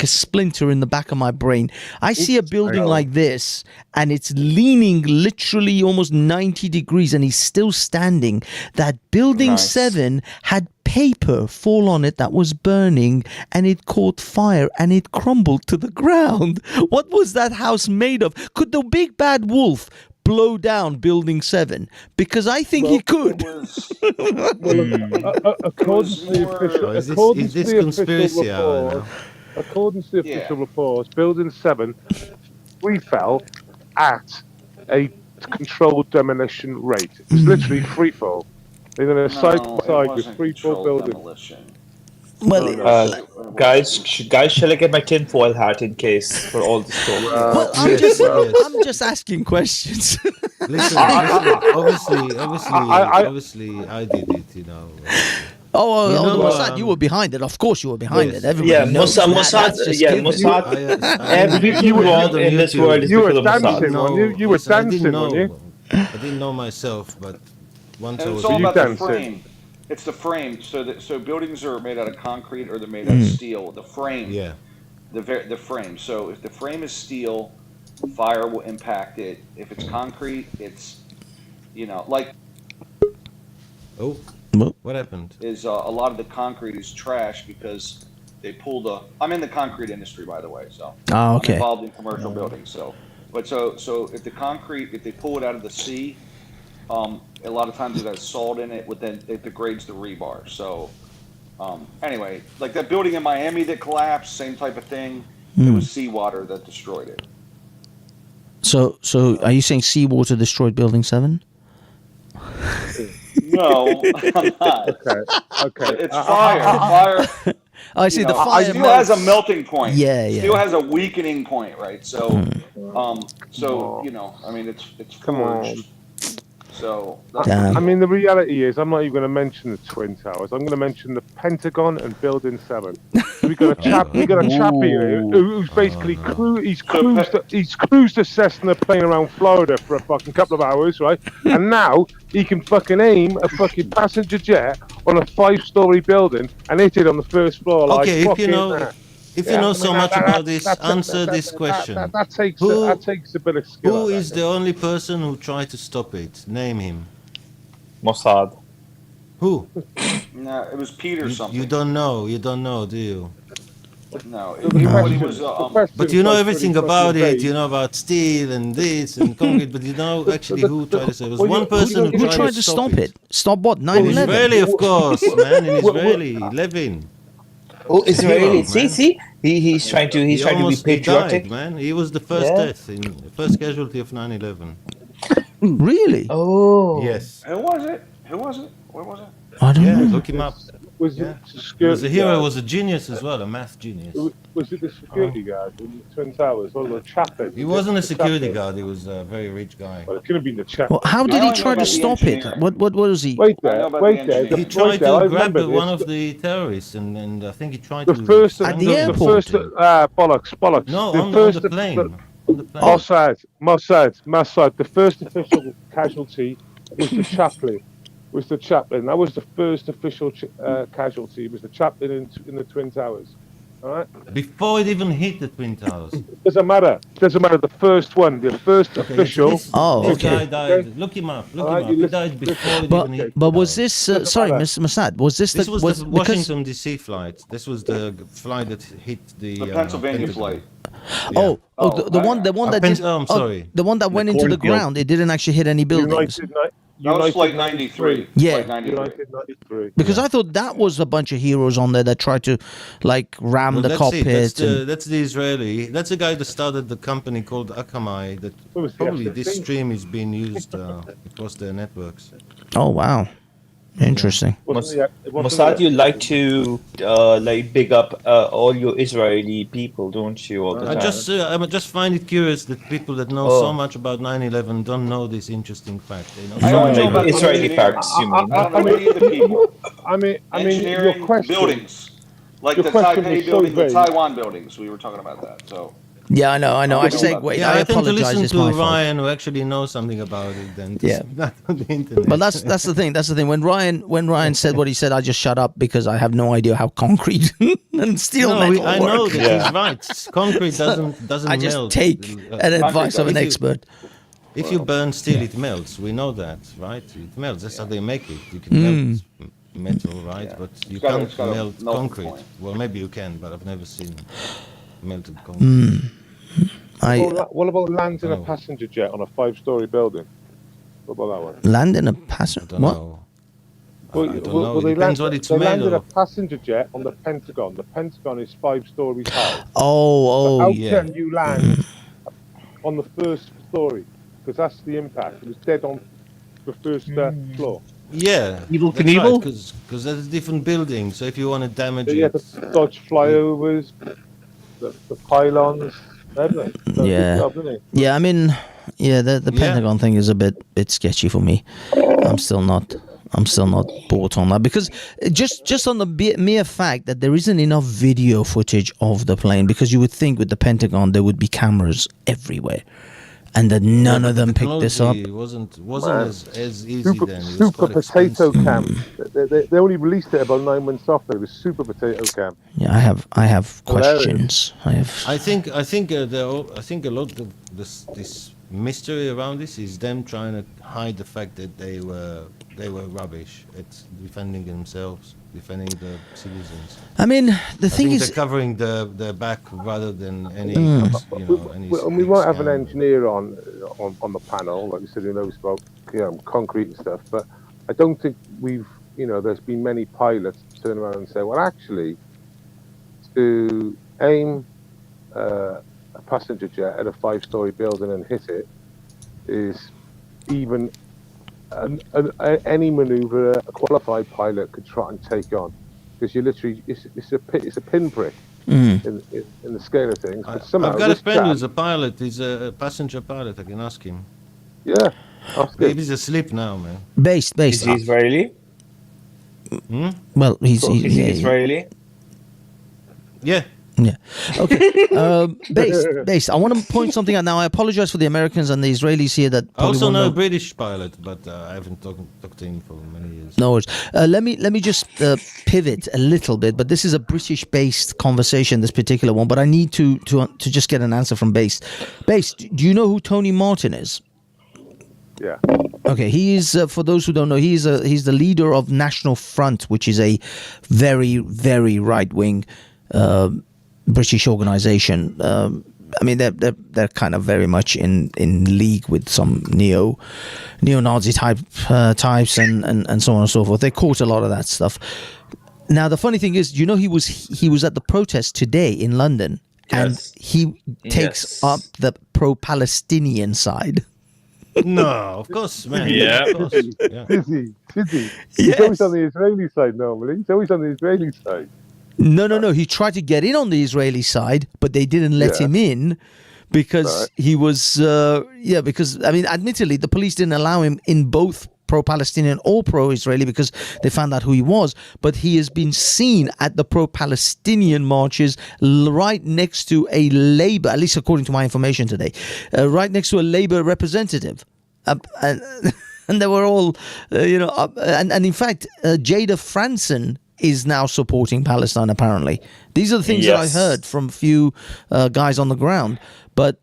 splinter in the back of my brain. I see a building like this, and it's leaning literally almost 90 degrees, and he's still standing. That building 7 had paper fall on it that was burning, and it caught fire, and it crumbled to the ground. What was that house made of? Could the big bad wolf blow down building 7? Because I think he could. According to the official, according to the official reports, building 7, we fell at a controlled demolition rate. It's literally free fall. They're going to side by side with free fall buildings. Well, guys, shall I get my tinfoil hat in case for all this talk? Well, I'm just asking questions. Listen, obviously, I did it. You know. Mossad, you were behind it. Of course, you were behind it. Everybody knows Mossad. Everything in this world is because of Mossad. You were dancing, weren't you? I didn't know myself, but once I was. It's all about the frame. It's the frame. So buildings are made out of concrete or they're made out of steel. The frame. Yeah. The frame. So if the frame is steel, fire will impact it. If it's concrete, it's, like. Oh. What happened? Is a lot of the concrete is trash because they pull I'm in the concrete industry, by the way, so I'm involved in commercial buildings. So if the concrete, if they pull it out of the sea, a lot of times it has salt in it, then it degrades the rebar. So anyway, like that building in Miami that collapsed, same type of thing. It was seawater that destroyed it. So are you saying seawater destroyed building 7? No, I'm not. Okay. It's fire. Fire. I see the fire. Steel has a melting point. Yeah. Steel has a weakening point, right? So, I mean, it's forged. So. I mean, the reality is, I'm not even going to mention the Twin Towers. I'm going to mention the Pentagon and Building 7. We got a chap here who's basically cruised a Cessna plane around Florida for a fucking couple of hours, right? And now he can fucking aim a fucking passenger jet on a 5-story building and hit it on the first floor. Okay, if you know so much about this, answer this question. That takes a bit of skill. Who is the only person who tried to stop it? Name him. Mossad. Who? No, it was Pete or something. You don't know, do you? No, it was. But you know everything about it. You know about steel and this and concrete. But you know actually who tried to stop it. There was one person who tried to stop it. Stop what? 9/11. Israeli, of course, man. In Israeli, Levin. Oh, Israeli. See, he's trying to be patriotic. Died, man. He was the first death, the first casualty of 9/11. Really? Oh. Yes. Who was it? Where was it? I don't know. Look him up. Was a hero, was a genius as well, a math genius. Was it the security guard in the Twin Towers? Or the chaplain? He wasn't a security guard, he was a very rich guy. Well, it could have been the chaplain. Well, how did he try to stop it? What was he? Wait there. He tried to grab one of the terrorists, and I think he tried to... At the airport? Bollocks. No, on the plane. Mossad. The first official casualty was the chaplain. That was the first official casualty. It was the chaplain in the Twin Towers. All right. Before it even hit the Twin Towers. Doesn't matter. Doesn't matter. The first one, the first Okay, official. this guy died. Look him up. Look him up. He died before it even hit. But was this? Sorry, Mr. Mossad. Was this? This was the because- Washington D.C. flight. This was the flight that hit the Pennsylvania Pentagon. flight. Yeah. the one that did. I'm sorry. The one that went into the ground. It didn't actually hit any buildings. That was Flight 93. Yeah. Flight 93. United 93. Because I thought that was a bunch of heroes on there that tried to, like, ram Well, the that's cockpit. it. and- That's the Israeli. That's the guy that started the company called Akamai. That probably this stream is being used across their networks. Oh wow, interesting. Mossad, you like to like big up all your Israeli people, don't you? All the time. I just find it curious that people that know so much about 9/11 don't know this interesting fact. They know so much about Israeli facts, you mean? I don't know any of the people. I mean, Engineering your question, buildings, like your the question Taipei was so building, the vague. Taiwan buildings. We were talking about that. So Yeah, I know. I Yeah, I tend to apologize. listen It's to my fault. Ryan, who actually knows something about it, than Yeah. not on the internet. But that's the thing. That's the thing. When Ryan said what he said, I just shut up because I have no idea how concrete and steel metal I work. know that he's right. Concrete doesn't I just melt. take an advice of an expert. If you burn steel, it melts. We know that, right? It melts. That's how they make it. You can melt metal, right? But you gotta- can't it's gotta melt melt the concrete. point. Well, maybe you can, but I've never seen melted concrete. What about lands in a passenger jet on a 5-story building? What about that one? Land in a passenger. What? Know. Well, I don't well, know. well, It they depends land- what it's they made landed a of. passenger jet on the Pentagon. The Pentagon is 5 stories high. Oh, How yeah. can you land on the first story? Because that's the impact. It was dead on the first floor. Yeah. Evel that's Knievel? right, because there's different buildings. So if you want to damage So you it, had to dodge flyovers, the pylons, everything. So good Yeah. job, didn't he? Yeah, I mean, yeah, the Pentagon thing is a bit sketchy for me. I'm still not bought on that because just on the mere fact that there isn't enough video footage of the plane, because you would think with the Pentagon there would be cameras everywhere, and that none of them picked this up. It wasn't Man. as easy Super, then. It was super quite potato expensive. cam. They only released it about 9 months after. It was super potato cam. Yeah, I have questions. I think a lot of this mystery around this is them trying to hide the fact that they were rubbish at defending themselves, defending the citizens. I mean, the I thing think is, they're covering their back rather than any, any. We might have an engineer on the panel, like you said, who knows about concrete and stuff. But I don't think there's been many pilots turn around and say, well, actually, to aim a passenger jet at a 5-story building and hit it is even any maneuver a qualified pilot could try and take on, because you literally it's a pinprick in the scale of things. But somehow I've got a this friend chap- who's a pilot. He's a passenger pilot. I can ask him. Yeah, maybe he's asleep now, man. based. Is he Israeli? Well, he's Is he Israeli? Yeah. Yeah. Okay. Based. I want to point something out now. I apologize for the Americans and the Israelis here that I probably also won't know a know. British pilot, but I haven't talked to him for many years. No worries. Let me just pivot a little bit. But this is a British-based conversation, this particular one. But I need to just get an answer from Based. Based, do you know who Tony Martin is? Yeah. Okay, he is, for those who don't know, he's the leader of National Front, which is a very, very right-wing British organization. I mean, they're kind of very much in league with some neo-Nazi types and so on and so forth. They caught a lot of that stuff. Now, the funny thing is, he was at the protest today in London, and he takes up the pro-Palestinian side. No, of course, man. Yeah. Of course. Yeah. Is he? He's always on the Israeli side normally. He's always on the Israeli side. No. He tried to get in on the Israeli side, but they didn't let him in because he was, because, I mean, admittedly, the police didn't allow him in both pro-Palestinian or pro-Israeli because they found out who he was. But he has been seen at the pro-Palestinian marches right next to a Labour, at least according to my information today, right next to a Labour representative. And they were all, and in fact, Jada Franson is now supporting Palestine, apparently. These are the things that I heard from a few guys on the ground. But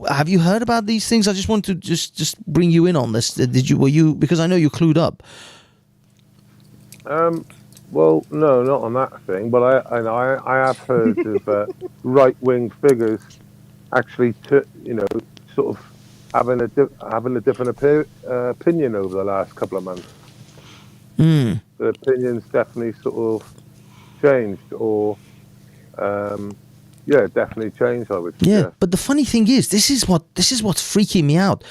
have you heard about these things? I just want to just bring you in on this. Were you, because I know you're clued up. Well, no, not on that thing, but I have heard of right-wing figures actually, sort of having a different opinion over the last couple of months. The opinions definitely sort of changed, or definitely changed, I would suggest. Yeah, but the funny thing is, this is what's freaking me out.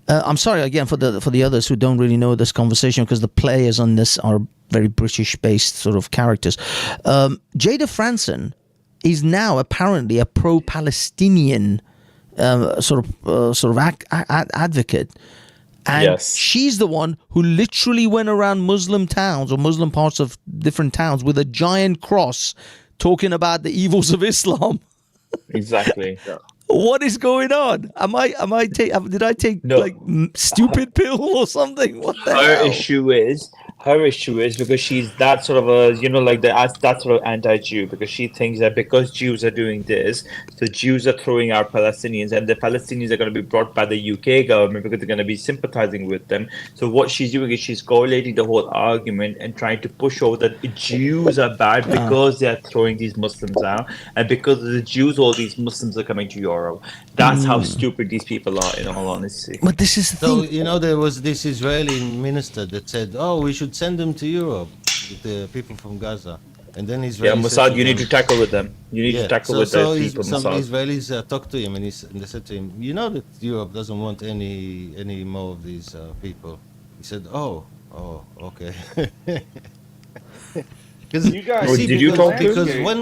I'm sorry again for the others who don't really know this conversation, because the players on this are very British-based sort of characters. Jada Franson is now apparently a pro-Palestinian sort of advocate, and she's the one who literally went around Muslim towns or Muslim parts of different towns with a giant cross, talking about the evils of Islam. Exactly. What is going on? Did I take like stupid pill or something? What the hell? Her issue is because she's that sort of that sort of anti-Jew, because she thinks that because Jews are doing this, the Jews are throwing out Palestinians, and the Palestinians are going to be brought by the UK government because they're going to be sympathizing with them. So what she's doing is she's correlating the whole argument and trying to push over that Jews are bad because they are throwing these Muslims out, and because of the Jews, all these Muslims are coming to Europe. That's how stupid these people are, in all honesty. But this is the thing. You know, there was this Israeli minister that said, "Oh, we should send them to Europe, the people from Gaza." And then Israel. Mossad, you need to tackle with them. You need to tackle with those people. Some Mossad. Israelis talked to him, and they said to him, "You know that Europe doesn't want any more of these people." He said, "Oh, okay." Because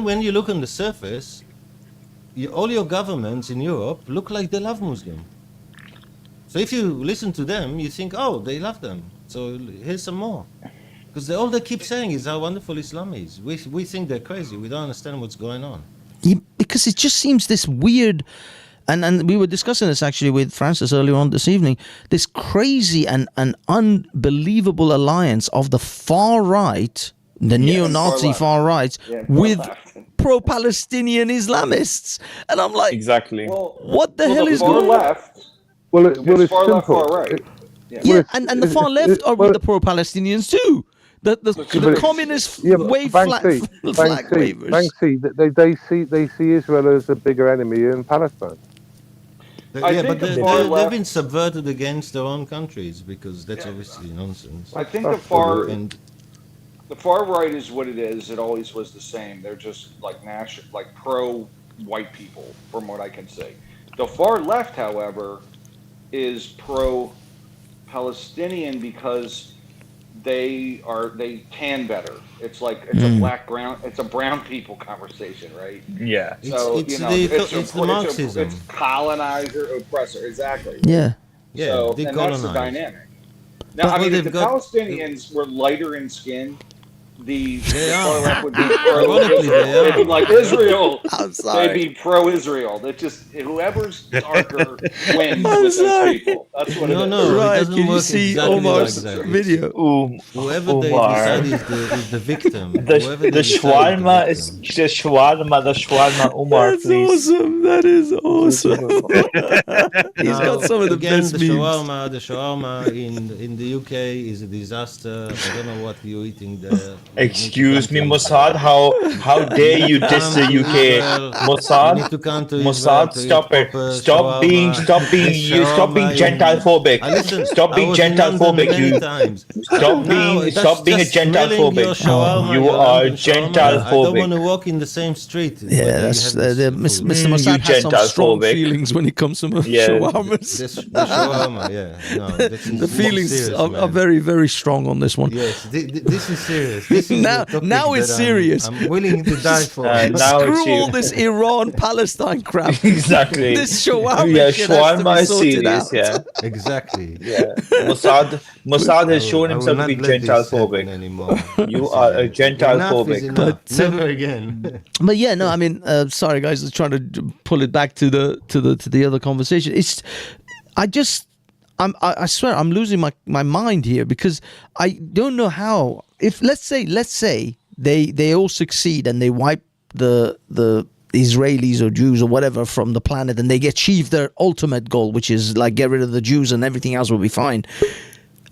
when you look on the surface, all your governments in Europe look like they love Muslim. So if you listen to them, you think, "Oh, they love them. So here's some more." Because all they keep saying is how wonderful Islam is. We think they're crazy. We don't understand what's going on. Yeah, because it just seems this weird, and we were discussing this actually with Francis earlier on this evening, this crazy and unbelievable alliance of the far right, the neo-Nazi far right, with pro-Palestinian Islamists. And I'm like, exactly. What the hell is going on? Well, it's far left, simple. far right. And the far left are with the pro-Palestinians too. The communist flag wavers. Banksy, they see Israel as a bigger enemy than Palestine. But they've been subverted against their own countries, because that's obviously nonsense. I think the far right is what it is. It always was the same. They're just like pro-white people, from what I can see. The far left, however, is pro-Palestinian because they tan better. It's like it's a brown people conversation, right? Yeah. So it's the Marxism. It's colonizer, oppressor, exactly. Yeah. Yeah. So and that's the dynamic. Now, if the Palestinians were lighter in skin, the far left would be they'd be like Israel. They'd be pro-Israel. That just whoever's darker wins with those people. That's what it is. No, right? Can you see Omar's video? Whoever they decide is the victim. The shawarma is the shawarma Omar. That's awesome. That is awesome. He's got some of the best memes. The shawarma in the UK is a disaster. I don't know what you're eating there. Excuse me, Mossad. How dare you diss the UK, Mossad? Stop it! Stop being Gentile phobic. Stop being Gentile phobic. Stop being a Gentile phobic. You are Gentile phobic. I don't want to walk in the same street. Yeah, that's Mr. Mossad has some strong feelings when it comes to shawarmas. The shawarma, yeah. No, the feelings are very, very strong on this one. Yes, this is serious. Now it's serious. I'm willing to die for. Screw all this Iran-Palestine crap. Exactly. This shawarma shawarma is serious. Out. Yeah, exactly. Yeah, Mossad has shown himself to be Gentile phobic anymore. You are a Gentile phobic. But never again. But yeah, no, I mean, sorry guys, I was trying to pull it back to the other conversation. I swear I'm losing my mind here, because I don't know how. If let's say they all succeed and they wipe the Israelis or Jews or whatever from the planet, and they achieve their ultimate goal, which is like get rid of the Jews and everything else will be fine.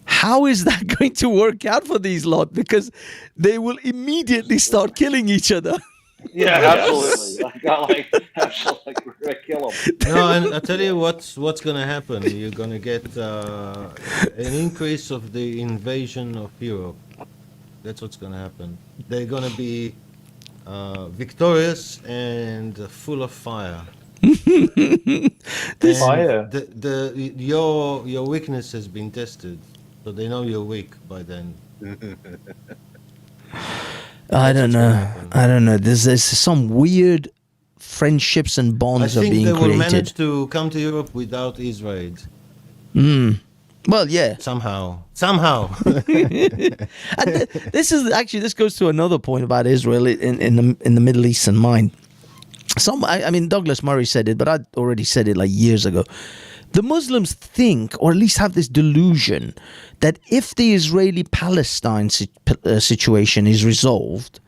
How is that going to work out for these lot? Because they will immediately start killing each other. Yeah, absolutely. Absolutely, we're gonna kill them. No, and I tell you what's going to happen. You're going to get an increase of the invasion of Europe. That's what's going to happen. They're going to be victorious and full of fire. Fire. Your weakness has been tested, so they know you're weak by then. I don't know. There's some weird friendships and bonds are being I think they will created. manage to come to Europe without Israel. Well, yeah. Somehow. And this goes to another point about Israel in the Middle East and mine. I mean, Douglas Murray said it, but I'd already said it like years ago. The Muslims think, or at least have this delusion, that if the Israeli-Palestine situation is resolved,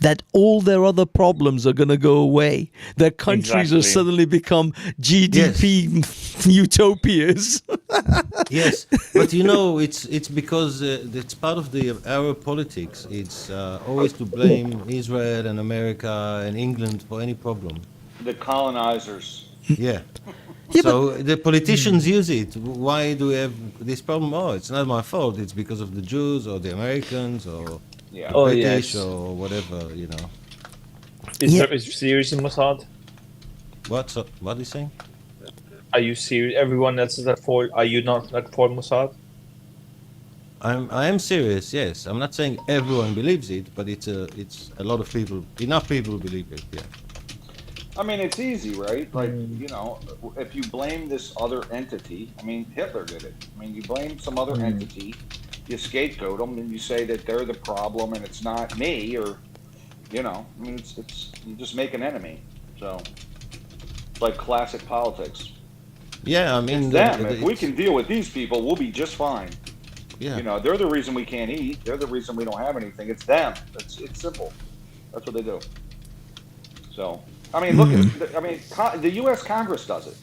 that all their other problems are going to go away. Their countries will suddenly become GDP utopias. Yes, but you know, it's because it's part of the Arab politics. It's always to blame Israel and America and England for any problem. The colonizers. Yeah. So the politicians use it. Why do we have this problem? Oh, it's not my fault. It's because of the Jews or the Americans or the British or whatever, you know. Is serious in Mossad? What are you saying? Are you serious? Everyone else is at fault. Are you not at fault, Mossad? I am serious. Yes, I'm not saying everyone believes it, but it's a lot of people. Enough people believe it. Yeah. I mean, it's easy, right? Like, you know, if you blame this other entity, I mean, Hitler did it. I mean, you blame some other entity, you scapegoat them, and you say that they're the problem and it's not me, or, you know, I mean, it's you just make an enemy. So, it's like classic politics. Yeah, I mean, it's them. If we can deal with these people, we'll be just fine. Yeah. You know, they're the reason we can't eat. They're the reason we don't have anything. It's them. It's simple. That's what they do. So. I mean, look at the U.S. Congress does it.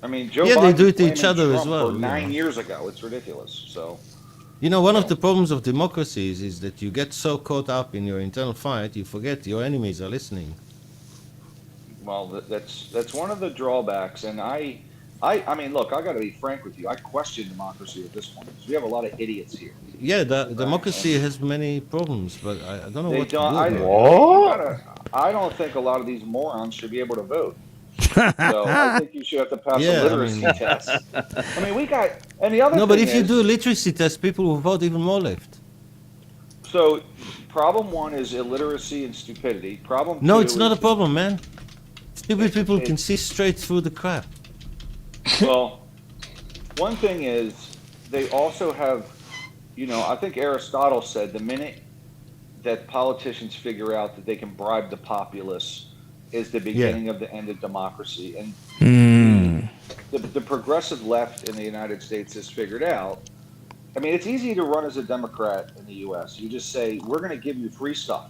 I mean, Joe Biden they do it to each other Trump as well. For 9 years ago, it's ridiculous. So, you know, one of the problems of democracies is that you get so caught up in your internal fight, you forget your enemies are listening. Well, that's one of the drawbacks, and I mean, look, I got to be frank with you. I question democracy at this point because we have a lot of idiots here. Yeah, democracy has many problems, but I don't know what to do. I don't think a lot of these morons should be able to vote. So I think you should have to pass a literacy test. I mean, we got, and the other thing but if you do a literacy test, people will vote even more left. So, problem one is illiteracy and stupidity. Problem two. No, it's not a problem, man. Stupid people can see straight through the crap. Well, one thing is they also have, you know, I think Aristotle said the minute that politicians figure out that they can bribe the populace is the beginning of the end of democracy. And the progressive left in the United States has figured out, I mean, it's easy to run as a Democrat in the U.S. You just say, we're going to give you free stuff.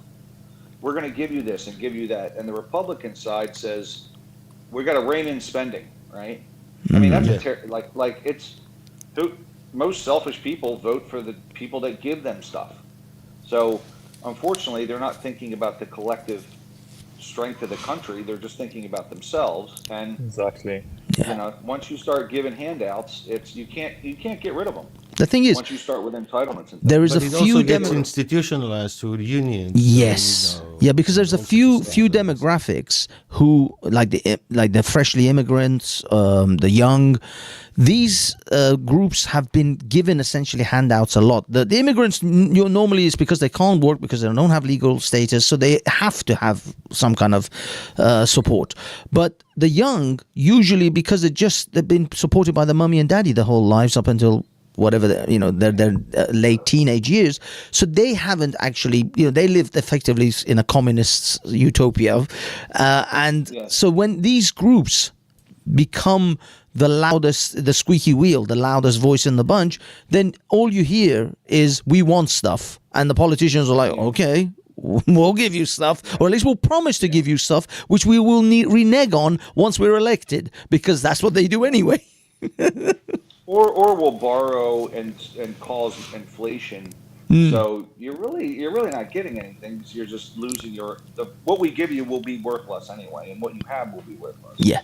We're going to give you this and give you that. And the Republican side says, we got to rein in spending, right? I mean, that's most selfish people vote for the people that give them stuff. So, unfortunately, they're not thinking about the collective strength of the country. They're just thinking about themselves. And you know, once you start giving handouts, you can't get rid of them. The thing is, once you start with entitlements, and there is but a it few also Gets institutionalized through unions. Yes, yeah, because there's a few demographics who like the freshly immigrants, the young. These groups have been given essentially handouts a lot. The immigrants normally is because they can't work because they don't have legal status, so they have to have some kind of support. But the young, usually because they've been supported by the mummy and daddy their whole lives up until whatever their late teenage years, so they haven't actually, they lived effectively in a communist utopia, so when these groups become the loudest, the squeaky wheel, the loudest voice in the bunch, then all you hear is we want stuff. And the politicians are like, okay, we'll give you stuff, or at least we'll promise to give you stuff, which we will renege on once we're elected, because that's what they do anyway. or we'll borrow and cause inflation. So you're really not getting anything, because you're just losing what we give you will be worth less anyway, and what you have will be worth less. Yeah.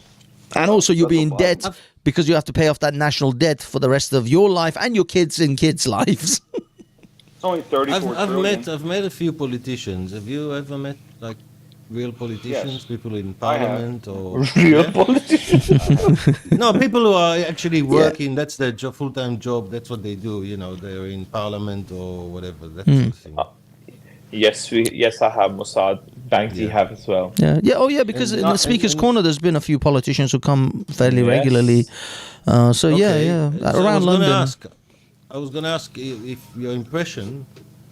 And also you'll be in debt because you have to pay off that national debt for the rest of your life and your kids' lives. It's only 34 I've met a few politicians. Have you ever met like real politicians, Yes. people in parliament or real politicians? No, people who are actually working. That's their full-time job. That's what they do. You know, they're in parliament or whatever. That sort of thing. Yes, I have, Mossad. Banksy have as well. Yeah, because in the Speaker's Corner, there's been a few politicians who come fairly regularly. Around London. I was going to ask if your impression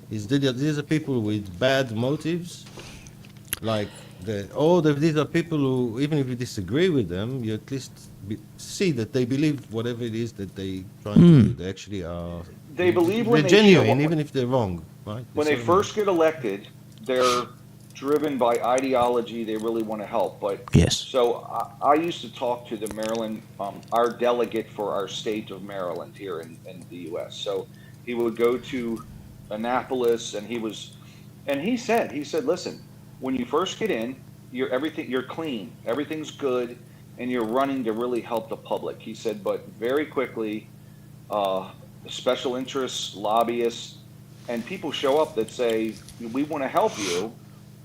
is that these are people with bad motives, like these are people who, even if you disagree with them, you at least see that they believe whatever it is that they trying to do. They actually are. They believe when they're they genuine, even if they're wrong, right? When they first get elected, they're driven by ideology. They really want to help. But yes. So I used to talk to the Maryland, our delegate for our state of Maryland here in the U.S. So he would go to Annapolis, and he said, listen, when you first get in, you're clean, everything's good, and you're running to really help the public. He said, but very quickly, special interests, lobbyists, and people show up that say, we want to help you,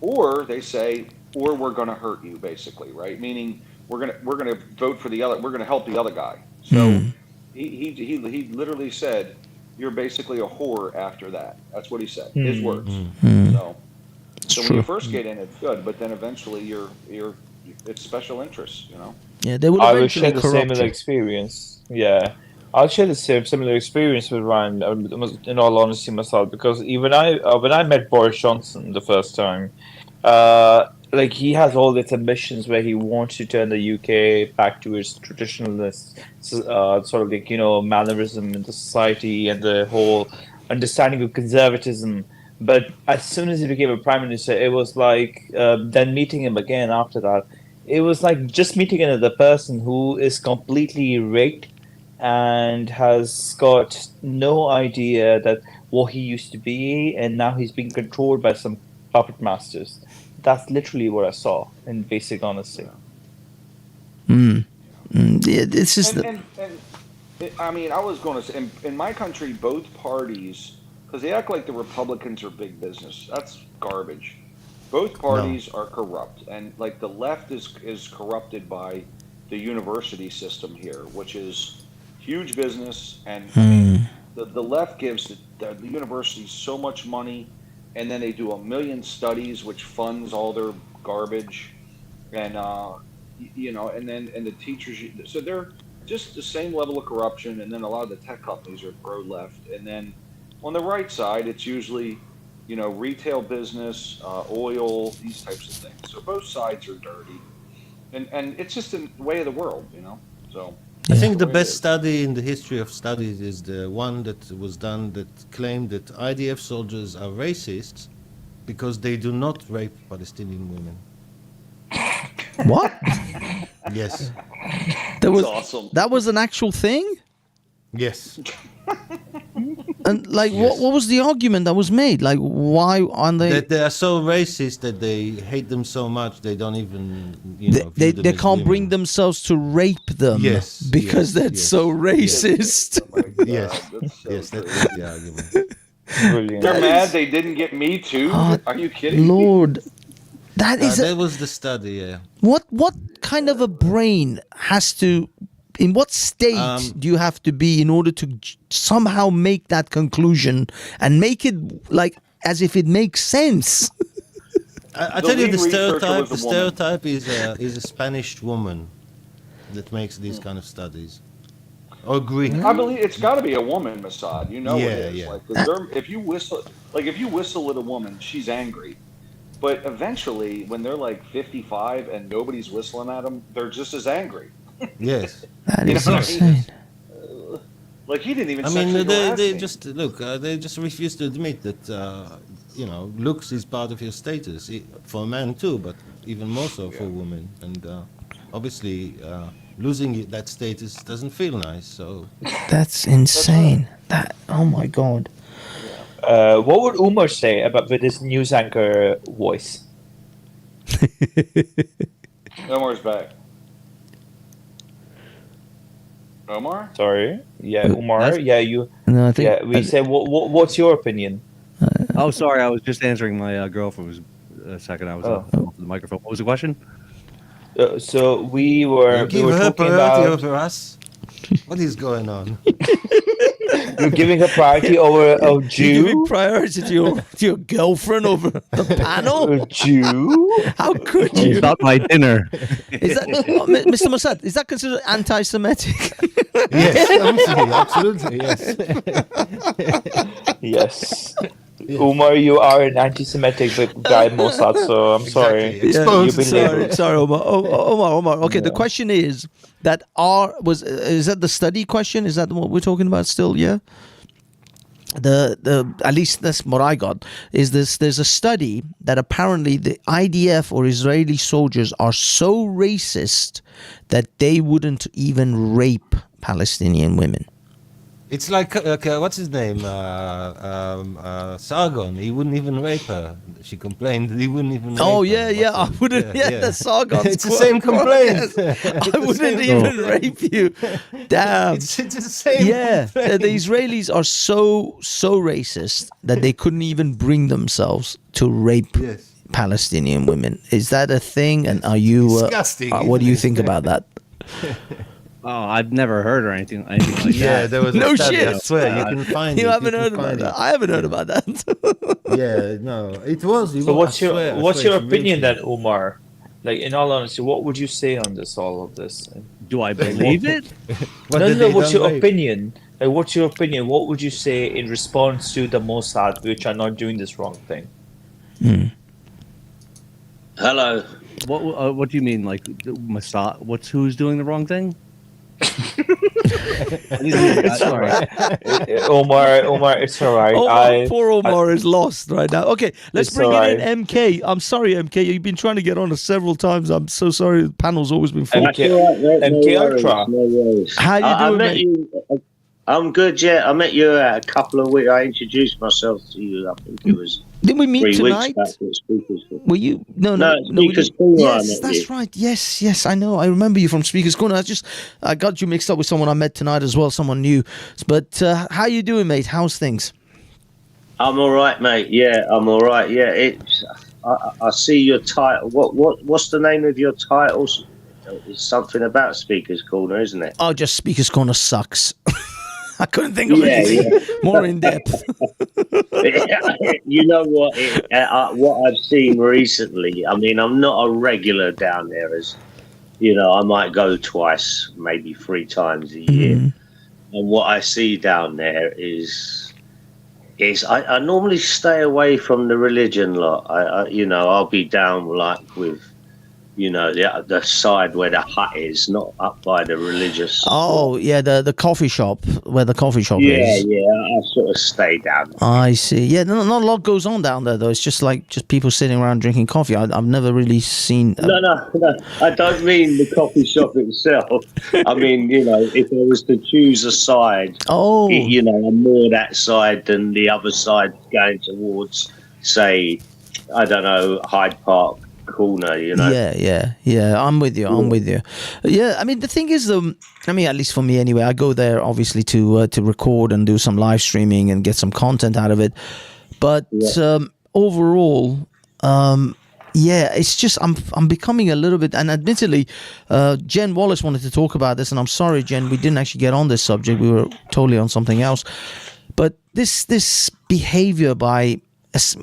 or they say, or we're going to hurt you, basically, right? Meaning we're going to vote for we're going to help the other guy. So he literally said, you're basically a whore after that. That's what he said, his words. So when you first get in, it's good, but then eventually it's special interests, you know? Yeah, they will I eventually will share the corrupt similar you. experience. Yeah, I'll share the similar experience with Ryan. In all honesty, myself, because even when I met Boris Johnson the first time, like he has all these ambitions where he wants to turn the UK back to its traditionalist sort of like mannerism in the society and the whole understanding of conservatism. But as soon as he became a prime minister, it was like then meeting him again after that. It was like just meeting another person who is completely rigged and has got no idea that what he used to be, and now he's being controlled by some puppet masters. That's literally what I saw, in basic honesty. Yeah, this is I mean, I was going to say, in my country, both parties, because they act like the Republicans are big business. That's garbage. Both parties are corrupt, and like the left is corrupted by the university system here, which is huge business, and I mean, the left gives the universities so much money, and then they do 1 million studies, which funds all their garbage, and and the teachers. So they're just the same level of corruption, and then a lot of the tech companies are pro-left, and then on the right side, it's usually retail business, oil, these types of things. So both sides are dirty, and it's just the way of the world, So. I think the best study in the history of studies is the one that was done that claimed that IDF soldiers are racists because they do not rape Palestinian women. What? Yes. That was an actual thing? Yes. And like, what was the argument that was made? Like, why aren't they? That they are so racist that they hate them so much they don't even, they can't bring themselves to rape them. Yes, because that's so racist. Yes, yes, that's the argument. Brilliant. They're mad they didn't get Me Too? Are you kidding me? Lord, that was the study. Yeah. What kind of a brain has to? In what state do you have to be in order to somehow make that conclusion and make it like as if it makes sense? I tell you, the stereotype. The stereotype is a Spanish woman that makes these kind of studies, or Greek. I believe it's got to be a woman, Mossad. You know Yeah, it is. yeah. Like, if you whistle at a woman, she's angry. But eventually, when they're like 55 and nobody's whistling at them, they're just as angry. Yes. That is You know, insane. Like he didn't even. I mean, sexually harass they me. just look. They just refuse to admit that looks is part of your status for a man too, but even more so for women. And obviously, losing that status doesn't feel nice. So That's insane. That, oh my god. What would Umar say about with his news anchor voice? Omar's back. Omar? Sorry. Yeah, Umar. Yeah, you. No, I think. Yeah, we say. What's your opinion? Oh, sorry, I was just answering my girlfriend. Was a second. I was off the microphone. What was the question? So we were talking priority about. over us. What is going on? You're giving her priority over a Jew. You're giving priority to your girlfriend over the panel. A Jew? How could you? It's not my dinner. Is that, Mr. Mossad? Is that considered anti-Semitic? Yes, absolutely, yes. Yes. Umar, you are an anti-Semitic guy, Mossad. So I'm sorry. You've been labeled. Sorry, Omar. Omar. Okay, the question is that is that the study question? Is that what we're talking about still? Yeah. The at least that's what I got. Is there's a study that apparently the IDF or Israeli soldiers are so racist that they wouldn't even rape Palestinian women. It's like what's his name? Sargon. He wouldn't even rape her. She complained that he wouldn't even. Oh rape her. yeah, I wouldn't. Yeah, the Sargon. It's the same complaint. Yes. I wouldn't even rape you. Damn. It's the same. Yeah, the Israelis are so racist that they couldn't even bring themselves to rape Palestinian women. Is that a thing? And are you? Disgusting. What do you think about that? Oh, I've never heard or anything like that. Yeah, there was No a study, shit. I swear, you can find it. You haven't can heard about find that. it. I haven't heard about that. Yeah, no, it was. So what's your I what's swear your it's a real opinion thing. then, Umar? Like in all honesty, what would you say on this? All of this? Do I believe it? No. What's your opinion? Like, what's your opinion? What would you say in response to the Mossad, which are not doing this wrong thing? Hello. What do you mean? Like Mossad? Who's doing the wrong thing? It's all right. Omar, it's all right. Poor Omar is lost right now. Okay, let's It's bring all it in MK. I'm sorry, MK. You've been trying to get on several times. I'm so sorry. The panel's always been full. MK Ultra. How you doing, mate? I'm good, yeah. I met you a couple of weeks. I introduced myself to you. I think it was. Didn't we meet 3 tonight? weeks back at Speakers. Were you? No. Speakers Corner. I Yes, met that's you. right. Yes, I know. I remember you from Speakers Corner. I got you mixed up with someone I met tonight as well, someone new. But how you doing, mate? How's things? I'm all right, mate. Yeah, I'm all right. Yeah, it's. I see your title. What's the name of your titles? It's something about Speakers Corner, isn't it? Oh, just Speakers Corner sucks. I couldn't think of anything more in depth. You know what? What I've seen recently. I mean, I'm not a regular down there, as you know. I might go twice, maybe 3 times a year. And what I see down there is I normally stay away from the religion lot. I'll be down like with. The side where the hut is, not up by the religious. Oh, yeah, the coffee shop, where the coffee shop is. Yeah, I sort of stay down. I see. Yeah, not a lot goes on down there, though. It's just people sitting around drinking coffee. I've never really seen... No. I don't mean the coffee shop itself. I mean, if I was to choose a side, I'm more that side than the other side going towards, say, I don't know, Hyde Park. Corner, Yeah. I'm with you. Yeah, I mean the thing is, at least for me anyway, I go there obviously to record and do some live streaming and get some content out of it. But overall, it's just I'm becoming a little bit. And admittedly, Jen Wallace wanted to talk about this, and I'm sorry, Jen, we didn't actually get on this subject. We were totally on something else. But this behavior by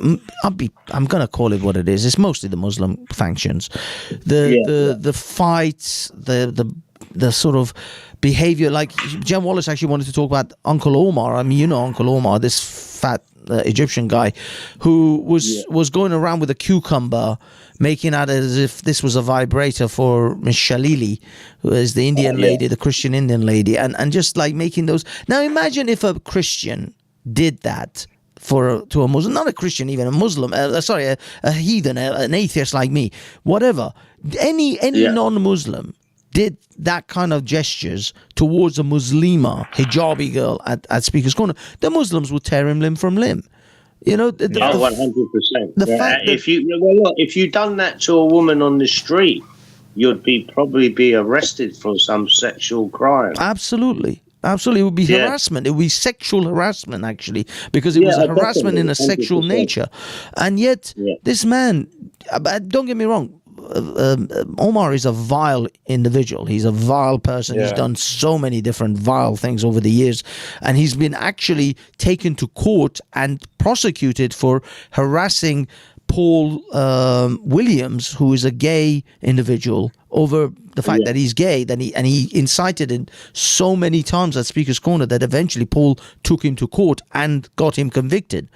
I'm gonna call it what it is. It's mostly the Muslim factions, the fights, the sort of behavior. Like Jen Wallace actually wanted to talk about Uncle Omar. I mean, Uncle Omar, this fat Egyptian guy who was going around with a cucumber, making out as if this was a vibrator for Miss Shalili, who is the Indian lady, the Christian Indian lady, and just like making those. Now imagine if a Christian did that to a Muslim, not a Christian, even a Muslim, a heathen, an atheist like me, whatever. Any non-Muslim did that kind of gestures towards a Muslima, hijabi girl at Speaker's Corner, the Muslims would tear him limb from limb. You know, 100%. If you done that to a woman on the street, you'd probably be arrested for some sexual crime. Absolutely. It would be harassment. It would be sexual harassment, actually, because it was a harassment in a sexual 100%. Nature. And yet, this man, don't get me wrong, Omar is a vile individual. He's a vile person. He's done so many different vile things over the years, and he's been actually taken to court and prosecuted for harassing Paul Williams, who is a gay individual, over the fact that he's gay. And he incited it so many times at Speaker's Corner that eventually Paul took him to court and got him convicted.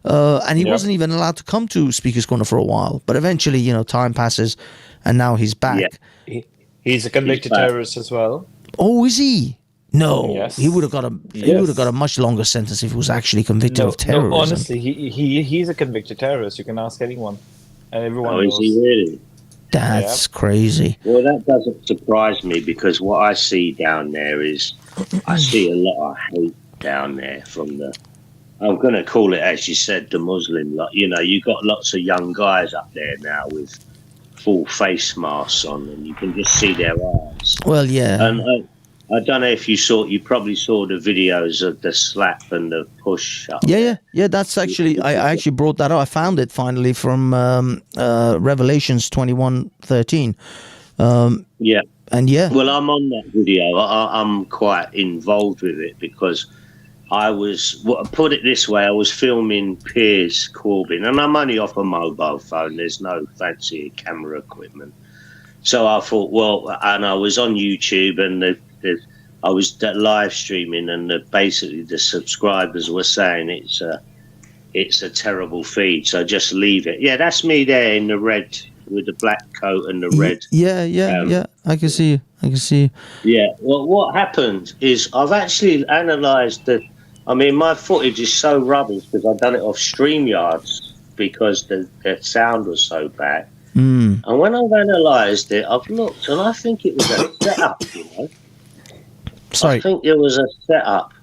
And he wasn't even allowed to come to Speaker's Corner for a while. But eventually, time passes, and now he's back. Yeah. He's a convicted terrorist as well. Oh, is he? No, yes. He would have got a much longer sentence if he was actually convicted of terrorism. No, honestly, he's a convicted terrorist. You can ask anyone, and everyone knows. Is he really? That's crazy. Well, that doesn't surprise me, because what I see down there is I see a lot of hate down there from I'm going to call it, as you said, the Muslim lot. You got lots of young guys up there now with full face masks on, and you can just see their eyes. Well, yeah. And I don't know if you probably saw the videos of the slap and the push up. Yeah. That's actually, I actually brought that up. I found it finally from Revelations 21:13. Yeah. And well, I'm on that video. I'm quite involved with it, because put it this way, I was filming Piers Corbyn, and I'm only off a mobile phone. There's no fancy camera equipment. So I thought, and I was on YouTube, and I was live streaming, and basically the subscribers were saying it's a terrible feed, so just leave it. Yeah, that's me there in the red with the black coat and the red. Yeah. I can see you. Yeah. Well, what happened is I've actually analysed my footage is so rubbish because I've done it off StreamYards because the sound was so bad. And when I've analysed it, I've looked, and I think it was a setup, Sorry. I think it was a setup.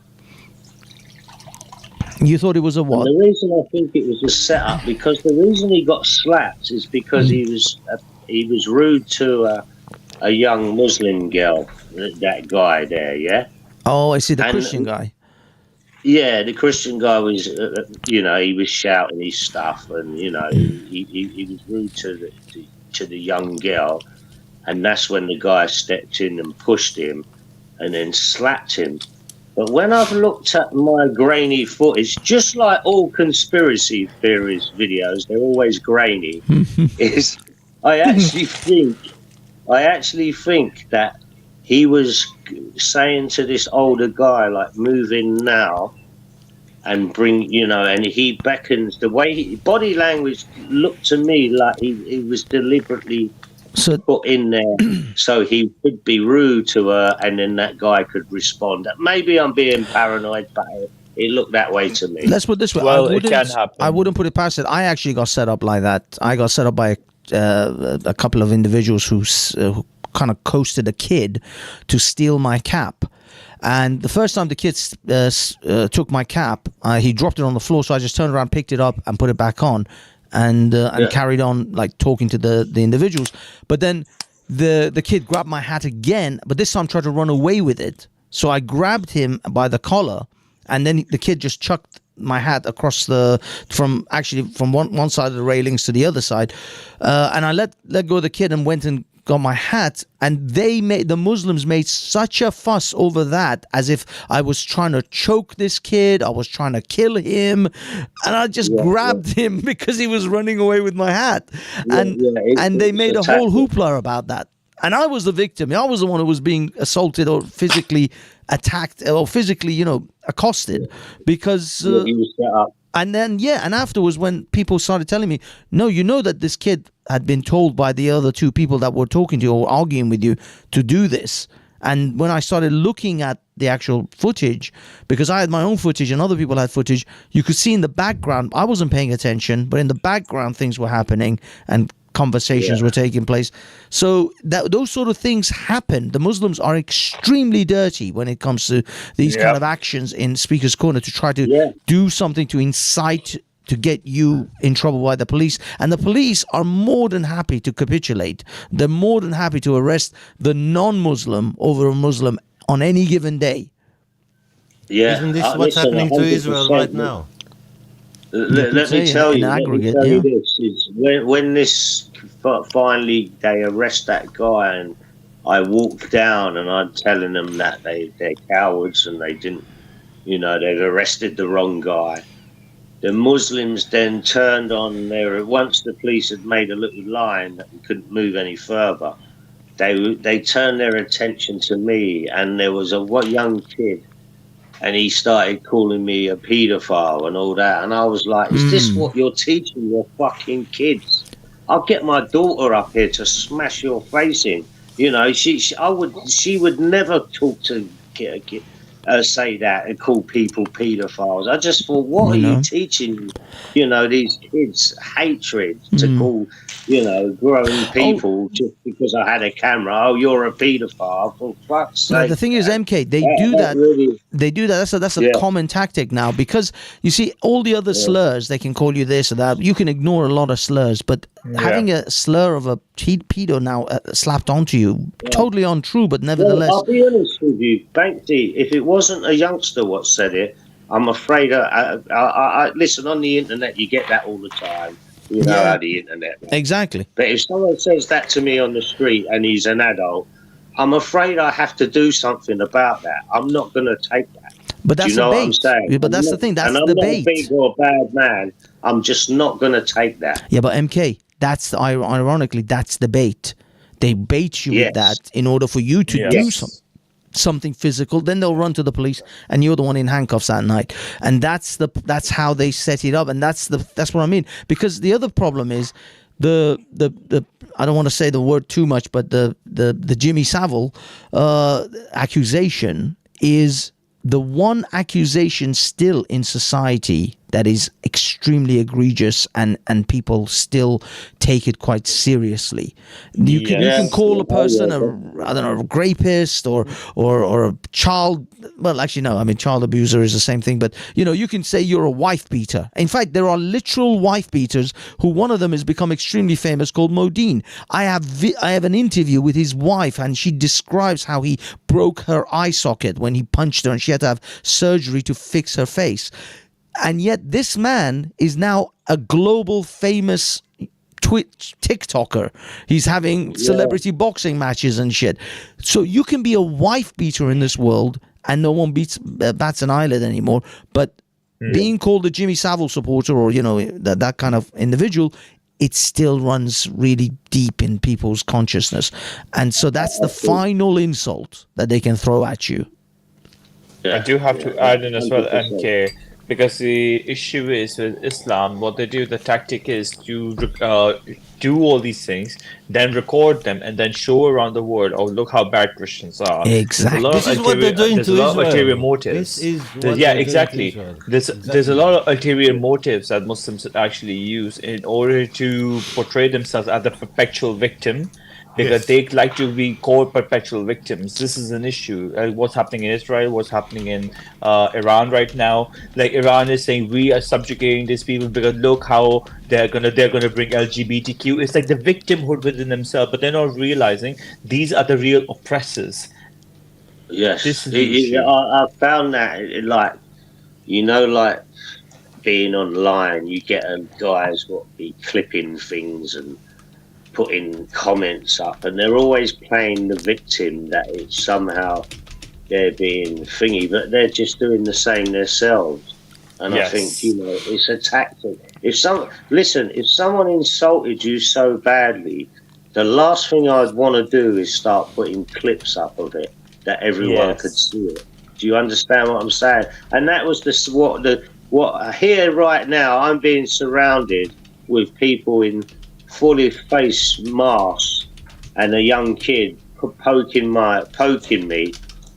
You thought it was a what? And the reason I think it was a setup, because the reason he got slapped is because he was rude to a young Muslim girl, that guy there, yeah? Oh, I see, the Christian guy. Yeah, the Christian guy was, he was shouting his stuff, and he was rude to the young girl, and that's when the guy stepped in and pushed him, and then slapped him. But when I've looked at my grainy footage, just like all conspiracy theories videos, they're always grainy. I actually think that he was saying to this older guy, like, move in now and bring, and he beckons. The way body language looked to me like he was deliberately put in there so he could be rude to her, and then that guy could respond. Maybe I'm being paranoid, but it looked that way to me. Let's put it this way. Well, it can happen. I wouldn't put it past it. I actually got set up like that. I got set up by a couple of individuals who kind of coasted a kid to steal my cap. And the first time the kid took my cap, he dropped it on the floor, so I just turned around, picked it up, and put it back on, and carried on like talking to the individuals. But then the kid grabbed my hat again, but this time tried to run away with it. So I grabbed him by the collar, and then the kid just chucked my hat across from one side of the railings to the other side, and I let go of the kid and went and got my hat, and the Muslims made such a fuss over that, as if I was trying to choke this kid, I was trying to kill him, and I just grabbed him because he was running away with my hat, and they made a whole hoopla about that. And I was the victim. I was the one who was being assaulted or physically attacked or physically, accosted, because he was set up. And then, and afterwards, when people started telling me, no, you know that this kid had been told by the other two people that were talking to you or arguing with you to do this. And when I started looking at the actual footage, because I had my own footage and other people had footage, you could see in the background, I wasn't paying attention, but in the background things were happening and conversations were taking place. So those sort of things happen. The Muslims are extremely dirty when it comes to these kind of actions in Speaker's Corner to try to do something to incite to get you in trouble by the police. And the police are more than happy to capitulate. They're more than happy to arrest the non-Muslim over a Muslim on any given day. Yeah. Isn't this what's happening to Israel right now? Let me tell you this. Is when this finally they arrest that guy and I walk down and I'm telling them that they're cowards and they didn't, they've arrested the wrong guy. The Muslims then turned on there. Once the police had made a little line that we couldn't move any further, they turned their attention to me, and there was a young kid, and he started calling me a paedophile and all that, and I was like, "Is this what you're teaching your fucking kids? I'll get my daughter up here to smash your face in." She would never talk to say that and call people paedophiles. I just thought, what are you teaching, these kids hatred to call, grown people just because I had a camera? Oh, you're a paedophile, for fuck's sake. The thing is, MK, they do that. They do that. That's a common tactic now, because you see all the other slurs. They can call you this or that. You can ignore a lot of slurs, but having a slur of a pedo now slapped onto you, totally untrue, but nevertheless. Well, I'll be honest with you, Banksy. If it wasn't a youngster what said it, I'm afraid. I listen, on the internet. You get that all the time. You know how the internet. Exactly. But if someone says that to me on the street and he's an adult, I'm afraid I have to do something about that. I'm not going to take that. But that's what bait. I'm saying? But that's the thing. That's the bait. I'm not a big or bad man. I'm just not going to take that. Yeah, but MK, that's ironically that's the bait. They bait you with that in order for you to do something physical. Then they'll run to the police, and you're the one in handcuffs that night. And that's how they set it up. And that's what I mean. Because the other problem is the I don't want to say the word too much, but the Jimmy Savile accusation is the one accusation still in society that is extremely egregious, and people still take it quite seriously. You can call a person a rapist or a child. Well, actually, no. I mean, child abuser is the same thing. But you can say you're a wife beater. In fact, there are literal wife beaters who one of them has become extremely famous, called Modine. I have an interview with his wife, and she describes how he broke her eye socket when he punched her, and she had to have surgery to fix her face. And yet this man is now a global famous Twitch TikToker. He's having celebrity boxing matches and shit. So you can be a wife beater in this world and no one bats an eyelid anymore. But being called a Jimmy Savile supporter or, that kind of individual, it still runs really deep in people's consciousness. And so that's the final insult that they can throw at you. I do have to add in as well, MK, because the issue is with Islam, what they do, the tactic is to do all these things, then record them, and then show around the world, oh, look how bad Christians are. Exactly. This is what they're doing to Israel. There's a lot of ulterior motives. Exactly. There's a lot of ulterior motives that Muslims actually use in order to portray themselves as the perpetual victim, because they like to be called perpetual victims. This is an issue. What's happening in Israel, what's happening in Iran right now. Like, Iran is saying we are subjugating these people because look how they're gonna bring LGBTQ. It's like the victimhood within themselves, but they're not realizing these are the real oppressors. Yes, this is I found that like being online, you get guys be clipping things and putting comments up, and they're always playing the victim, that it's somehow they're being thingy, but they're just doing the same themselves. And I think it's a tactic. If someone insulted you so badly, the last thing I'd want to do is start putting clips up of it that everyone could see it. Do you understand what I'm saying? And that was what here right now, I'm being surrounded with people in fully face masks and a young kid poking me,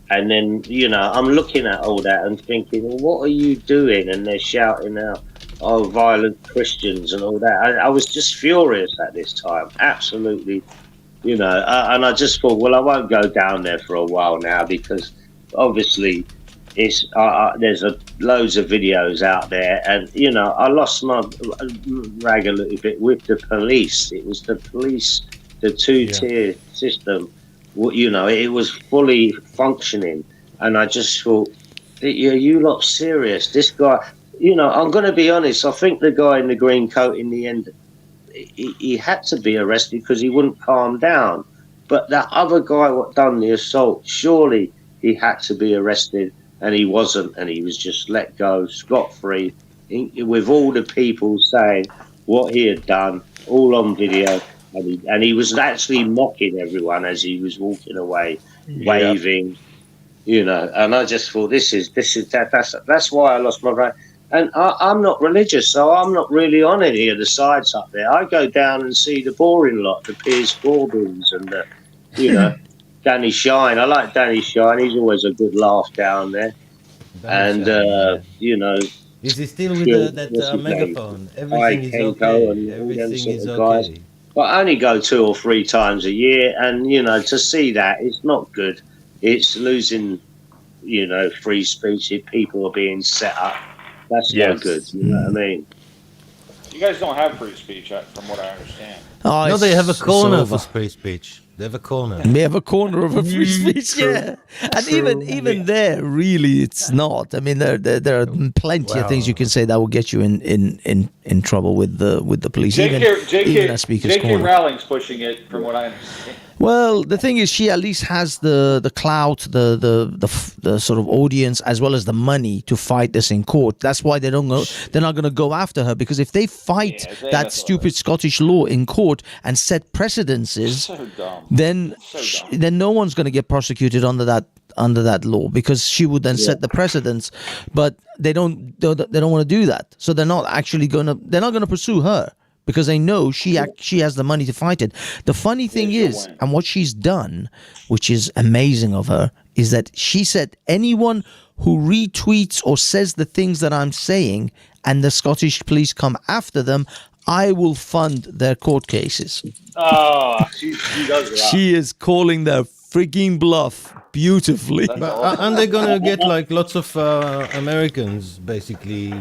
and then I'm looking at all that and thinking, well, what are you doing? And they're shouting out, "Oh, violent Christians" and all that. I was just furious at this time, absolutely, and I just thought, well, I won't go down there for a while now because obviously it's there's loads of videos out there, and I lost my rag a little bit with the police. It was the police, the two-tier system. It was fully functioning, and I just thought, you lot serious? This guy, I'm going to be honest. I think the guy in the green coat in the end, he had to be arrested because he wouldn't calm down. But that other guy what done the assault, surely he had to be arrested. And he wasn't, and he was just let go scot-free, with all the people saying what he had done, all on video, and he was actually mocking everyone as he was walking away, waving, And I just thought, that's why I lost my brain. And I'm not religious, so I'm not really on any of the sides up there. I go down and see the boring lot, the Piers Corbins and the, Danny Shine. I like Danny Shine. He's always a good laugh down there. And, Is he still with that megaphone? Everything is okay. Everything is okay. But I only go 2 or 3 times a year. And, to see that, it's not good. It's losing, free speech. If people are being set up. That's no good. You know what I mean? You guys don't have free speech, from what I understand. Oh, no, they have a corner for free speech. They have a corner. They have a corner of a free speech, yeah. And even there, really, it's not. I mean, there are plenty of things you can say that will get you in trouble with the police. Even at Speaker's J.K. Corner. Rowling's pushing it, from what I understand. Well, the thing is, she at least has the clout, the sort of audience, as well as the money to fight this in court. That's why they're not going to go after her, because if they fight that stupid Scottish law in court and set precedences, then no one's going to get prosecuted under that law, because she would then set the precedents. But they don't want to do that, so they're not going to pursue her, because they know she has the money to fight it. The funny thing is, and what she's done, which is amazing of her, is that she said anyone who retweets or says the things that I'm saying and the Scottish police come after them, I will fund their court cases. Oh, she does that. She is calling their freaking bluff beautifully. But aren't they going to get like lots of Americans basically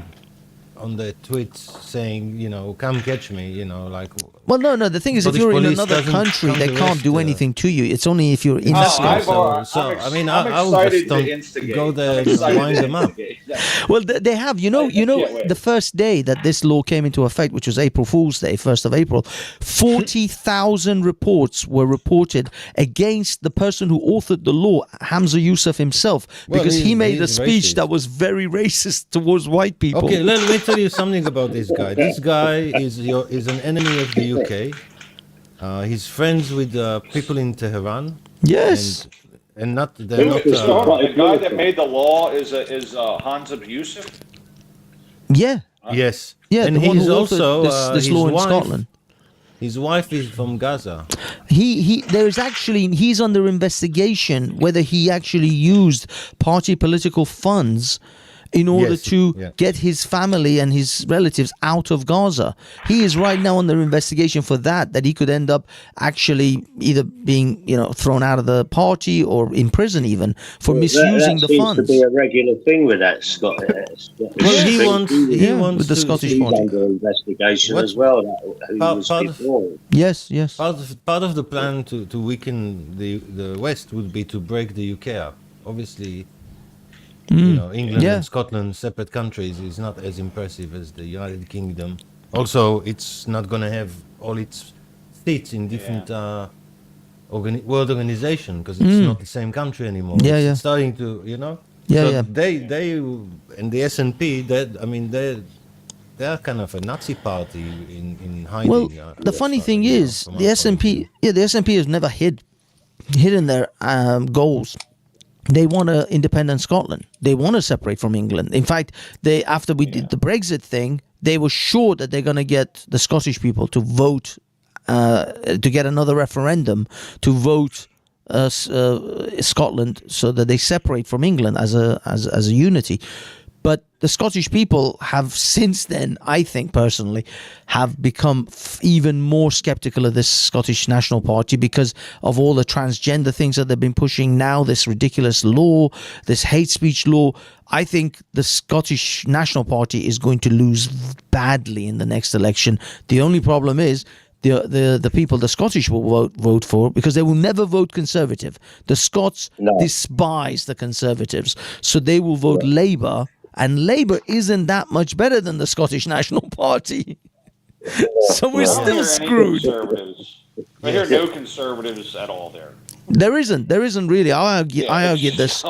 on their tweets saying, come catch me, like... Well, no. The thing is, if you're in another country, they can't do anything to you. It's only if you're in Scotland. I would just go there and wind them up. Well, they have. The first day that this law came into effect, which was April Fool's Day, 1st of April, 40,000 reports were reported against the person who authored the law, Hamza Yousaf himself, because he made a speech that was very racist towards white people. Okay, let me tell you something about this guy. This guy is an enemy of the UK. He's friends with people in Tehran. Yes. And they're not. The guy that made the law is Hamza Yousaf? Yeah. Yes. Yeah, and the one he's who also authored this law in Scotland. His wife is from Gaza. He's under investigation whether he actually used party political funds in order to get his family and his relatives out of Gaza. He is right now under investigation for that he could end up actually either being, thrown out of the party or in prison even for misusing the funds. That seems to be a regular thing with that Scott. Well, he wants with the Scottish party. Under investigation as well. Yes. Part of the plan to weaken the West would be to break the UK up. Obviously, England and Scotland, separate countries, is not as impressive as the United Kingdom. Also, it's not going to have all its seats in different world organization, because it's not the same country anymore. It's starting to, They and the SNP, they're kind of a Nazi party in hiding. Well, the funny thing is, the SNP has never hidden their goals. They want an independent Scotland. They want to separate from England. In fact, after we did the Brexit thing, they were sure that they're going to get the Scottish people to vote, to get another referendum to vote Scotland so that they separate from England as a unity. But the Scottish people have since then, I think personally, have become even more skeptical of this Scottish National Party because of all the transgender things that they've been pushing now, this ridiculous law, this hate speech law. I think the Scottish National Party is going to lose badly in the next election. The only problem is the people the Scottish will vote for, because they will never vote Conservative. The Scots despise the Conservatives, so they will vote Labour. And Labour isn't that much better than the Scottish National Party. So we're still screwed. I hear no conservatives at all there. There isn't really. I argued this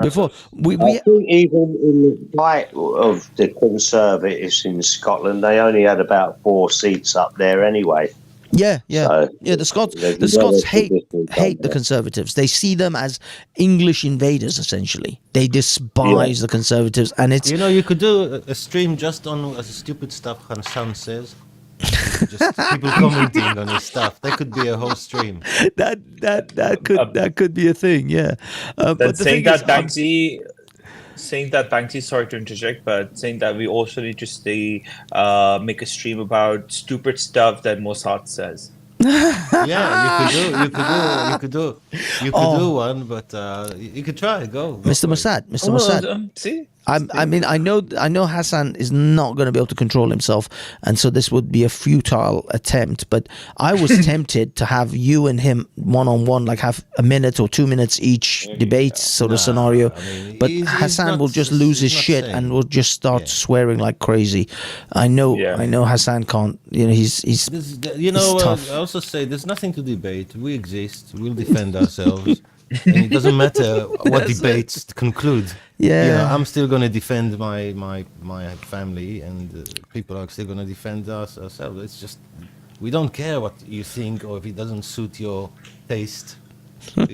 before. I think even in the fight of the Conservatives in Scotland, they only had about 4 seats up there anyway. Yeah. The Scots hate the Conservatives. They see them as English invaders. Essentially, they despise the Conservatives, and it's you could do a stream just on stupid stuff Hassan says. Just people commenting on his stuff. That could be a whole stream. That could be a thing. Yeah. But saying that Banksy, sorry to interject, but saying that we also need to make a stream about stupid stuff that Mossad says. Yeah, you could do one, but you could try. Go Mr. Mossad. See. I mean, I know Hassan is not going to be able to control himself, and so this would be a futile attempt. But I was tempted to have you and him one-on-one, like have a minute or 2 minutes each debate sort of scenario. But Hassan will just lose his shit and will just start swearing like crazy. I know Hassan can't. He's tough. I also say there's nothing to debate. We exist. We'll defend ourselves. And it doesn't matter what debates conclude. Yeah, I'm still going to defend my family, and people are still going to defend ourselves. It's just we don't care what you think or if it doesn't suit your taste. And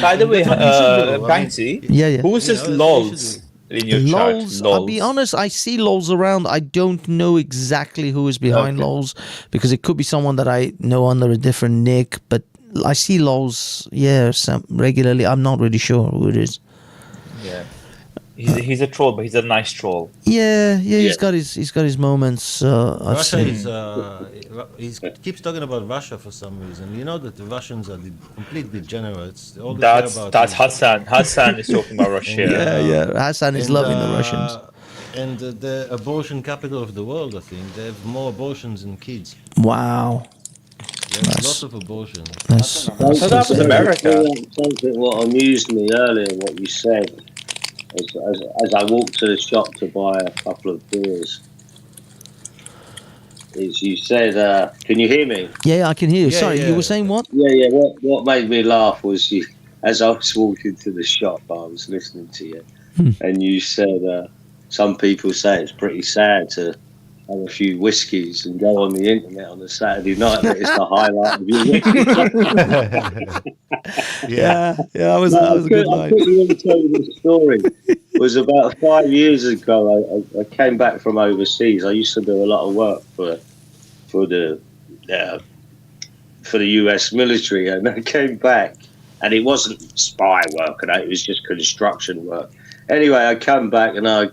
by the way, Banksy, who says lols in your lols, chat? I'll be honest, I see lols around. I don't know exactly who is behind lols, because it could be someone that I know under a different nick, but I see lols, regularly. I'm not really sure who it is. Yeah, he's a troll, but he's a nice troll. Yeah. He's got his moments. Russia he keeps talking about Russia for some reason. You know that the Russians are complete degenerates. That's Hassan. Hassan is talking about Russia. Yeah. Hassan is loving the Russians. And the abortion capital of the world, I think. They have more abortions than kids. Wow. There's lots of abortion. So that was America. Something what amused me earlier, what you said, as I walked to the shop to buy a couple of beers, is you said, can you hear me? Yeah, I can hear you. Sorry, you were saying what? Yeah. What made me laugh was as I was walking to the shop, I was listening to you, and you said, some people say it's pretty sad to have a few whiskies and go on the internet on a Saturday night, but it's the highlight of your whiskey. Yeah, that was a good line. I quickly want to tell you this story. It was about 5 years ago. I came back from overseas. I used to do a lot of work for the US military, and I came back, and it wasn't spy work, and it was just construction work. Anyway, I come back and I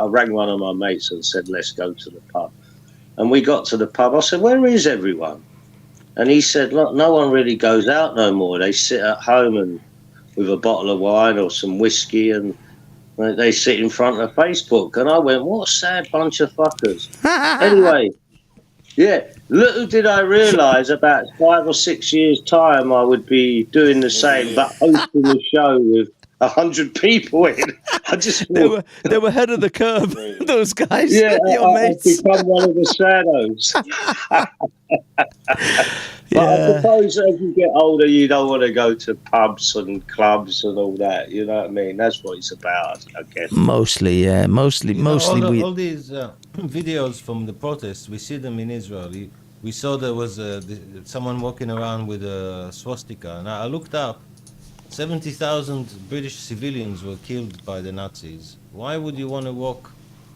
rang one of my mates and said, let's go to the pub. And we got to the pub. I said, where is everyone? And he said, look, no one really goes out no more. They sit at home and with a bottle of wine or some whiskey, and they sit in front of Facebook. And I went, what a sad bunch of fuckers. Anyway, little did I realise about 5 or 6 years' time I would be doing the same, but hosting a show with 100 people in. I just they were ahead of the curve. Those guys, your mates. I've become one of the shadows. But I suppose as you get older, you don't want to go to pubs and clubs and all that. You know what I mean? That's what it's about, I guess. Mostly, yeah. Mostly. All these videos from the protests, we see them in Israel. We saw there was someone walking around with a swastika, and I looked up. 70,000 British civilians were killed by the Nazis. Why would you want to walk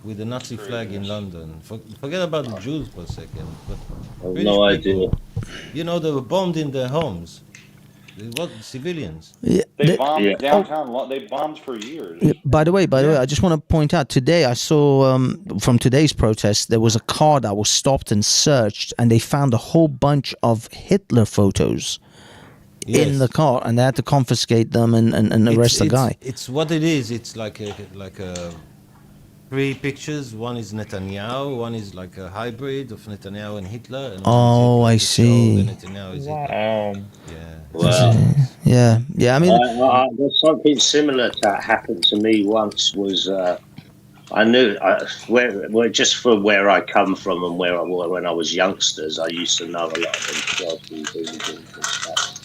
with the Nazi flag in London? Forget about the Jews for a second. But British no people, idea. they were bombed in their homes. What civilians? Yeah, They bombed oh, downtown. They bombed for years. by the way, I just want to point out today I saw from today's protest there was a car that was stopped and searched, and they found a whole bunch of Hitler photos in the car, and they had to confiscate them and arrest the guy. It's what it is. It's like a three pictures. One is Netanyahu. One is like a hybrid of Netanyahu and Hitler. And Oh, I see. Netanyahu is Hitler. Yeah. Well, yeah. I mean, there's something similar that happened to me once. Was I knew where just from where I come from and where I was when I was youngsters, I used to know a lot of them Chelsea and stuff.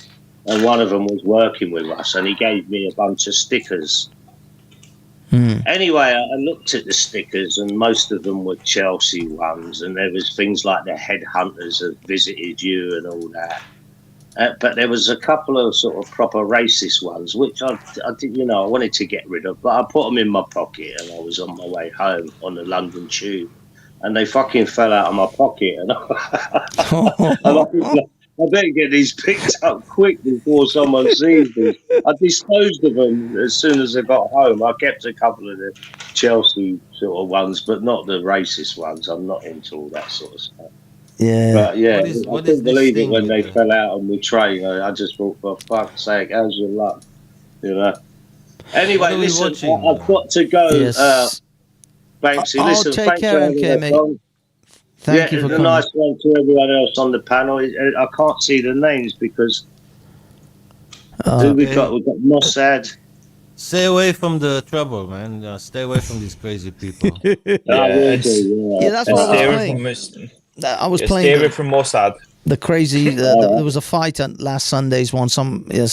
And one of them was working with us, and he gave me a bunch of stickers. Anyway, I looked at the stickers, and most of them were Chelsea ones, and there was things like the headhunters have visited you and all that. But there was a couple of sort of proper racist ones, which I did, I wanted to get rid of, but I put them in my pocket, and I was on my way home on the London Tube, and they fucking fell out of my pocket, and I better get these picked up quick before someone sees me. I disposed of them as soon as I got home. I kept a couple of the Chelsea sort of ones, but not the racist ones. I'm not into all that sort of stuff. Yeah. But yeah, What I is couldn't this believe it thing when with they the- fell out on my train. I just thought, for fuck's sake, how's your luck? Anyway, What are we listen, watching? I've got to go. Yes. Banksy, Oh, listen, take thanks care, for having MK, us mate. on. Thank you for a coming. nice one to everyone else on the panel. I can't see the names because who we got? We've got Mossad. Stay away from the trouble, man. Stay away from these crazy people. Yeah, that's what I was playing. I was playing. Stay away from Mossad. The crazy. There was a fight on last Sunday's one. So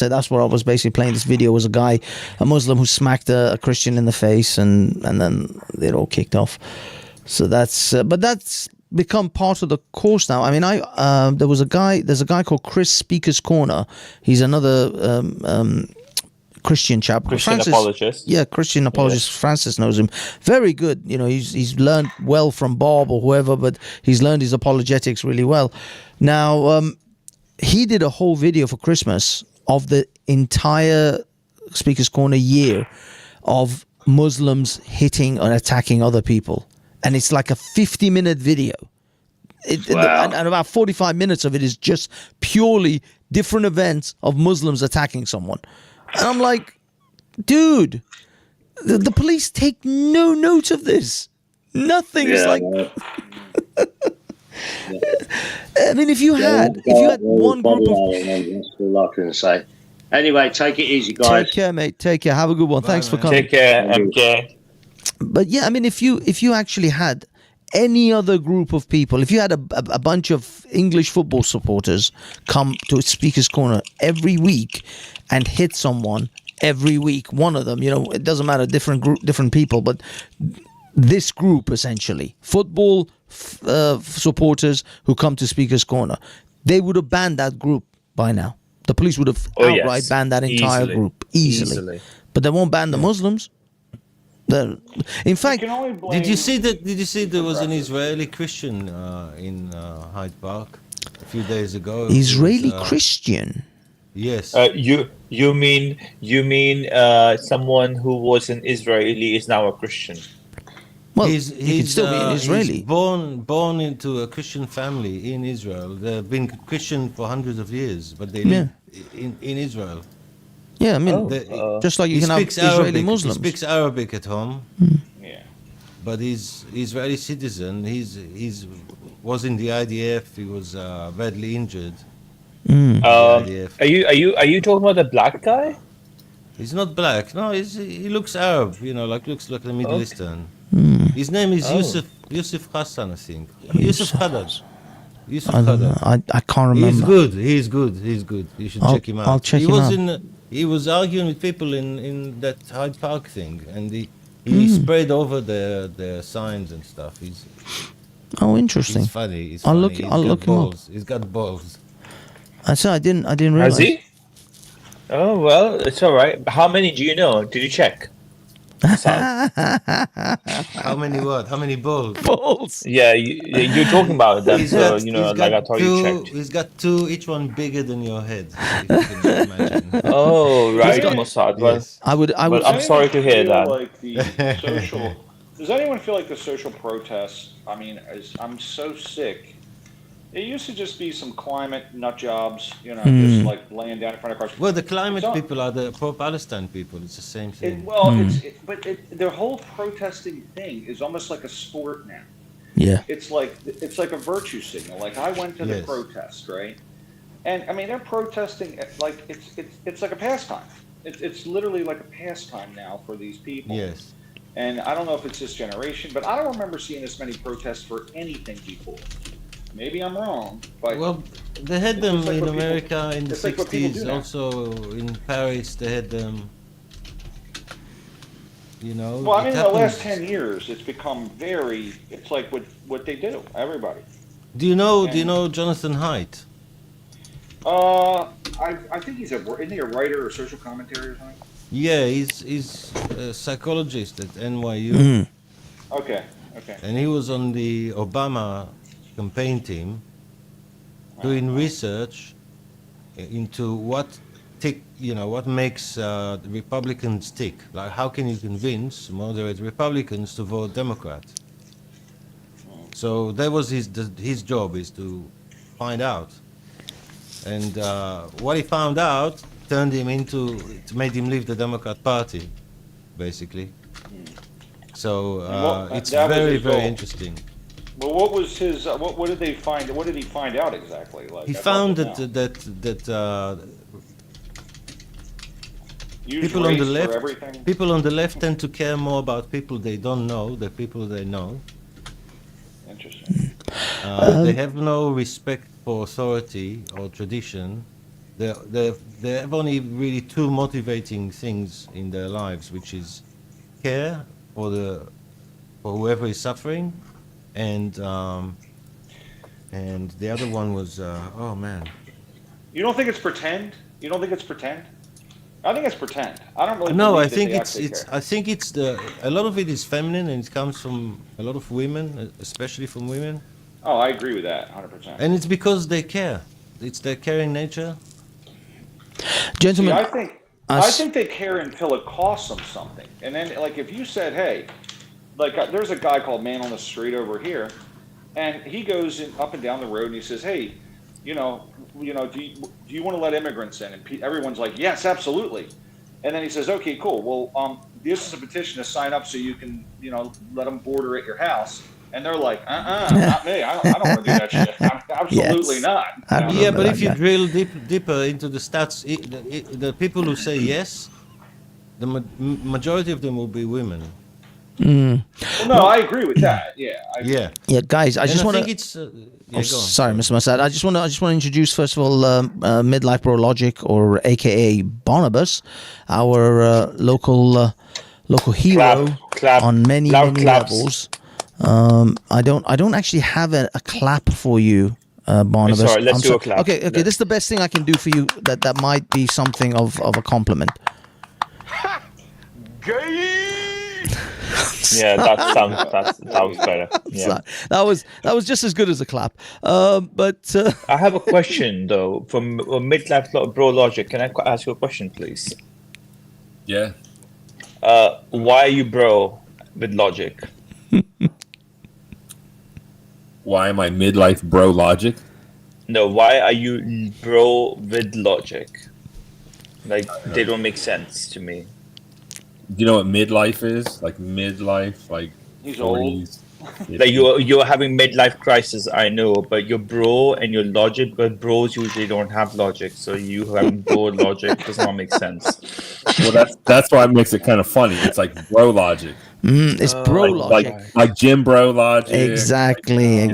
that's what I was basically playing. This video was a guy, a Muslim, who smacked a Christian in the face, and then they're all kicked off. So but that's become part of the course now. I mean, there's a guy called Chris Speaker's Corner. He's another Christian chap. Christian apologist. Yeah, Christian apologist. Yes. Francis knows him. Very good. He's learned well from Bob or whoever, but he's learned his apologetics really well. Now, he did a whole video for Christmas of the entire Speaker's Corner year of Muslims hitting and attacking other people. And it's like a 50-minute video. And about 45 minutes of it is just purely different events of Muslims attacking someone. And I'm like, dude, the police take no note of this. Nothing. It's like... I mean, if you had one group of... That's all I can say. Anyway, take it easy, guys. Take care, mate. Take care. Have a good one. Bye, Thanks for man. coming. Take care, MK. But yeah, I mean, if you actually had any other group of people, if you had a bunch of English football supporters come to Speaker's Corner every week and hit someone every week, one of them, it doesn't matter, different group, different people, but this group essentially, football supporters who come to Speaker's Corner, they would have banned that group by now. The police would have outright banned that entire group easily. But they won't ban the Muslims. In fact, Did you see there was an Israeli Christian in Hyde Park a few days ago? Israeli Christian? Yes. You mean someone who was an Israeli is now a Christian? Well, he can still be an Israeli. He's born into a Christian family in Israel. They've been Christian for hundreds of years, but they live in Israel. Yeah, I mean, just like you can have Israeli Muslims. He speaks Arabic at home. Yeah. But he's Israeli citizen. He's was in the IDF. He was badly injured. Are you talking about the black guy? He's not black. No, he looks Arab. Looks like the Middle Eastern. His name is Yusuf Hassan, I think. Yusuf Haddad. I can't remember. He's good. You should check him out. I'll check him out. He was arguing with people in that Hyde Park thing, and he sprayed over their signs and stuff. Interesting. He's funny. I'll look him up. He's got balls. I didn't realize. Has he? Oh well, it's all right. How many do you know? Did you check? How many what? How many balls? Balls. Yeah, you're talking about them, He's so got, you know, like I thought you checked. He's got two, each one bigger than your head. If you can imagine. Oh right, Does Mossad. Well, Yes. I would. well, does I'm sorry anyone to hear feel that. like the social? Does anyone feel like the social protests? I mean, I'm so sick. It used to just be some climate nut jobs, you know, just like laying down in front of cars. Well, the climate people are the pro-Palestine people. It's the same thing. Their whole protesting thing is almost like a sport now. Yeah. It's like a virtue signal. Like I went to the protest, right? And I mean, they're protesting like it's like a pastime. It's literally like a pastime now for these people. Yes. And I don't know if it's this generation, but I don't remember seeing this many protests for anything before. Maybe I'm wrong, but well, they had them like in America in the it's like 60s. Also in Paris, they had them. You know. Well, I mean, in the last 10 years, it's become very. It's like what they do. Everybody. Do you know Jonathan Haidt? I think isn't he a writer or social commentary or something? Yeah, he's a psychologist at NYU. Okay. And he was on the Obama campaign team doing research into what makes Republicans tick. Like, how can you convince moderate Republicans to vote Democrat? So that was his job, is to find out. And what he found out it made him leave the Democrat Party, basically. So it's very, very interesting. Well, what was his? What did they find? What did he find out exactly? Like He found that people on the left tend to care more about people they don't know than people they know. Interesting. They have no respect for authority or tradition. They have only really two motivating things in their lives, which is care for whoever is suffering, and the other one was oh man. You don't think it's pretend? You don't think it's pretend? I think it's pretend. I don't really. No, I think it's a lot of it is feminine, and it comes from a lot of women, especially from women. Oh, I agree with that, 100%. And it's because they care. It's their caring nature. Gentlemen, see, I think they care until it costs them something. And then, like, if you said, "Hey," like, there's a guy called Man on the Street over here, and he goes up and down the road and he says, "Hey, do you want to let immigrants in?" And everyone's like, "Yes, absolutely." And then he says, "Okay, cool. Well, this is a petition to sign up so you can, let them border at your house." And they're like, not me. I don't want to do that shit. Absolutely not. Yeah, but if you drill deeper into the stats, the people who say yes, the majority of them will be women. Well, no, I agree with that. Yeah. Yeah, guys, I just want to. think it's. Sorry, Mr. Mossad. I just want to introduce first of all Midlife Bro Logic, or AKA Barnabas, our local hero on many levels. I don't actually have a clap for you, Barnabas. Sorry, let's do a clap. Okay. This is the best thing I can do for you. That might be something of a compliment. Yeah, that was better. Yeah. That was just as good as a clap. But I have a question though from Midlife Bro Logic. Can I ask you a question, please? Yeah. Why are you bro with Logic? Why am I midlife bro Logic? No, why are you bro with Logic? Like, they don't make sense to me. Do you know what midlife is? Like midlife, like he's 40s. Like you're having midlife crisis, I know, but your bro and your Logic, but bros usually don't have logic, so you having bro Logic does not make sense. Well, that's why it makes it kind of funny. It's like bro Logic. It's bro Logic. Like Jim Bro Logic. Exactly.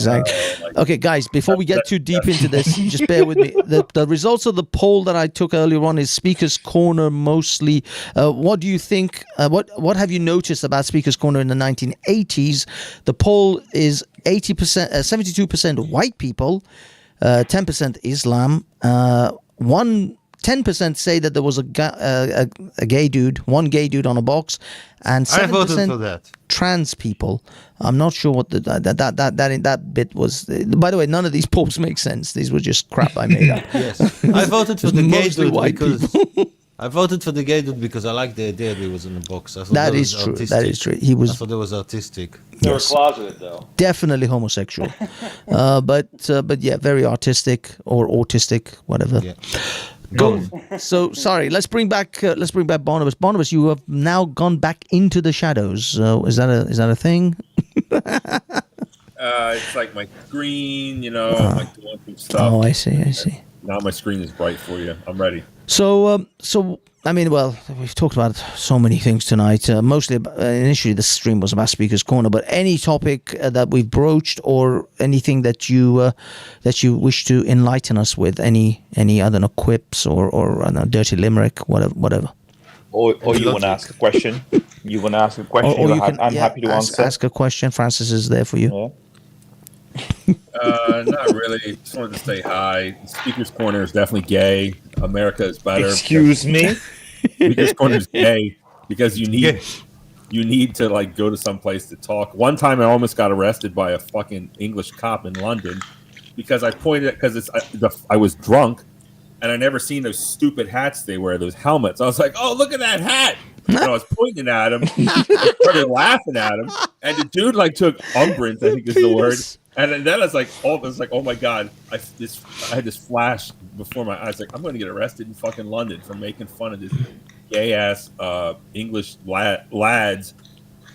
Okay, guys, before we get too deep into this, just bear with me. The results of the poll that I took earlier on is Speaker's Corner mostly. What do you think? What have you noticed about Speaker's Corner in the 1980s? The poll is 72% white people, 10% Islam, 1 10% say that there was a gay dude, one gay dude on a box, and 7% I voted for that. trans people. I'm not sure what that bit was. By the way, none of these polls make sense. These were just crap I made up. Yes, I voted for the gay Mostly dude white because people. I voted for the gay dude because I like the idea that he was in a box. I thought That was is true. artistic. That is true. He was I thought it was artistic. They were closeted, though. definitely homosexual, but yeah, very artistic or autistic, whatever. Yeah. Go. So sorry. Let's bring back Barnabas. Barnabas, you have now gone back into the shadows. Is that a thing? It's like my screen, I'm like doing some stuff. Oh, I see. Now my screen is bright for you. I'm ready. So I mean, well, we've talked about so many things tonight. Mostly, initially, the stream was about Speaker's Corner, but any topic that we've broached or anything that you wish to enlighten us with, any I don't know, quips or I don't know, dirty limerick, whatever. Or you want to ask a question? You want to ask a question? Or you can, I'm happy to answer. Ask a question. Francis is there for you. Yeah. Not really. Just wanted to say hi. Speaker's Corner is definitely gay. America is better. Excuse me? Speaker's Corner is gay because you need to like go to some place to talk. One time I almost got arrested by a fucking English cop in London because I pointed because I was drunk and I never seen those stupid hats they wear, those helmets. I was like, oh, look at that hat. And I was pointing at him, I started laughing at him, and the dude like took umbrance, I think is the word. And then I was like, oh my god! I had this flash before my eyes, like I'm going to get arrested in fucking London for making fun of this gay ass English lad's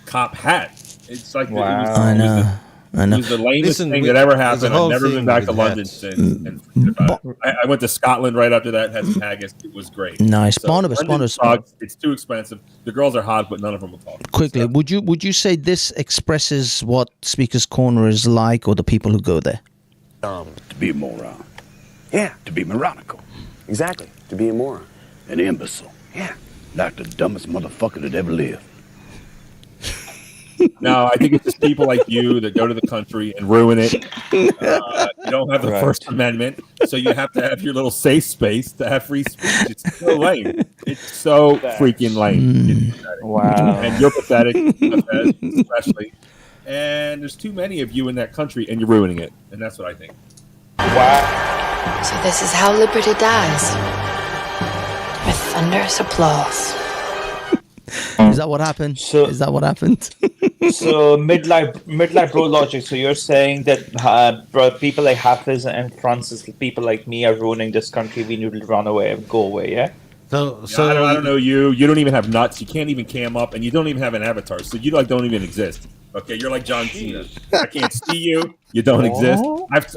cop hat. It's like I know. It was the lamest thing that ever happened. I've never been back to London since. And I went to Scotland right after that. Had some haggis. It was great. Nice. So Barnabas. sucks. It's too expensive. The girls are hot, but none of them will talk. Quickly, would you say this expresses what Speaker's Corner is like, or the people who go there? To be a moron. Yeah, to be moronical. Exactly. To be a moron. An imbecile. Yeah. Like the dumbest motherfucker that ever lived. No, I think it's just people like you that go to the country and ruin it. You don't have the First Amendment, so you have to have your little safe space to have free speech. It's so lame. It's so freaking lame. Wow. And you're pathetic, especially. And there's too many of you in that country, and you're ruining it. And that's what I think. Wow. So this is how liberty dies. With thunderous applause. Is that what happened? So midlife bro logic. So you're saying that people like Hafiz and Francis, people like me, are ruining this country. We need to run away and go away. Yeah. So I don't know you. You don't even have nuts. You can't even cam up, and you don't even have an avatar. So you don't even exist. Okay, you're like John Cena. I can't see you. You don't exist.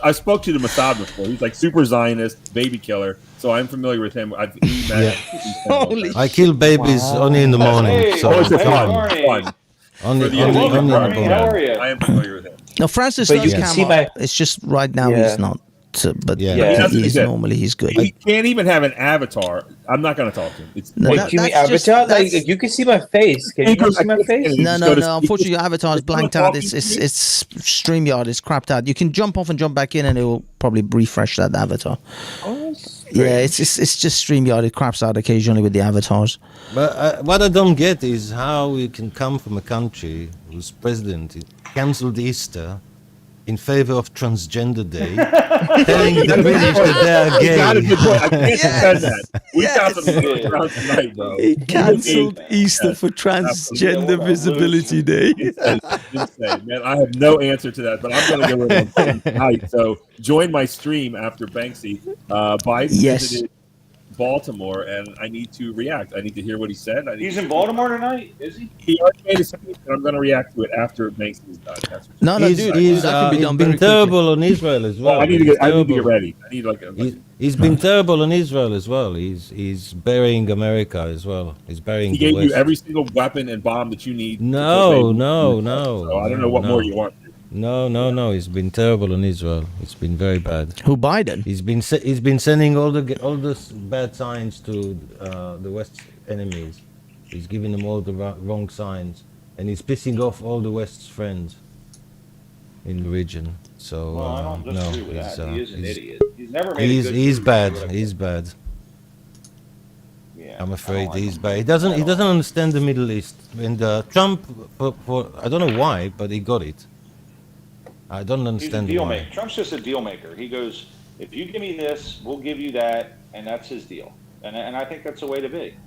I spoke to the Mossad before. He's like super Zionist, baby killer. So I'm familiar with him. I kill babies only in the morning. It's fun. Only in the morning. How are you? I am familiar with him. No, Francis But does you can come see up. my- It's just right now he's not. But He doesn't he's exist. normally he's good. He can't even have an avatar. I'm not going to talk to him. It's No, Wait, that- can we that's just- avatar? that's- Like you can see my face. Can you not see my face? No. Unfortunately, your avatar is blanked out. It's StreamYard is crapped out. You can jump off and jump back in, and it will probably refresh that avatar. Yeah, it's just StreamYard. It craps out occasionally with the avatars. But what I don't get is how we can come from a country whose president cancelled Easter in favor of Transgender Day, telling the British that they are gay. You got a good point. I can't defend that. We got some around tonight, bro. He cancelled Easter for Transgender Visibility Day. Insane, man. I have no answer to that, but I'm going to go in on tonight. So join my stream after Banksy. Biden visited Baltimore, and I need to react. I need to hear what he said. He's in Baltimore tonight, is he? He already made a speech, and I'm going to react to it after Banksy is done. That's what He's been terrible on Israel as well. I need to get ready. I need He's been terrible on Israel as well. He's burying America as well. He's burying He the gave West. you every single weapon and bomb that you need. No. So I don't know what more you want. No. He's been terrible on Israel. It's been very bad. Who, Biden? He's been sending all the bad signs to the West's enemies. He's giving them all the wrong signs, and he's pissing off all the West's friends in the region. So Well, I don't disagree with that. He is an idiot. He's never made a good He's move. bad. He's bad. I'm afraid he's bad. He doesn't understand the Middle East. And Trump, for I don't know why, but he got it. I don't understand He's a deal why. maker. Trump's just a deal maker. He goes, if you give me this, we'll give you that, and that's his deal. And I think that's the way to be.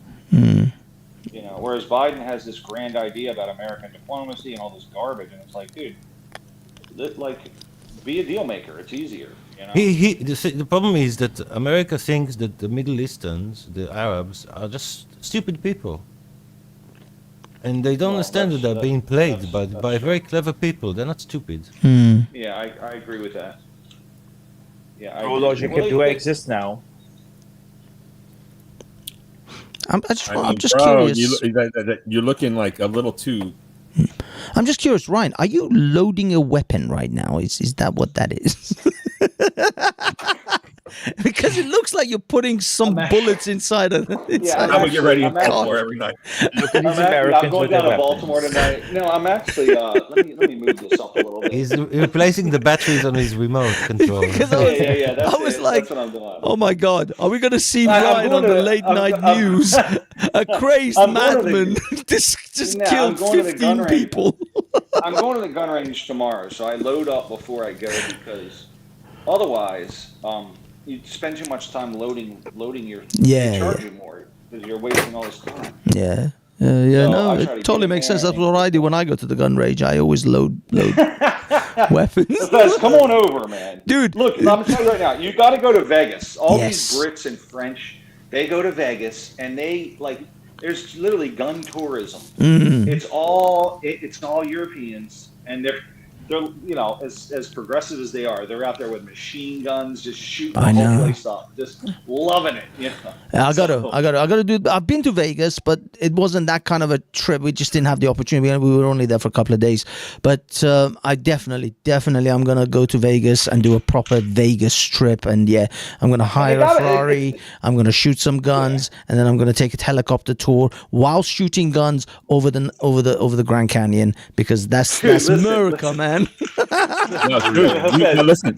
You know, whereas Biden has this grand idea about American diplomacy and all this garbage, and it's like, dude, be a deal maker. It's easier. You know? The problem is that America thinks that the Middle Easterns, the Arabs, are just stupid people. And they don't understand that they're being played by very clever people. They're not stupid. Yeah, I agree with that. Yeah, Pro logic everywhere exists now. I'm just bro, curious. You're looking like a little too. I'm just curious, Ryan. Are you loading a weapon right now? Is that what that is? Because it looks like you're putting some bullets inside of it. I would get ready to war every night. Look at these Americans. I'm going down to Baltimore tonight. No, I'm actually. Let me move this up a little bit. He's replacing the batteries on his remote control. Yeah. I was like, that's what I'm doing. oh my God, are we going to see Ryan on the late night news? A crazed madman just killed 15 people. I'm going to the gun range tomorrow, so I load up before I go because otherwise, you spend too much time loading your you charge you more because you're wasting all this time. Yeah. So No, I it try to totally get makes in sense. there That's what I do when I go to the gun range. I always load weapons. Guys, come on over, man. Dude. Look, I'm telling you right now, you got to go to Vegas. All these Brits and French, they go to Vegas, and they, there's literally gun tourism. It's all Europeans, and they're as progressive as they are, they're out there with machine guns, just shooting the whole place up, just loving it. You know? I gotta do. I've been to Vegas, but it wasn't that kind of a trip. We just didn't have the opportunity. We were only there for a couple of days. But I definitely, I'm gonna go to Vegas and do a proper Vegas trip. And I'm gonna hire a Ferrari. I'm gonna shoot some guns, and then I'm gonna take a helicopter tour while shooting guns over the Grand Canyon because that's America, man. No, listen,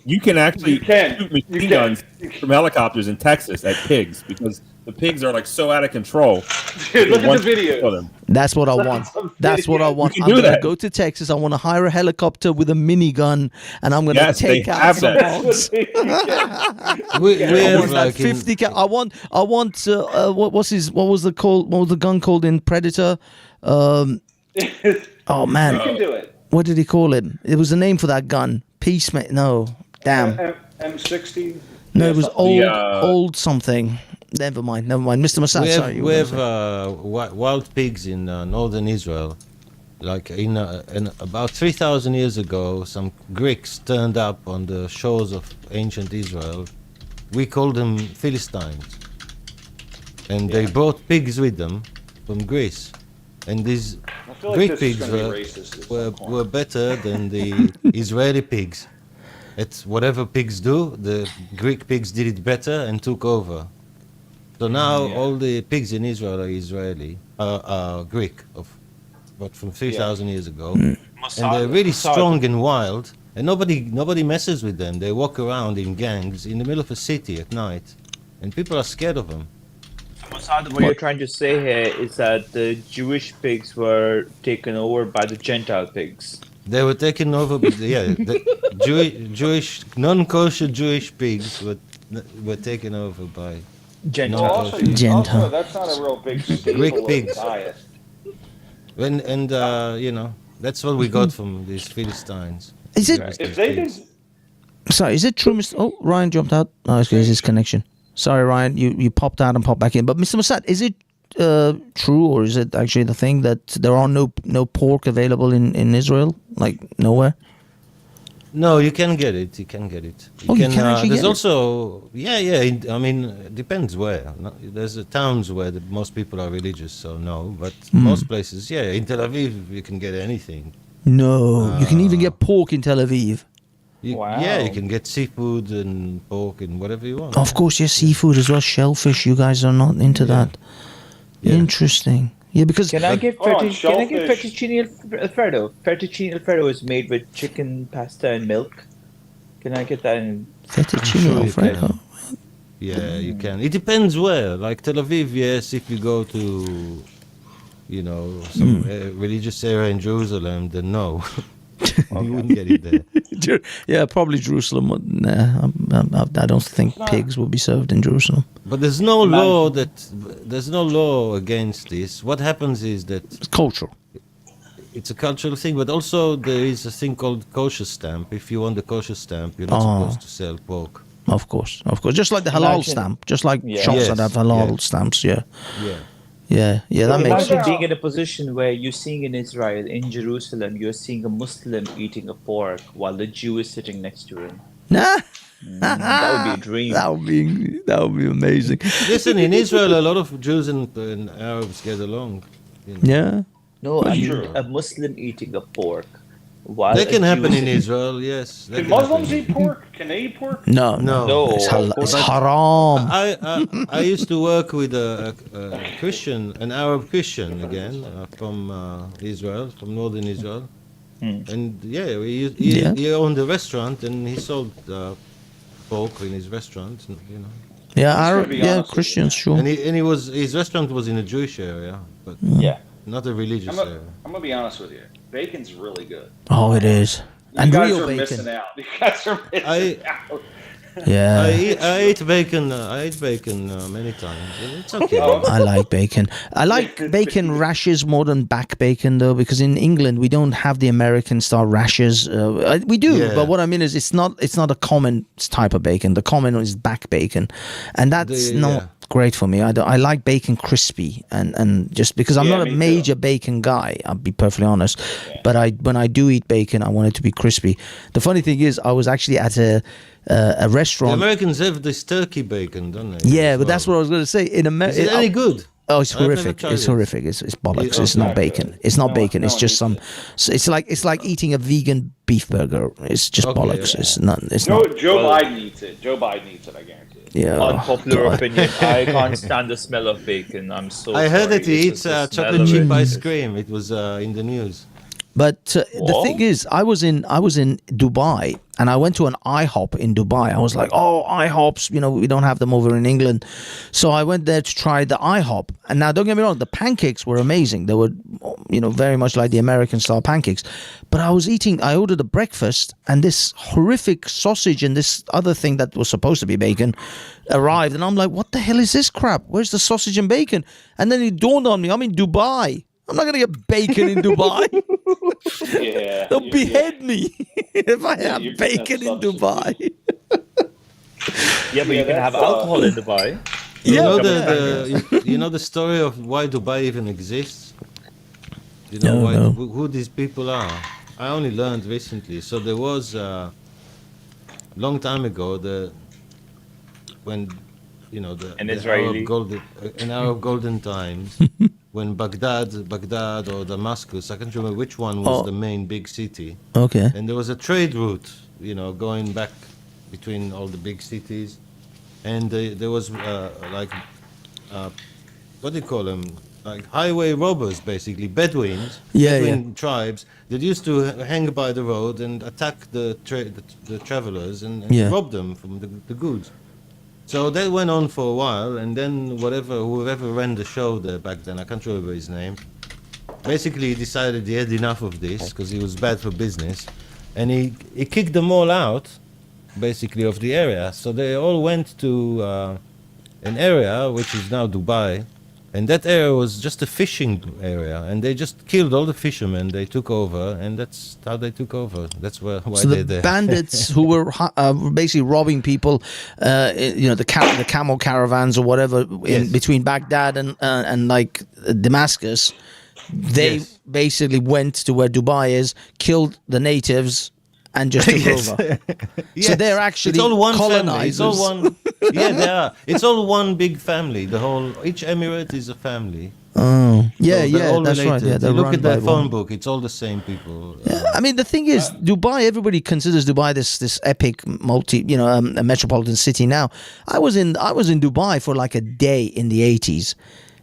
you can actually shoot machine guns from helicopters in Texas at pigs because the pigs are so out of control. Dude, look at the video. That's what I want. That's what I want. I'm going to go to Texas. I want to hire a helicopter with a minigun, and I'm going to take out some hogs. I want that 50. I want. What was the gun called in Predator? Oh man. You can do it. What did he call it? It was a name for that gun. Peacemaker. No. Damn. M60. No, it was old something. Never mind. Mr. Mossad, sorry. We have wild pigs in northern Israel. Like in about 3,000 years ago, some Greeks turned up on the shores of ancient Israel. We call them Philistines. And they brought pigs with them from Greece. And these Greek pigs were better than the Israeli pigs. It's whatever pigs do, the Greek pigs did it better and took over. So now all the pigs in Israel are Greek, but from 3,000 years ago. And they're really strong and wild, and nobody messes with them. They walk around in gangs in the middle of a city at night, and people are scared of them. What you're trying to say here is that the Jewish pigs were taken over by the Gentile pigs. They were taken over by the Jewish non-kosher Jewish pigs were taken over by Gentile. Also, that's not a real big Greek pigs. Diet. And that's what we got from these Philistines. Is it? If they did. Sorry, is it true, Mr. Oh, Ryan jumped out. Oh, it's his connection. Sorry, Ryan, you popped out and popped back in. But Mr. Mossad, is it true, or is it actually the thing that there are no pork available in Israel, like nowhere? No, you can get it. You can get it. You can actually there's get also I mean, it depends where. There's towns where most people are religious, so no. But most places, in Tel Aviv, you can get anything. No, you can even get pork in Tel Aviv. Wow. Yeah, you can get seafood and pork and whatever you want. Of course, yes, seafood as well, shellfish. You guys are not into that. Yeah. Interesting. Yeah, because can I get fettuccine Alfredo? Fettuccine Alfredo is made with chicken, pasta, and milk. Can I get that in fettuccine Alfredo? Yeah, you can. It depends where. Like Tel Aviv, yes. If you go to, some religious area in Jerusalem, then no, you wouldn't get it there. Yeah, probably Jerusalem. Nah, I don't think pigs will be served in Jerusalem. But there's no law against this. What happens is that it's cultural. It's a cultural thing, but also there is a thing called kosher stamp. If you want the kosher stamp, you're not supposed to sell pork. Of course. Just like the halal stamp, just like shops that have halal stamps. Yeah. That makes sense. Imagine being in a position where you're seeing in Israel, in Jerusalem, you're seeing a Muslim eating a pork while the Jew is sitting next to him. Nah. That would be a dream. That would be amazing. Listen, in Israel, a lot of Jews and Arabs get along. Yeah. No, I mean a Muslim eating a pork. While that can happen in Israel, yes. Can Muslims eat pork? Can they eat pork? No. It's haram. I used to work with a Christian, an Arab Christian again, from Israel, from northern Israel. And he owned a restaurant and he sold pork in his restaurant, Yeah, Christians, sure. And his restaurant was in a Jewish area, but not a religious area. I'm gonna be honest with you. Bacon's really good. Oh, it is. You guys are missing out. You guys are missing out. Yeah. I ate bacon. Many times. It's okay. I like bacon. I like bacon rashers more than back bacon, though, because in England we don't have the American style rashers. We do, but what I mean is it's not a common type of bacon. The common is back bacon, and that's not great for me. I like bacon crispy, and just because I'm not a major bacon guy, I'll be perfectly honest. But when I do eat bacon, I want it to be crispy. The funny thing is, I was actually at a restaurant. The Americans have this turkey bacon, don't they? Yeah, but that's what I was going to say. In America, is it any good? Oh, it's horrific. It's horrific. It's bollocks. It's not bacon. It's not bacon. It's just some. It's like eating a vegan beef burger. It's just bollocks. It's not. It's not. Joe Biden eats it. Joe Biden eats it. I guarantee. Yeah. Unpopular opinion. I can't stand the smell of bacon. I'm so. I heard that he eats chocolate chip ice cream. It was in the news. But the thing is, I was in Dubai, and I went to an IHOP in Dubai. I was like, oh, IHOPs, we don't have them over in England. So I went there to try the IHOP. And now, don't get me wrong, the pancakes were amazing. They were, very much like the American style pancakes. But I ordered a breakfast, and this horrific sausage and this other thing that was supposed to be bacon arrived. And I'm like, what the hell is this crap? Where's the sausage and bacon? And then it dawned on me, I'm in Dubai. I'm not going to get bacon in Dubai. They'll behead me if I have bacon in Dubai. Yeah, but you can have alcohol in Dubai. You know the story of why Dubai even exists? You know who these people are? I only learned recently. So there was a long time ago when in Arab golden times. When Baghdad or Damascus, I can't remember which one was the main big city. Okay. And there was a trade route, going back between all the big cities. And there was what do you call them? Like highway robbers, basically, Bedouin tribes that used to hang by the road and attack the travelers and rob them from the goods. So that went on for a while, and then whoever ran the show there back then, I can't remember his name, basically he decided he had enough of this because he was bad for business, and he kicked them all out, basically, of the area. So they all went to an area which is now Dubai, and that area was just a fishing area, and they just killed all the fishermen. They took over, and that's how they took over. That's why they're there. Bandits who were basically robbing people, the camel caravans or whatever between Baghdad and like Damascus, they basically went to where Dubai is, killed the natives, and just took over. So they're actually it's all one colonizers. Family. It's all one. Yeah, they are. It's all one big family. Each emirate is a family. Oh, so that's right. Yeah, look at their phone book. It's all the same people. Yeah, I mean, the thing is, Dubai. Everybody considers Dubai this epic a metropolitan city. Now, I was in Dubai for like a day in the 80s.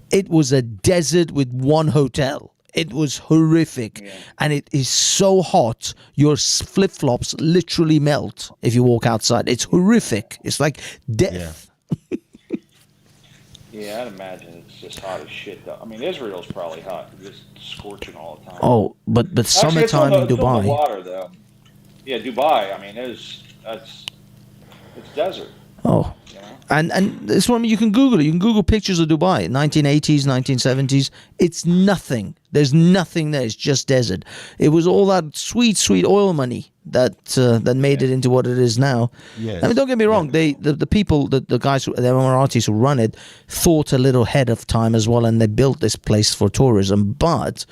It was a desert with one hotel. It was horrific, and it is so hot. Your flip-flops literally melt if you walk outside. It's horrific. It's like death. Yeah, I'd imagine it's just hot as shit, though. I mean, Israel's probably hot. It's just scorching all the time. Oh, but Actually, summertime in it's on Dubai. the water, though. Yeah, Dubai. I mean, it's desert. Oh, and this one you can Google it. You can Google pictures of Dubai, 1980s, 1970s. It's nothing. There's nothing there. It's just desert. It was all that sweet, sweet oil money that made it into what it is now. Yes. I mean, don't get me wrong. The people, the guys, the Emiratis who run it, thought a little ahead of time as well, and they built this place for tourism. But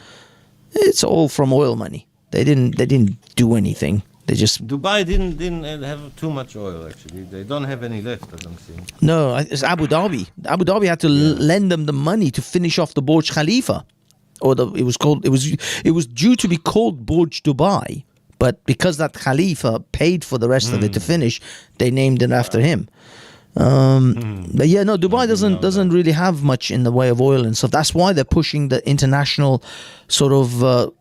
it's all from oil money. They didn't do anything. They just Dubai didn't have too much oil. Actually, they don't have any left. I don't think. No, it's Abu Dhabi. Abu Dhabi had to lend them the money to finish off the Burj Khalifa, or it was due to be called Burj Dubai, but because that Khalifa paid for the rest of it to finish, they named it after him. But yeah, no, Dubai doesn't really have much in the way of oil and stuff. That's why they're pushing the international sort of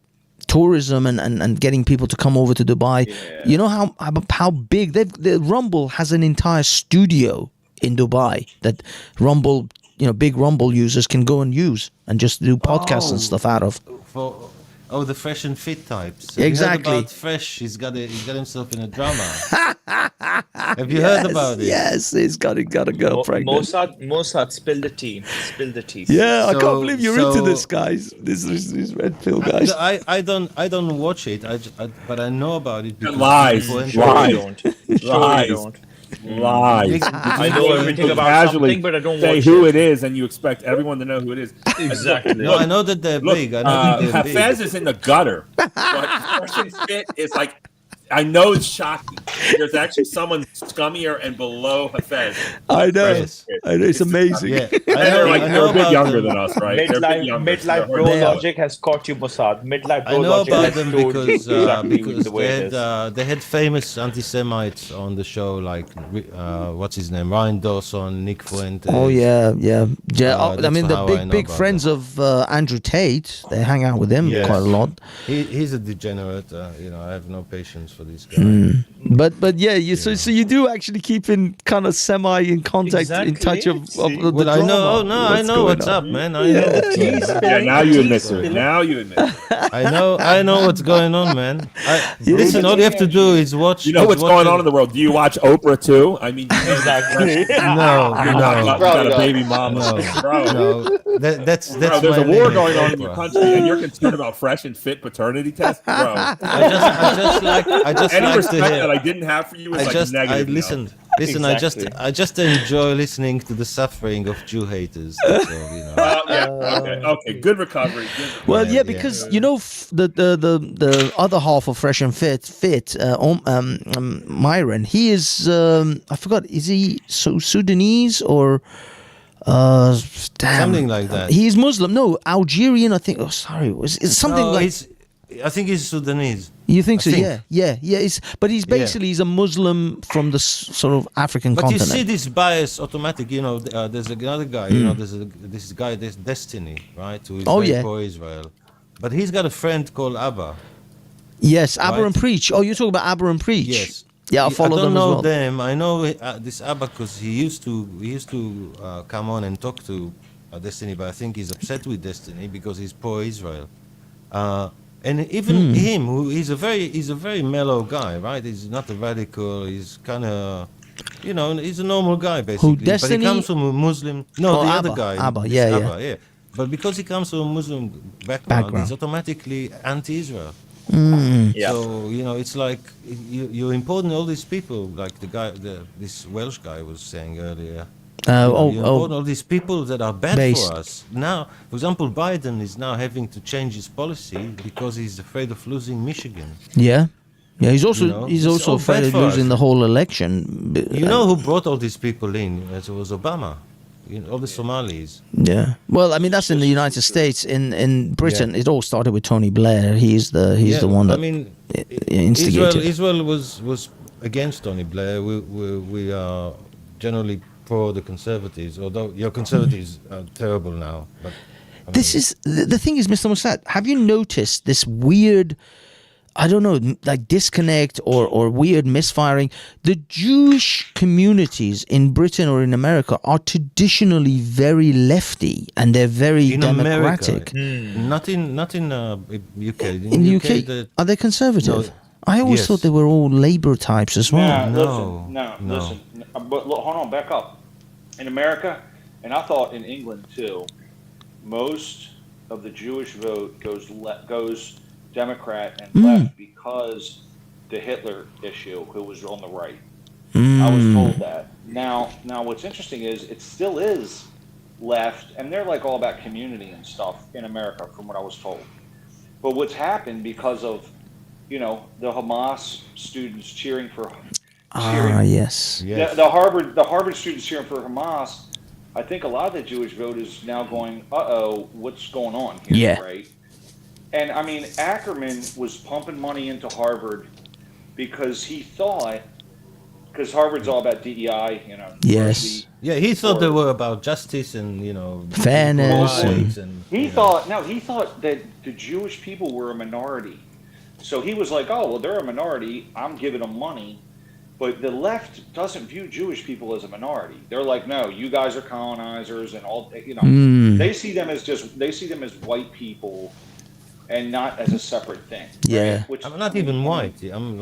tourism and getting people to come over to Dubai. You know how big the Rumble has an entire studio in Dubai that Rumble, big Rumble users can go and use and just do podcasts and stuff out of. The Fresh and Fit types. Exactly. You heard about Fresh? He's got himself in a drama. Have you heard about it? Yes, he's got a girl pregnant. Mossad, spill the tea. Spill the tea. Yeah, I can't believe you're into this, guys. These red pill guys. I don't watch it. But I know about it because lies. Lies. I know everything about something, but I don't say watch who it. it is, and you expect everyone to know who it is. Exactly. No, I know that they're big. I know that they're big. Hafez is in the gutter. But Fresh Fit is like, I know it's shocking. There's actually someone scummier and below Hafez. I know. It's amazing. Yeah. They're a bit younger than us, right? They're a bit younger. Midlife Bro Logic has caught you, Mossad. Midlife Bro I know Logic about has them told you because exactly the way it is. they had famous anti-Semites on the show, like what's his name, Ryan Dawson, Nick Fuentes. Oh yeah. I mean, the how I know big about friends of Andrew Tate. They hang out with him quite a lot. He's a degenerate. I have no patience for this guy. But yeah, so you do actually keep in kind of semi in contact, in touch of the Well, drama. I know what's up, man. I know. Now you admit to it. Now you admit it. I know what's going on, man. Listen, all you have to do is watch. You know what's going on in the world. Do you watch Oprah too? I mean, exactly. No. Got a baby mama. No. That's there's a my war limit, going on in your Oprah. country, and you're concerned about fresh and fit paternity tests, bro. I just Any like to respect hear. that I didn't have for you is negative. Listen. Exactly. I just enjoy listening to the suffering of Jew haters. That's all, Okay. Good recovery. Well, yeah, because the other half of Fresh and Fit, Myron, he is I forgot, is he Sudanese or something like that? He's Muslim. No, Algerian. I think. Oh, sorry, it's something like. I think he's Sudanese. You think so? Yeah. But he's basically he's a Muslim from the sort of African continent. But you see this bias automatic. There's another guy. There's this guy, this Destiny, right? Who is very pro-Israel, but he's got a friend called Abba. Yes, Abba and Preach. Oh, you're talking about Abba and Preach. Yes. Yeah, I follow them as well. I don't know them. I know this Abba because he used to come on and talk to Destiny, but I think he's upset with Destiny because he's pro-Israel. And even him, he's a very mellow guy, right? He's not a radical. He's kind of, he's a normal guy basically. Who, Destiny? But he comes from a Muslim. No, the other guy. Abba, yeah. But because he comes from a Muslim background. He's automatically anti-Israel. So it's like you're importing all these people, like the guy, this Welsh guy was saying earlier. All these people that are bad for us. Now, for example, Biden is now having to change his policy because he's afraid of losing Michigan. Yeah, he's also afraid of losing the whole election. You know who brought all these people in? It was Obama. All the Somalis. Yeah. Well, I mean that's in the United States. In Britain, it all started with Tony Blair. He's the one that instigated. Israel was against Tony Blair. We are generally for the conservatives, although your conservatives are terrible now. But this is the thing is, Mr. Mossad, have you noticed this weird? I don't know, like disconnect or weird misfiring. The Jewish communities in Britain or in America are traditionally very lefty and they're very in democratic. America, not in UK. In the UK, are they conservative? No. I always thought they were all Labour types as well. Listen. But look, hold on, back up. In America, and I thought in England too, most of the Jewish vote goes Democrat and left because the Hitler issue, who was on the right. I was told that. Now, what's interesting is it still is left, and they're like all about community and stuff in America, from what I was told. But what's happened because of, the Hamas students cheering for. Yes. The Harvard students cheering for Hamas. I think a lot of the Jewish vote is now going, what's going on here, right? And I mean, Ackerman was pumping money into Harvard because he thought, because Harvard's all about DEI, Yes. Yeah, he thought they were about justice and fairness. He thought that the Jewish people were a minority. So he was like, they're a minority. I'm giving them money. But the left doesn't view Jewish people as a minority. They're like, no, you guys are colonizers and all. They see them as white people, and not as a separate thing. Yeah, right? I'm not even white. I'm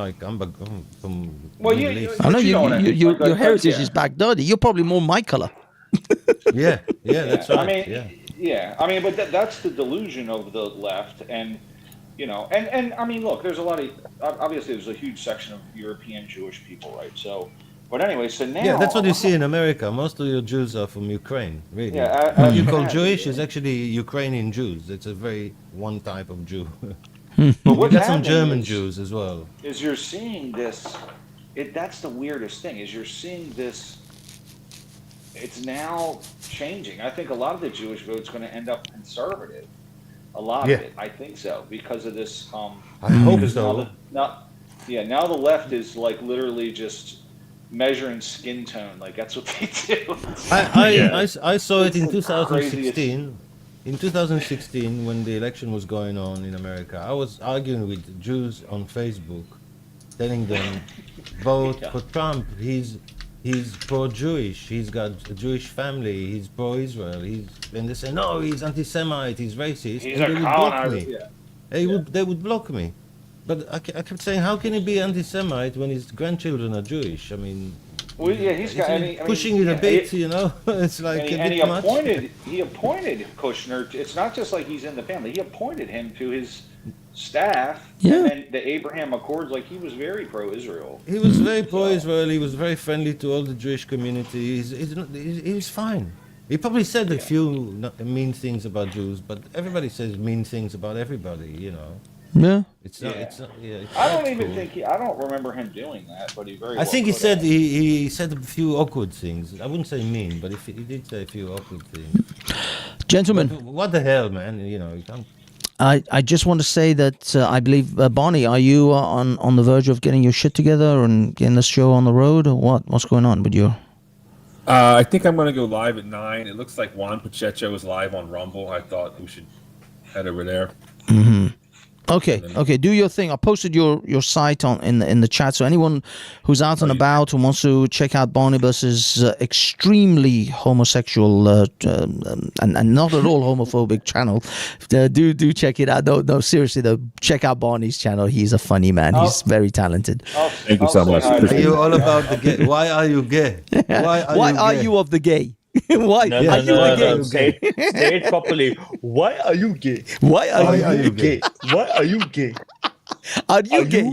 from. Well, Middle East. I know your heritage is Baghdadi. You're probably more my color. yeah, that's right. I mean, but that's the delusion of the left, and. And I mean, look, there's a lot of, obviously there's a huge section of European Jewish people, right? So, but anyway, so now. Yeah, that's what you see in America. Most of your Jews are from Ukraine, really. Yeah, what you call Jewish is actually Ukrainian Jews. It's a very one type of Jew. But we got some German Jews as well. Is you're seeing this, that's the weirdest thing, is you're seeing this, it's now changing. I think a lot of the Jewish vote's going to end up conservative. A lot of it, I think so, because of this. I hope so. Now the left is like literally just measuring skin tone. Like that's what they do. I saw it in 2016. In 2016, when the election was going on in America, I was arguing with Jews on Facebook, telling them, vote for Trump. He's pro-Jewish. He's got a Jewish family. He's pro-Israel. And they say, no, he's anti-Semite. He's racist. He's and a colonizer. They would block me. But I kept saying, how can he be anti-Semite when his grandchildren are Jewish? I mean, he's got pushing it a bit, It's like and he appointed Kushner. It's not just like he's in the family. He appointed him to his staff. Yeah. And then the Abraham Accords, like he was very pro-Israel. He was very pro-Israel. He was very friendly to all the Jewish community. He's fine. He probably said a few mean things about Jews, but everybody says mean things about everybody, Yeah. It's not. I don't even think I don't remember him doing that, but he very. I think he said he said a few awkward things. I wouldn't say mean, but he did say a few awkward things. Gentlemen, but what the hell, man? You can't. I just want to say that I believe Bonnie, are you on the verge of getting your shit together and getting this show on the road, or what? What's going on with you? I think I'm going to go live at 9. It looks like Juan Pacheco is live on Rumble. I thought we should head over there. Mm-hmm. Okay, do your thing. I posted your site in the chat, so anyone who's out and about who wants to check out Barnabas's extremely homosexual and not at all homophobic channel, do check it out. No, seriously though, check out Barney's channel. He's a funny man. He's very talented. Thank you so much. Are you all about the gay? Why are you gay? Why are you of the gay? Why are you gay? Say it properly. Why are you gay? Why are you gay? Why are you gay? Are you gay?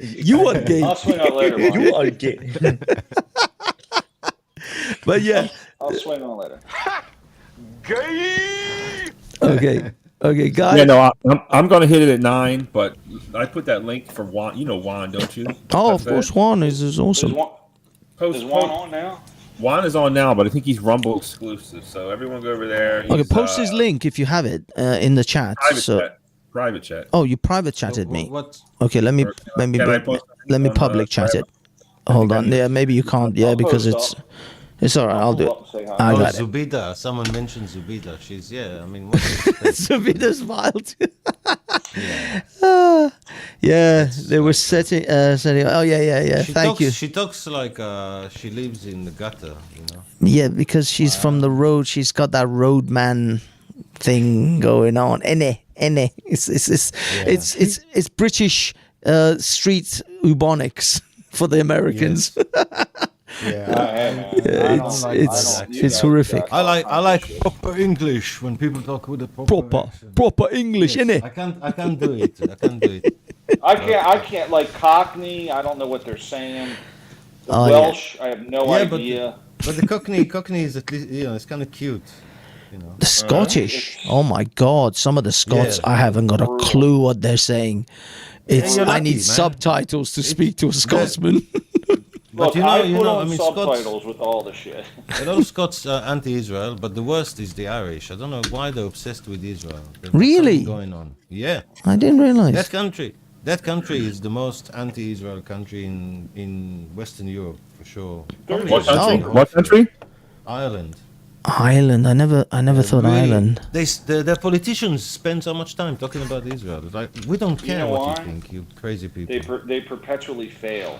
You are gay. I'll swing out later. You are gay. But yeah, I'll swing on later. Gay. Okay, guys. Yeah, no, I'm going to hit it at 9, but I put that link for Juan. You know Juan, don't you? Oh, of course, Juan is awesome. Is Juan on now? Juan is on now, but I think he's Rumble exclusive. So everyone go over there. Okay, post his link if you have it in the chat. Private chat. Oh, you private chatted me. What? Okay, let me public chat it. Hold on. Yeah, maybe you can't. Yeah, because it's all right. I'll do it. I got it. Zubida. Someone mentioned Zubida. She's I mean, Zubida's wild. Yeah, they were setting. Oh yeah. Thank you. She talks like she lives in the gutter, you know. Yeah, because she's from the road. She's got that roadman thing going on. It's British street bubonics for the Americans. It's horrific. I like proper English when people talk with the proper English, innit? I can't do it. I can't do it. I can't like Cockney. I don't know what they're saying. Welsh. I have no idea. But the Cockney is at least, it's kind of cute. The Scottish, oh my God! Some of the Scots, I haven't got a clue what they're saying. I need subtitles to speak to a Scotsman. Look, I put on subtitles with all the shit. A lot of Scots are anti-Israel, but the worst is the Irish. I don't know why they're obsessed with Israel. Really? Going on? Yeah. I didn't realize. That country is the most anti-Israel country in Western Europe for sure. What country? What country? Ireland. Ireland. I never thought really, Ireland. Their politicians spend so much time talking about Israel. It's like, we don't care what you think, you crazy people. They perpetually fail.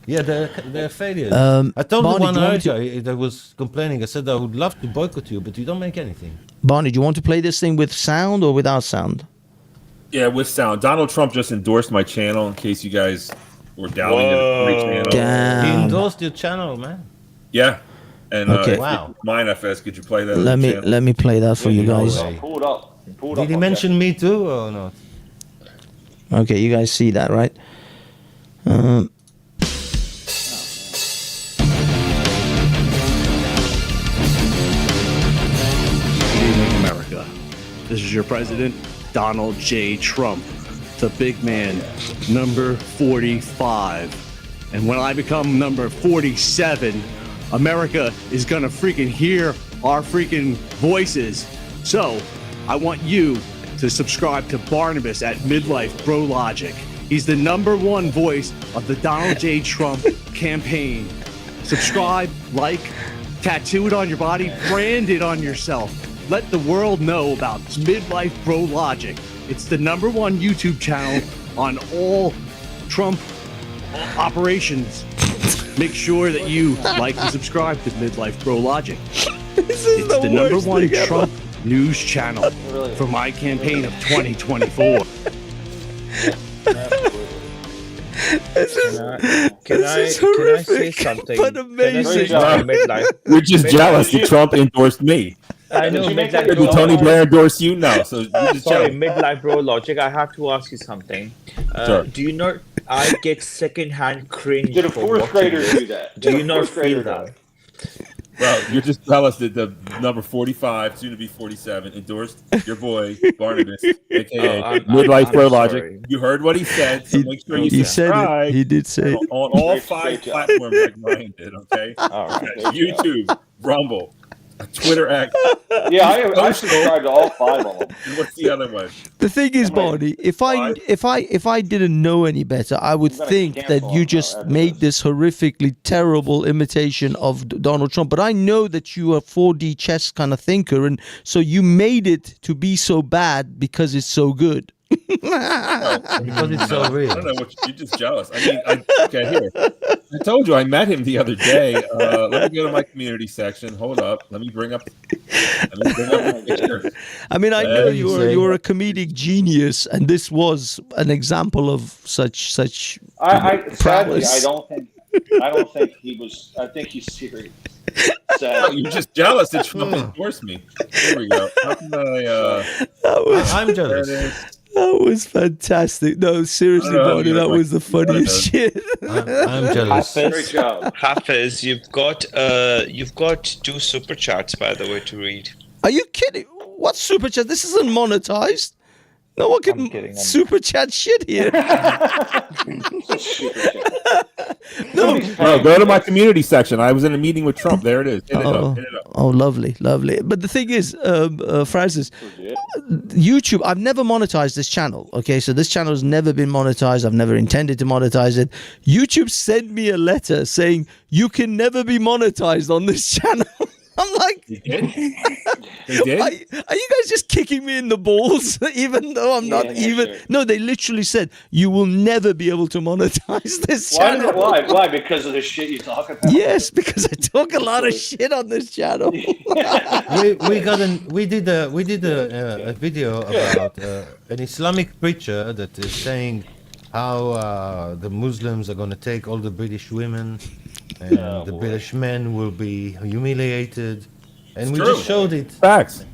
Yeah, they're failures. I told Barney, one earlier that was complaining. I said I would love to boycott you, but you don't make anything. Barney, do you want to play this thing with sound or without sound? Yeah, with sound. Donald Trump just endorsed my channel. In case you guys were doubting the free channel. He endorsed your channel, man. Yeah. And okay. Wow. Mine, FS, could you play that? Let me play that for you guys. Pull it up. Did he mention me too or not? Okay, you guys see that, right? America. This is your president, Donald J. Trump, the big man, number 45. And when I become number 47, America is gonna freaking hear our freaking voices. So I want you to subscribe to Barnabas at Midlife Bro Logic. He's the #1 voice of the Donald J. Trump campaign. Subscribe, like, tattoo it on your body, brand it on yourself. Let the world know about Midlife Bro Logic. It's the #1 YouTube channel on all Trump operations. Make sure that you like and subscribe to Midlife Bro Logic. It's the #1 Trump news channel for my campaign of 2024. Can I say something? But amazing. We're just jealous that Trump endorsed me. I know. Tony Blair endorsed you now, so you're just sorry, jealous. Midlife Bro Logic. I have to ask you something. Sure. Do you not? I get secondhand cringe. Did a fourth grader do that? Do you not feel that? Well, you're just jealous that the number 45, soon to be 47, endorsed your boy Barnabas, aka Midlife Bro Logic. sorry. You heard what he said, so make sure you subscribe. He did say it. On all 5 platforms like Ryan did, okay? All right. YouTube, Rumble, Twitter X. Yeah, I subscribe to all 5 of them. And what's the other one? The thing is, Barney, if I didn't know any better, I would think that you just made this horrifically terrible imitation of Donald Trump. But I know that you are 4D chess kind of thinker, and so you made it to be so bad because it's so good. Because it's so real. I don't know what you're just jealous. I mean, okay, here. I told you I met him the other day. Let me go to my community section. Hold up. Let me bring up the picture. I mean, I know you're a comedic genius, and this was an example of such Sadly, prowess. I don't think he was. I think he's serious. Oh, you're just jealous that Trump endorsed me. Here we go. How can I'm jealous. That was fantastic. No, seriously, Barney, that was the funniest shit. I'm jealous. Great job. Hafiz, you've got 2 super chats, by the way, to read. Are you kidding? What super chat? This isn't monetized. No one can super chat shit here. No, go to my community section. I was in a meeting with Trump. There it is. Hit it up. Oh, lovely. But the thing is, Francis, YouTube, I've never monetized this channel. Okay, so this channel has never been monetized. I've never intended to monetize it. YouTube sent me a letter saying you can never be monetized on this channel. I'm like, They did. They did. Are you guys just kicking me in the balls? Even though I'm not even. Sure. No, they literally said you will never be able to monetize this channel. Why? Because of the shit you talk about. Yes, because I talk a lot of shit on this channel. we did a video about an Islamic preacher that is saying how the Muslims are going to take all the British women and the British men will be humiliated, and we just showed it. Facts.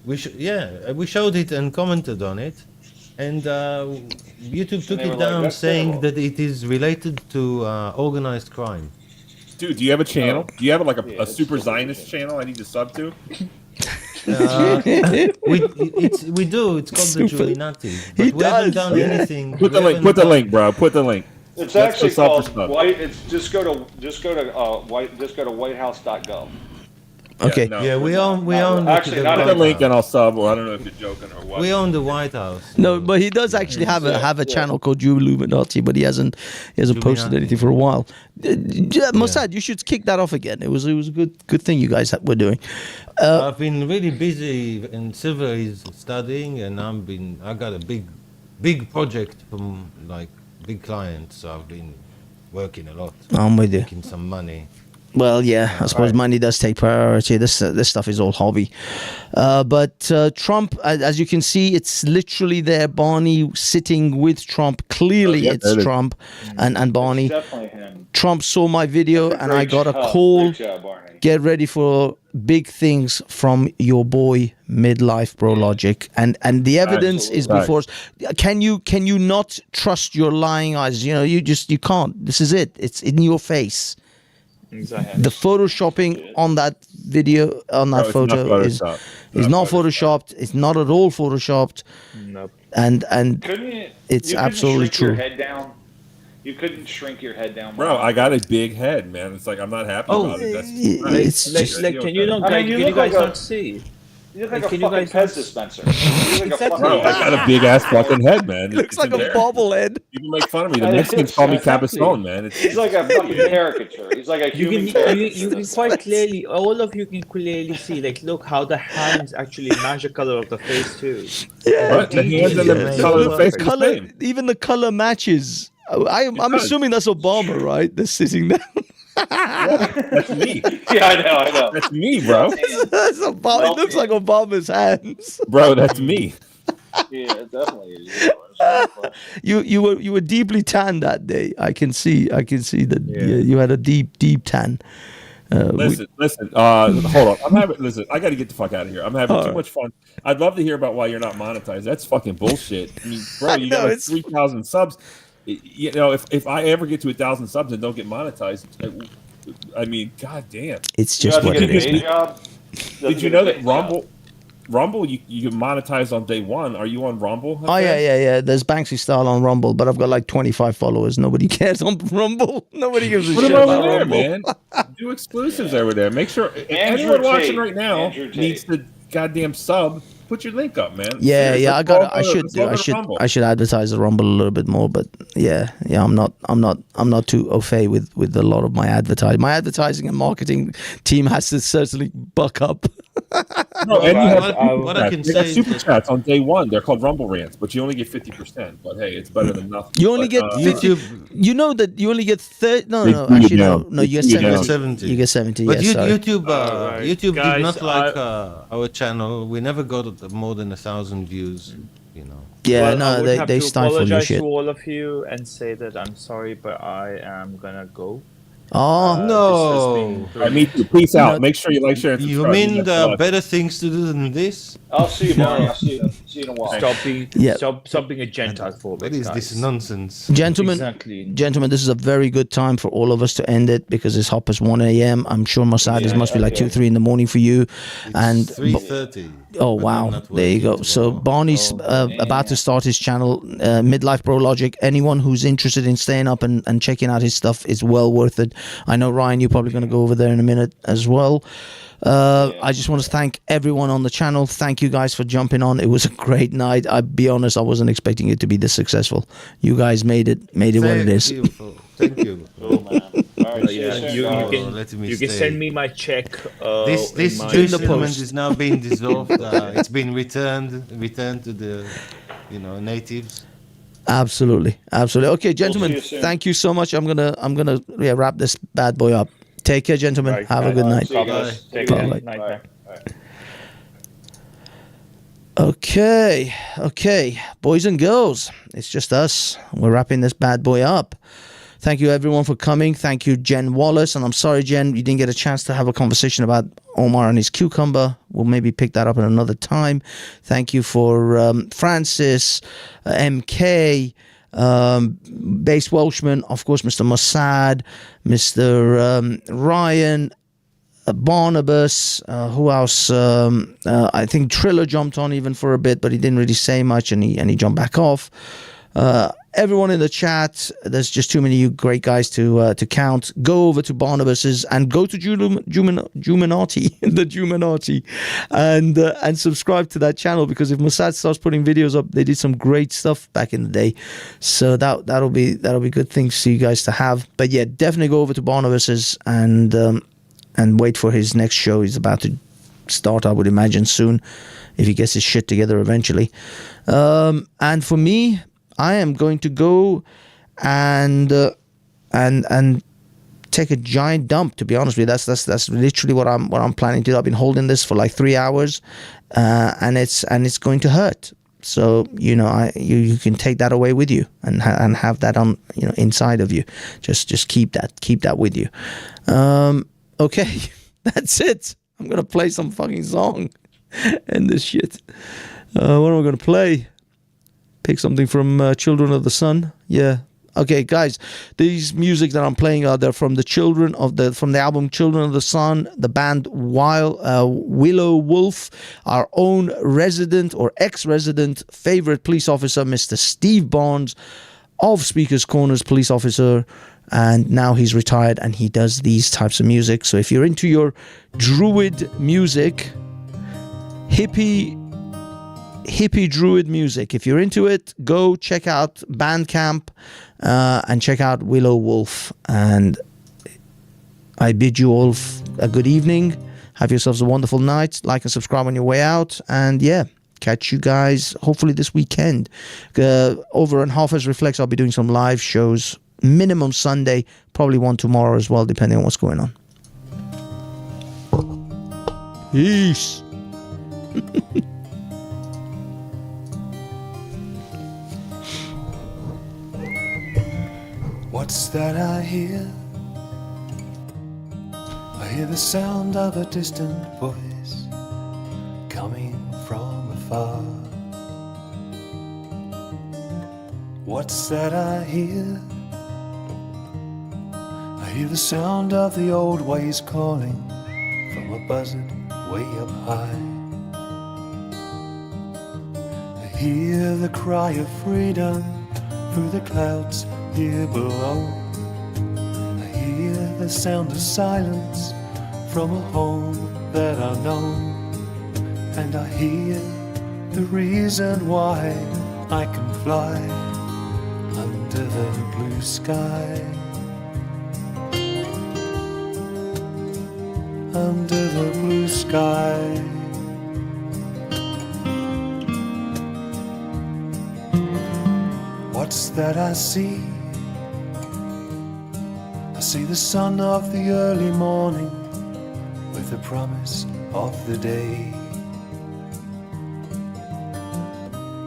We showed it and commented on it, and YouTube took it down, saying that it is related to organized crime. Dude, do you have a channel? Do you have like a super Zionist channel I need to sub to? We do. It's called the Julinati. But we haven't done anything. Put the link, bro. Put the link. It's actually called White. It's just go to whitehouse.gov. Okay. We own. Actually, put the link and I'll sub. Or I don't know if you're joking or what. We own the White House. No, but he does actually have a channel called Illuminati, but he hasn't posted anything for a while. Mossad, you should kick that off again. It was a good thing you guys were doing. I've been really busy, and Silver is studying, and I got a big project from like big clients. So I've been working a lot. I'm with you. Making some money. Well, yeah, I suppose money does take priority. This stuff is all hobby. But Trump, as you can see, it's literally there. Barney sitting with Trump. Clearly, it's Trump and Barney. It's definitely him. Trump saw my video, and I got a call. Good job, Barney. Get ready for big things from your boy Midlife Bro Logic, and the evidence is before us. Can you not trust your lying eyes? You can't. This is it. It's in your face. Exactly. The photoshopping on that video, on that photo is not photoshopped. It's not at all photoshopped. Nope. And it's absolutely true. Your head down? You couldn't shrink your head down, bro. I got a big head, man. It's like I'm not happy about it. It's just like can you guys not see? You look like a fucking Pez dispenser. You look like a bro, I got a big ass fucking head, man. Looks like a bobblehead. People make fun of me. The Mexicans call me Capistone, man. He's like a fucking caricature. He's like a human caricature. You can quite clearly, all of you can clearly see, like, look how the hands actually match the color of the face too. Yeah, the hands and the color of the face. Color, even the color matches. I'm assuming that's Obama, right? They're sitting down. That's me. Yeah, I know. That's me, bro. That's Obama. It looks like Obama's hands. Bro, that's me. Yeah, it definitely is. You were deeply tan that day. I can see that you had a deep tan. Listen. Hold on. I got to get the fuck out of here. I'm having too much fun. I'd love to hear about why you're not monetized. That's fucking bullshit. I mean, bro, you got like 3,000 subs. You know, if I ever get to 1,000 subs and don't get monetized, I mean, goddamn. It's just what it is. Did you know that Rumble, you can monetize on day one? Are you on Rumble? Oh yeah. There's Banksy style on Rumble, but I've got like 25 followers. Nobody cares on Rumble. Nobody gives a shit about Rumble. Man. Do exclusives over there. Make sure anyone watching right now needs to goddamn sub. Put your link up, man. Yeah. I should advertise the Rumble a little bit more, but yeah. I'm not too au fait with a lot of my advertising. My advertising and marketing team has to certainly buck up. No, and you have what I can say. Super chats on day one. They're called Rumble rants, but you only get 50%. But hey, it's better than nothing. You only get 50. You know that you only get 30. No. You get 70. You get 70. But yes, YouTube did not like our channel. We never got more than 1,000 views. You know. Yeah, well, they stifle your shit. I would have to apologize to all of you and say that I'm sorry, but I am gonna go. Oh no! Me too. Peace out. Make sure you like, share, and subscribe. You mean there are better things to do than this? I'll see you, Barney. I'll see you in a while. Stop being a Gentile for me. What is this nonsense? Gentlemen, this is a very good time for all of us to end it because it's hot as 1 a.m. I'm sure Mossad must be like 2, 3 in the morning for you. And 3:30. Oh wow! There you go. So Barney's about to start his channel, Midlife Bro Logic. Anyone who's interested in staying up and checking out his stuff is well worth it. I know Ryan, you're probably going to go over there in a minute as well. I just want to thank everyone on the channel. Thank you guys for jumping on. It was a great night. I'll be honest, I wasn't expecting it to be this successful. You guys made it what it is. Thank you. Oh, man. Right, see yeah, you soon, guys. You can send me my check. This Jewish settlement is now being dissolved. It's been returned to the, natives. Absolutely. Okay, gentlemen, see you soon. thank you so much. I'm gonna wrap this bad boy up. Take care, gentlemen. Right, Have a good night. See you guys. Take Take care. care. Bye. Night. Okay, boys and girls, it's just us. We're wrapping this bad boy up. Thank you, everyone, for coming. Thank you, Jen Wallace. And I'm sorry, Jen, you didn't get a chance to have a conversation about Omar and his cucumber. We'll maybe pick that up at another time. Thank you for Francis, MK, Base Welshman, of course, Mr. Mossad, Mr. Ryan, Barnabas, who else? I think Triller jumped on even for a bit, but he didn't really say much, and he jumped back off. Everyone in the chat, there's just too many you great guys to count. Go over to Barnabas's and go to Juminati, the Juminati, and subscribe to that channel, because if Mossad starts putting videos up, they did some great stuff back in the day. So that'll be good things for you guys to have. But yeah, definitely go over to Barnabas's and wait for his next show. He's about to start, I would imagine, soon, if he gets his shit together eventually. And for me, I am going to go and take a giant dump. To be honest with you, that's literally what I'm planning to do. I've been holding this for like 3 hours, and it's going to hurt. So you can take that away with you and have that on inside of you. Just keep that with you. Okay, that's it. I'm gonna play some fucking song. End this shit. What am I gonna play? Pick something from Children of the Sun. Yeah. Okay, guys. These music that I'm playing are from the album Children of the Sun, the band Willow Wolf, our own resident or ex-resident favorite police officer, Mr. Steve Barnes of Speaker's Corners police officer. And now he's retired and he does these types of music. So if you're into your druid music, hippie druid music, if you're into it, go check out Bandcamp and check out Willow Wolf. And I bid you all a good evening. Have yourselves a wonderful night. Like and subscribe on your way out. And yeah, catch you guys hopefully this weekend. Over on Half-As Reflex, I'll be doing some live shows. Minimum Sunday, probably one tomorrow as well, depending on what's going on. Peace. What's that I hear? I hear the sound of a distant voice coming from afar. What's that I hear? I hear the sound of the old ways calling from a buzzard way up high. I hear the cry of freedom through the clouds here below. I hear the sound of silence from a home that I know. And I hear the reason why I can fly under the blue sky. Under the blue sky. What's that I see? I see the sun of the early morning with the promise of the day.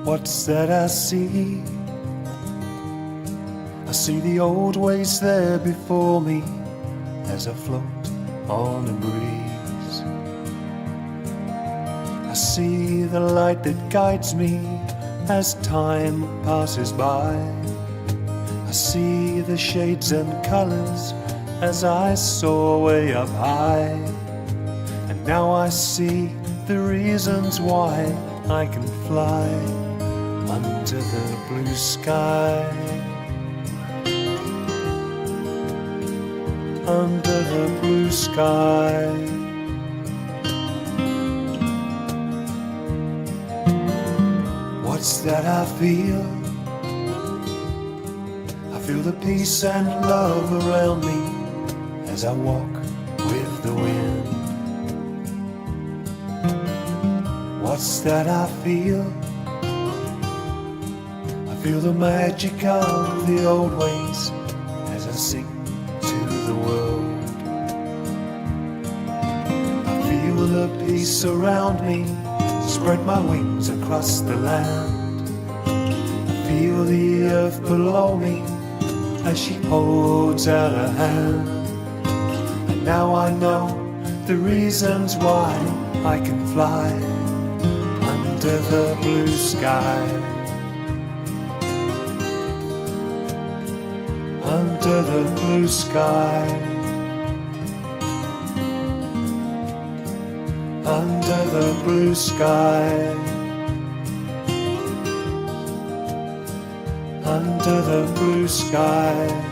What's that I see? I see the old ways there before me as I float on a breeze. I see the light that guides me as time passes by. I see the shades and colors as I soar way up high. And now I see the reasons why I can fly under the blue sky. Under the blue sky. What's that I feel? I feel the peace and love around me as I walk with the wind. What's that I feel? I feel the magic of the old ways as I sing to the world. I feel the peace around me, spread my wings across the land. I feel the earth below me as she holds out her hand. And now I know the reasons why I can fly under the blue sky. Under the blue sky. Under the blue sky. Under the blue sky.